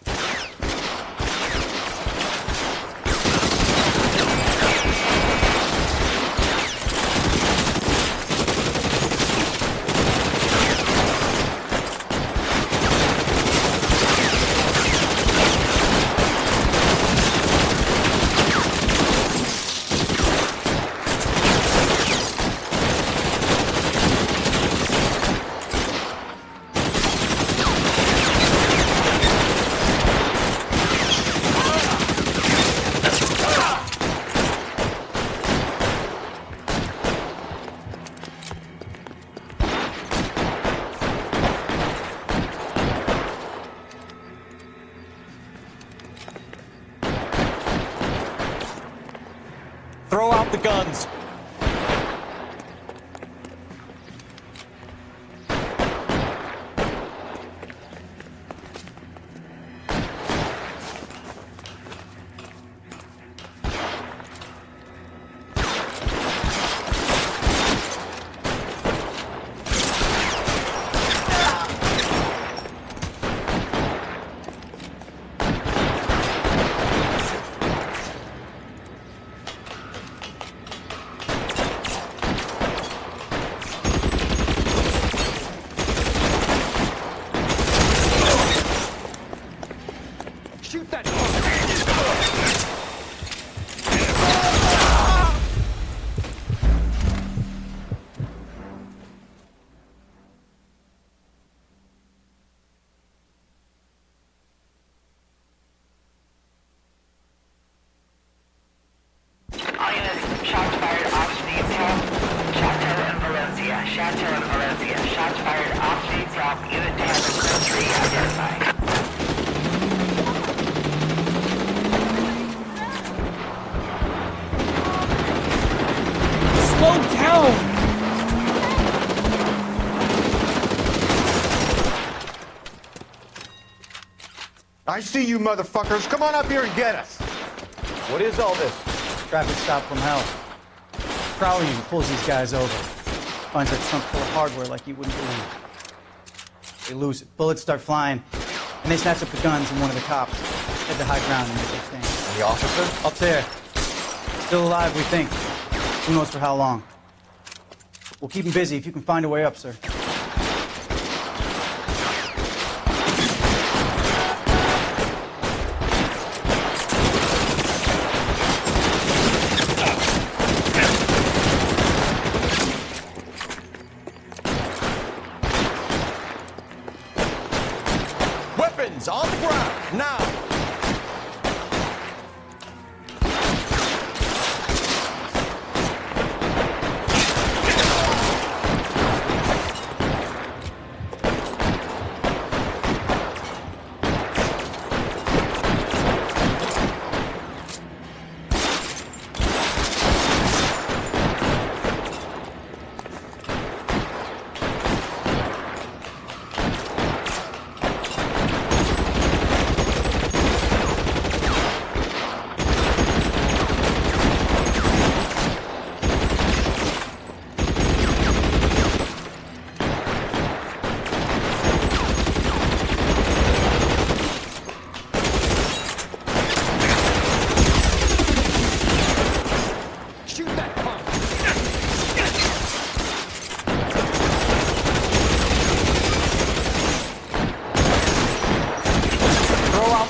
Throw out the guns.
Shoot that!
All units, shots fired. Ops needs help. Chateau and Valencia. Chateau and Valencia. Shots fired. Ops needs help. Unit to handle code 3 identified.
Slow down!
I see you motherfuckers. Come on up here and get us.
What is all this?
Traffic stop from hell. Prowling pulls these guys over. Finds a trunk full of hardware like you wouldn't believe. They lose it. Bullets start flying, and they snatch up the guns and one of the cops. Head to high ground and make their stand.
And the officer?
Up there. Still alive, we think. Who knows for how long. We'll keep him busy if you can find a way up, sir.
Weapons on the ground, now!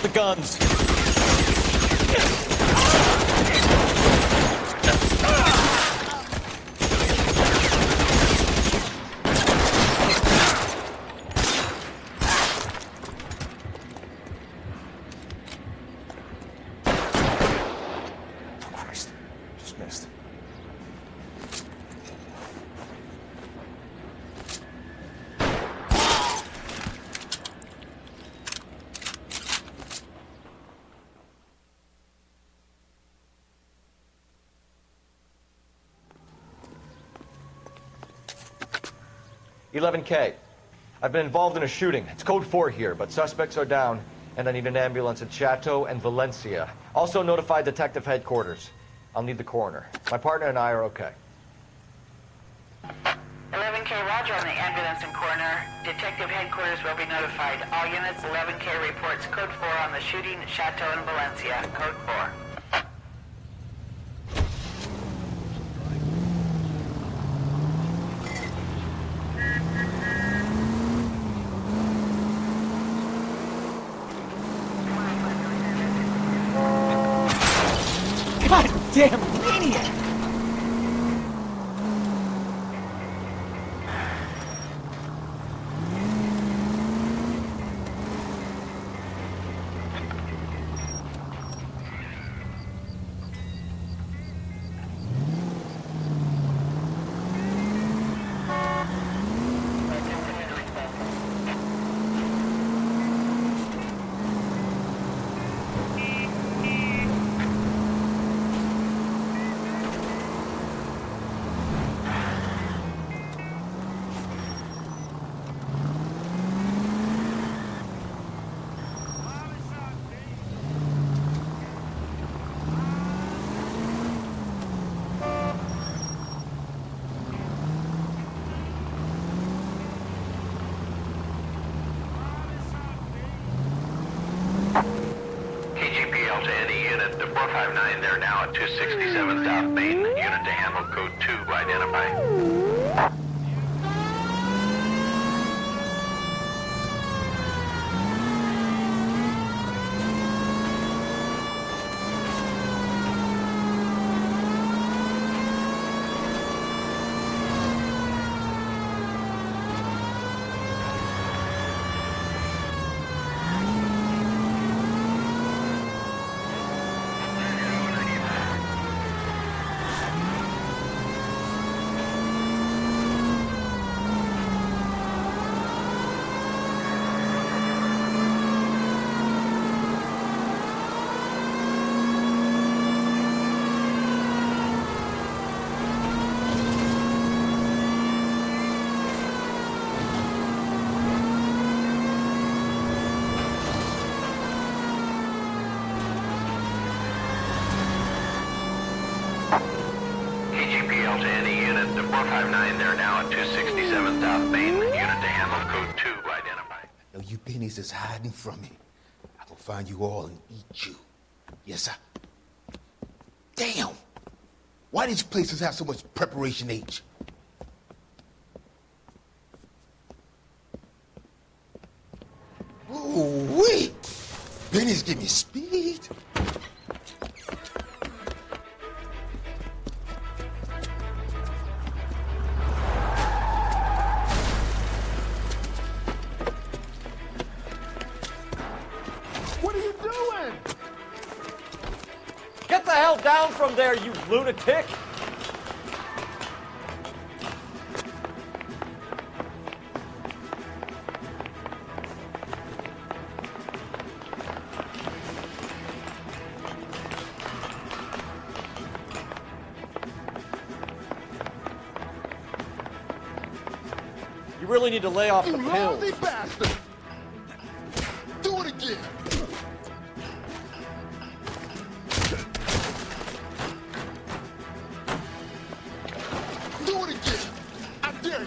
The guns.
11K. I've been involved in a shooting. It's code 4 here, but suspects are down, and I need an ambulance at Chateau and Valencia. Also notify detective headquarters. I'll need the coroner. My partner and I are okay.
11K, roger on the ambulance and coroner. Detective headquarters will be notified. All units, 11K reports code 4 on the shooting at Chateau and Valencia. Code 4.
God damn maniac!
KGPL to any unit, the 459 there now at 267 South Main. Unit to handle code 2, identify. KGPL to any unit, the 459 there now at 267 South Main. Unit to handle code 2, identify.
Now you pennies is hiding from me. I will find you all and eat you. Yes, sir. Damn! Why these places have so much preparation H? Ooh, wait! Pennies give me speed.
What are you doing? Get the hell down from there, you lunatic! You really need to lay off the
You
pills.
lousy bastard! Do it again! Do it again! I dare you!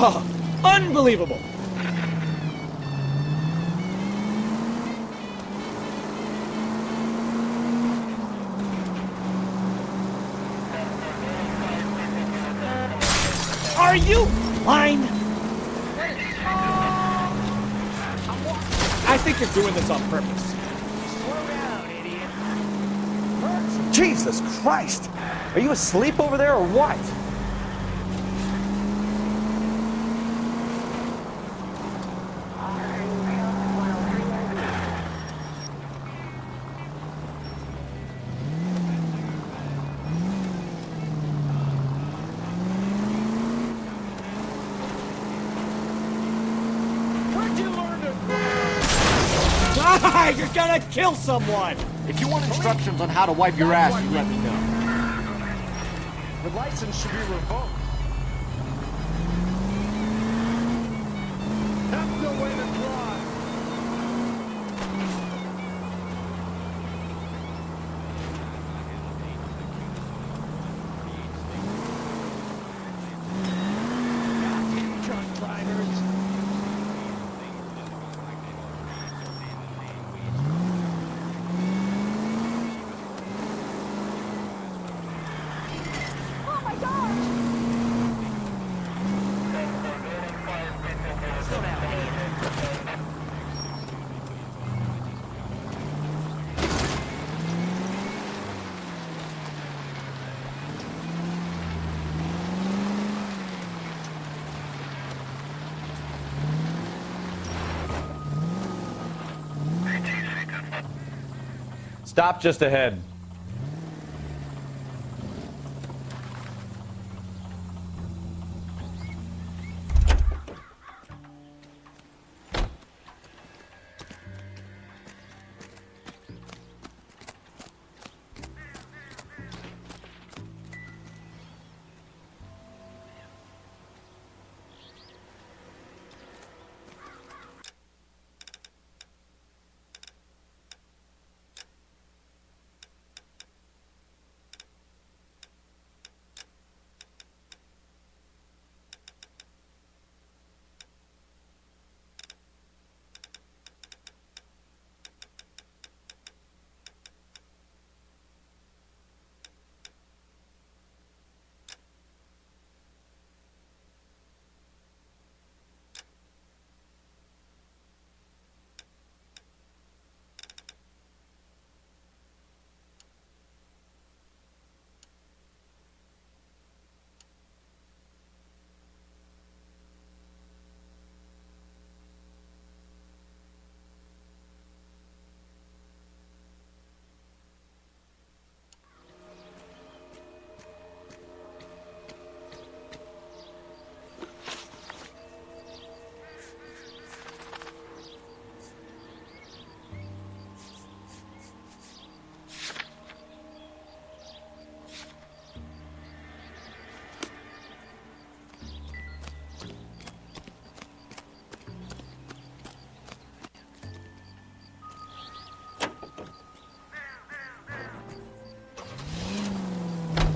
Oh, unbelievable! Are you blind? I think you're doing this on purpose.
Slow down, idiot.
Jesus Christ! Are you asleep over there or what?
Where'd you learn to
Ah, you're gonna kill someone!
If you want instructions on how to wipe your ass, you let me know.
The license should be revoked. That's the way to drive. Goddamn truck drivers.
Oh my gosh!
Stop just ahead.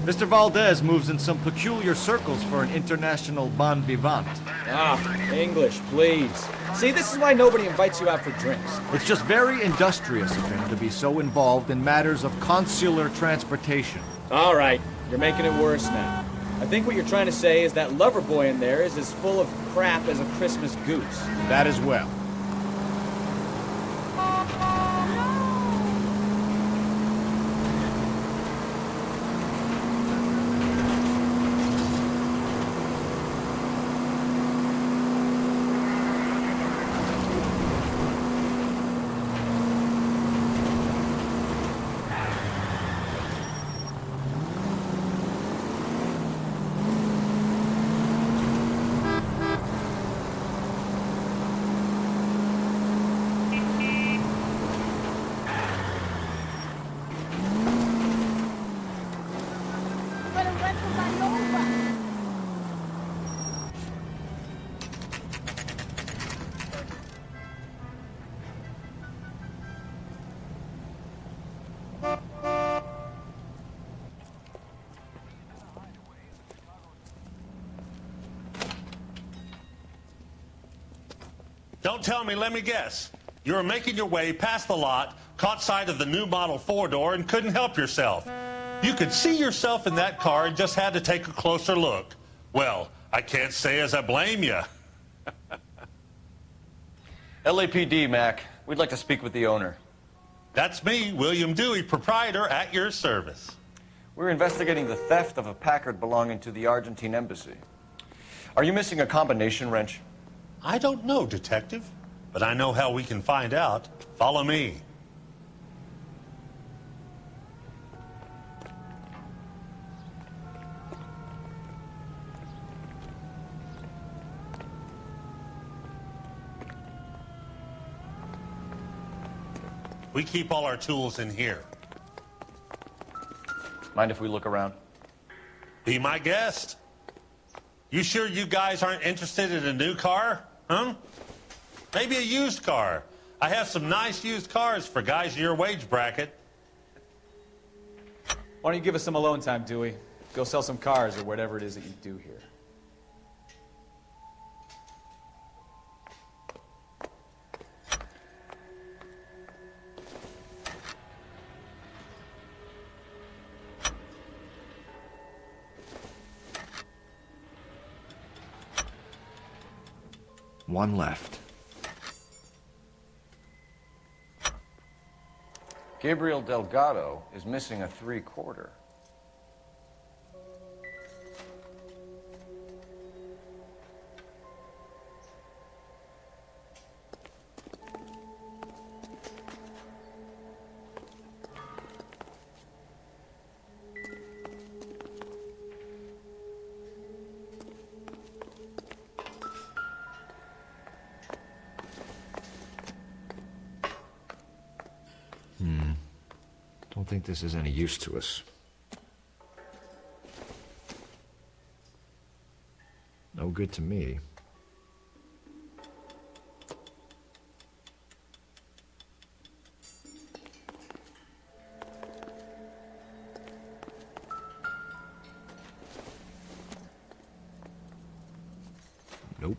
Mr. Valdez moves in some peculiar circles for an international bon vivant.
Ah, English, please. See, this is why nobody invites you out for drinks.
It's just very industrious of him to be so involved in matters of consular transportation.
All right, you're making it worse now. I think what you're trying to say is that lover boy in there is as full of crap as a Christmas goose.
That as well.
Don't tell me, let me guess. You were making your way past the lot, caught sight of the new model four-door, and couldn't help yourself. You could see yourself in that car and just had to take a closer look. Well, I can't say as I blame you.
LAPD, Mac. We'd like to speak with the owner.
That's me, William Dewey, proprietor, at your service.
We're investigating the theft of a Packard belonging to the Argentine embassy. Are you missing a combination wrench?
I don't know, Detective, but I know how we can find out. Follow me. We keep all our tools in here.
Mind if we look around?
Be my guest. You sure you guys aren't interested in a new car? Huh? Maybe a used car. I have some nice used cars for guys in your wage bracket.
Why don't you give us some alone time, Dewey? Go sell some cars or whatever it is that you do here.
One left.
Gabriel Delgado is missing a 3/4.
Don't think this is any use to us. No good to me. Nope.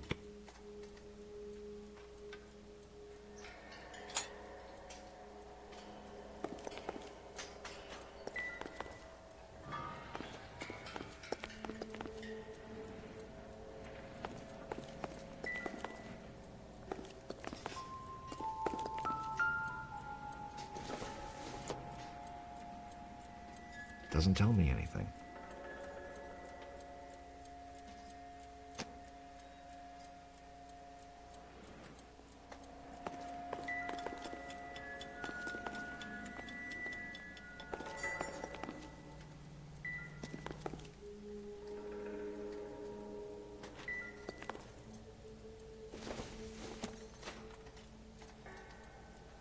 Doesn't tell me anything.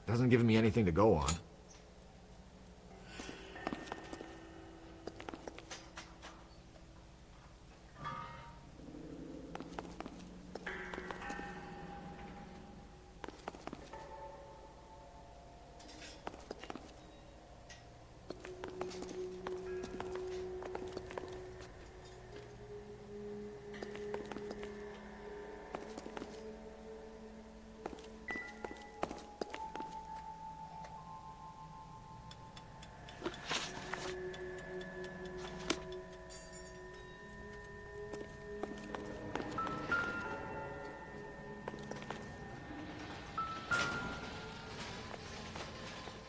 Doesn't give me anything to go on.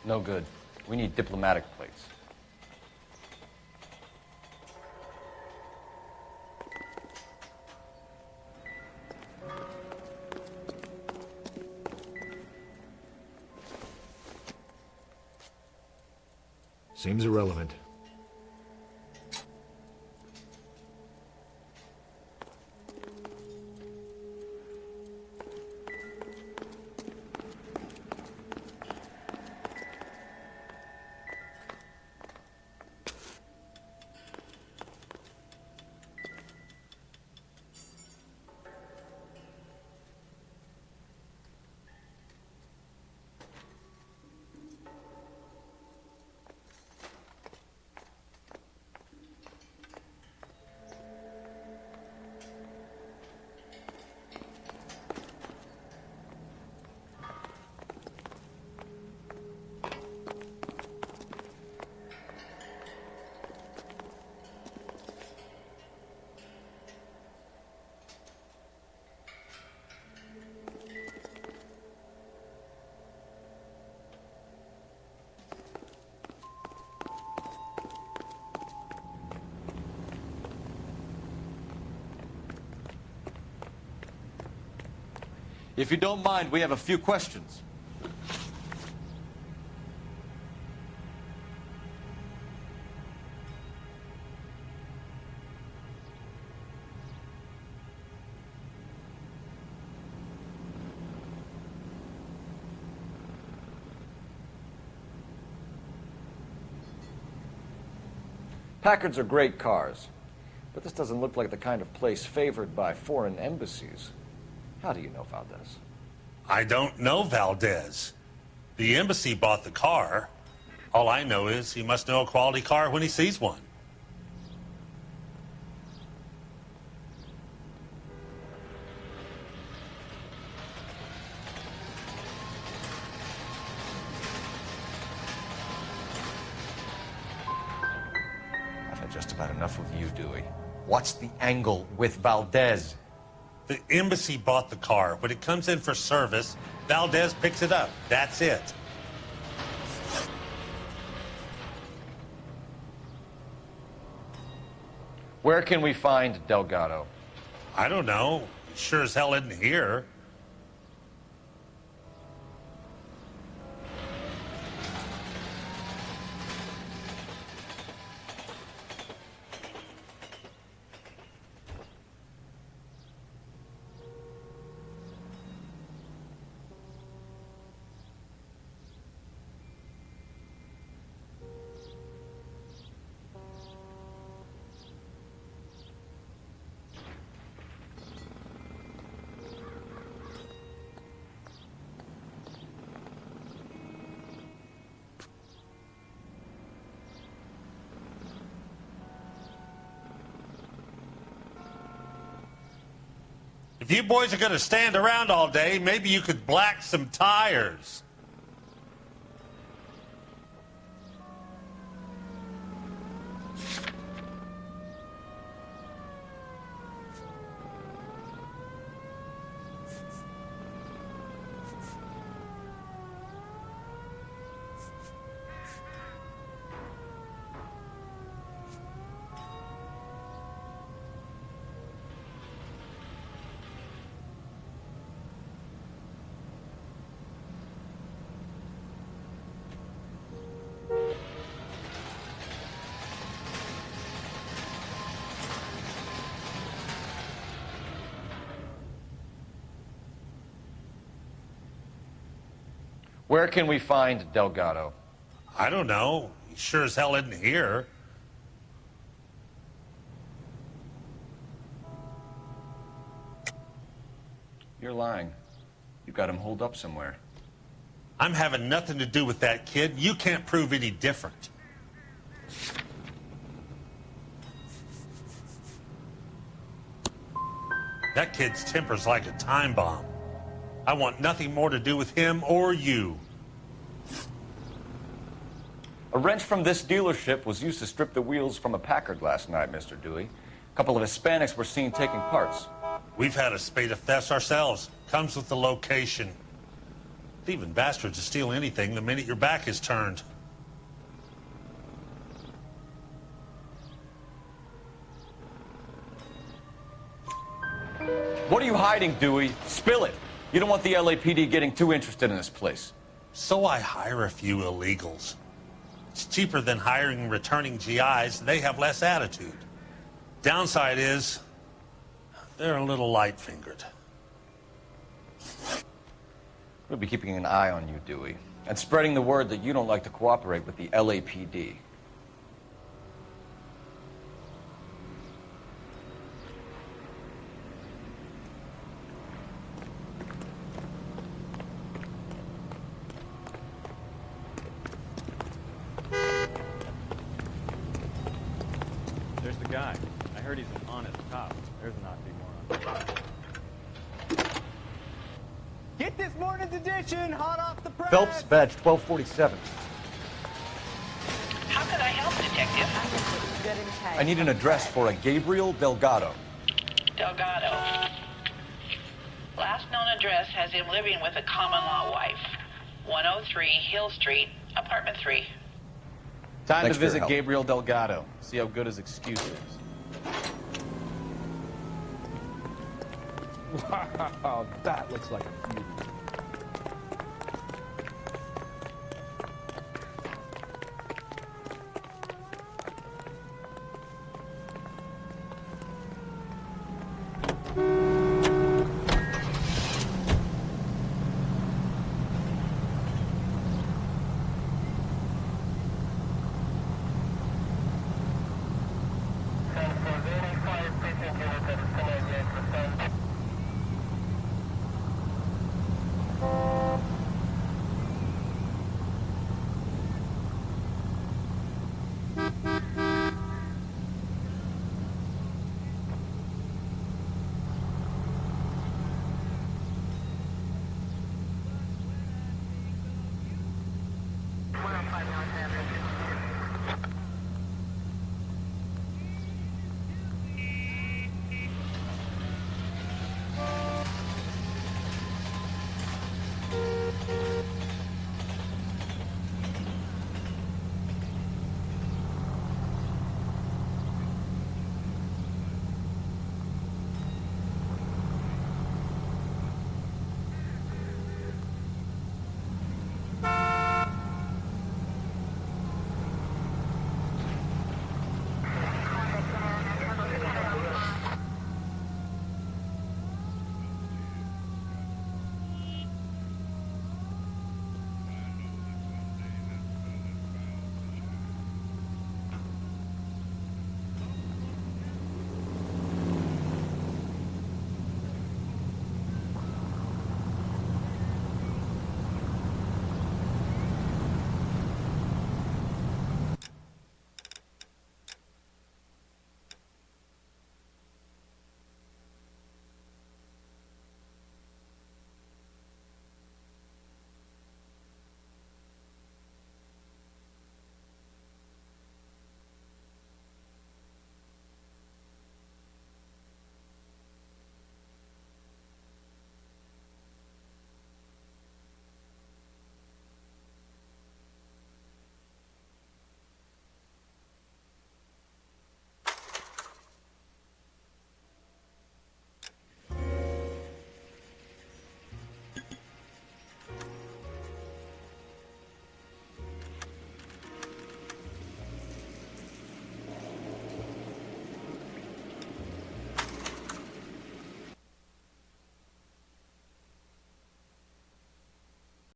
No good. We need diplomatic plates.
Seems irrelevant.
If you don't mind, we have a few questions. Packards are great cars, but this doesn't look like the kind of place favored by foreign embassies. How do you know Valdez?
I don't know Valdez. The embassy bought the car. All I know is he must know a quality car when he sees one.
I've had just about enough of you, Dewey. What's the angle with Valdez?
The embassy bought the car. When it comes in for service, Valdez picks it up. That's it.
Where can we find Delgado?
I don't know. He sure as hell isn't here. If you boys are going to stand around all day, maybe you could black some tires.
Where can we find Delgado?
I don't know. He sure as hell isn't here.
You're lying. You got him holed up somewhere.
I'm having nothing to do with that kid. You can't prove any different. That kid's temper's like a time bomb. I want nothing more to do with him or you.
A wrench from this dealership was used to strip the wheels from a Packard last night, Mr. Dewey. A couple of Hispanics were seen taking parts.
We've had a spate of thefts ourselves. Comes with the location. Thieving bastards will steal anything the minute your back is turned.
What are you hiding, Dewey? Spill it. You don't want the LAPD getting too interested in this place.
So I hire a few illegals. It's cheaper than hiring returning GIs. They have less attitude. Downside is, they're a little light-fingered.
We'll be keeping an eye on you, Dewey, and spreading the word that you don't like to cooperate with the LAPD.
There's the guy. I heard he's an honest cop. There's an oxymoron.
Get this morning's edition hot off the press.
Phelps, badge 1247.
How could I help, Detective?
I need an address for a Gabriel Delgado.
Delgado. Last known address has him living with a common-law wife. 103 Hill Street, apartment 3.
Time
Thanks
to
for your
visit
help.
Gabriel Delgado. See how good his excuse is.
Wow, that looks like a beauty.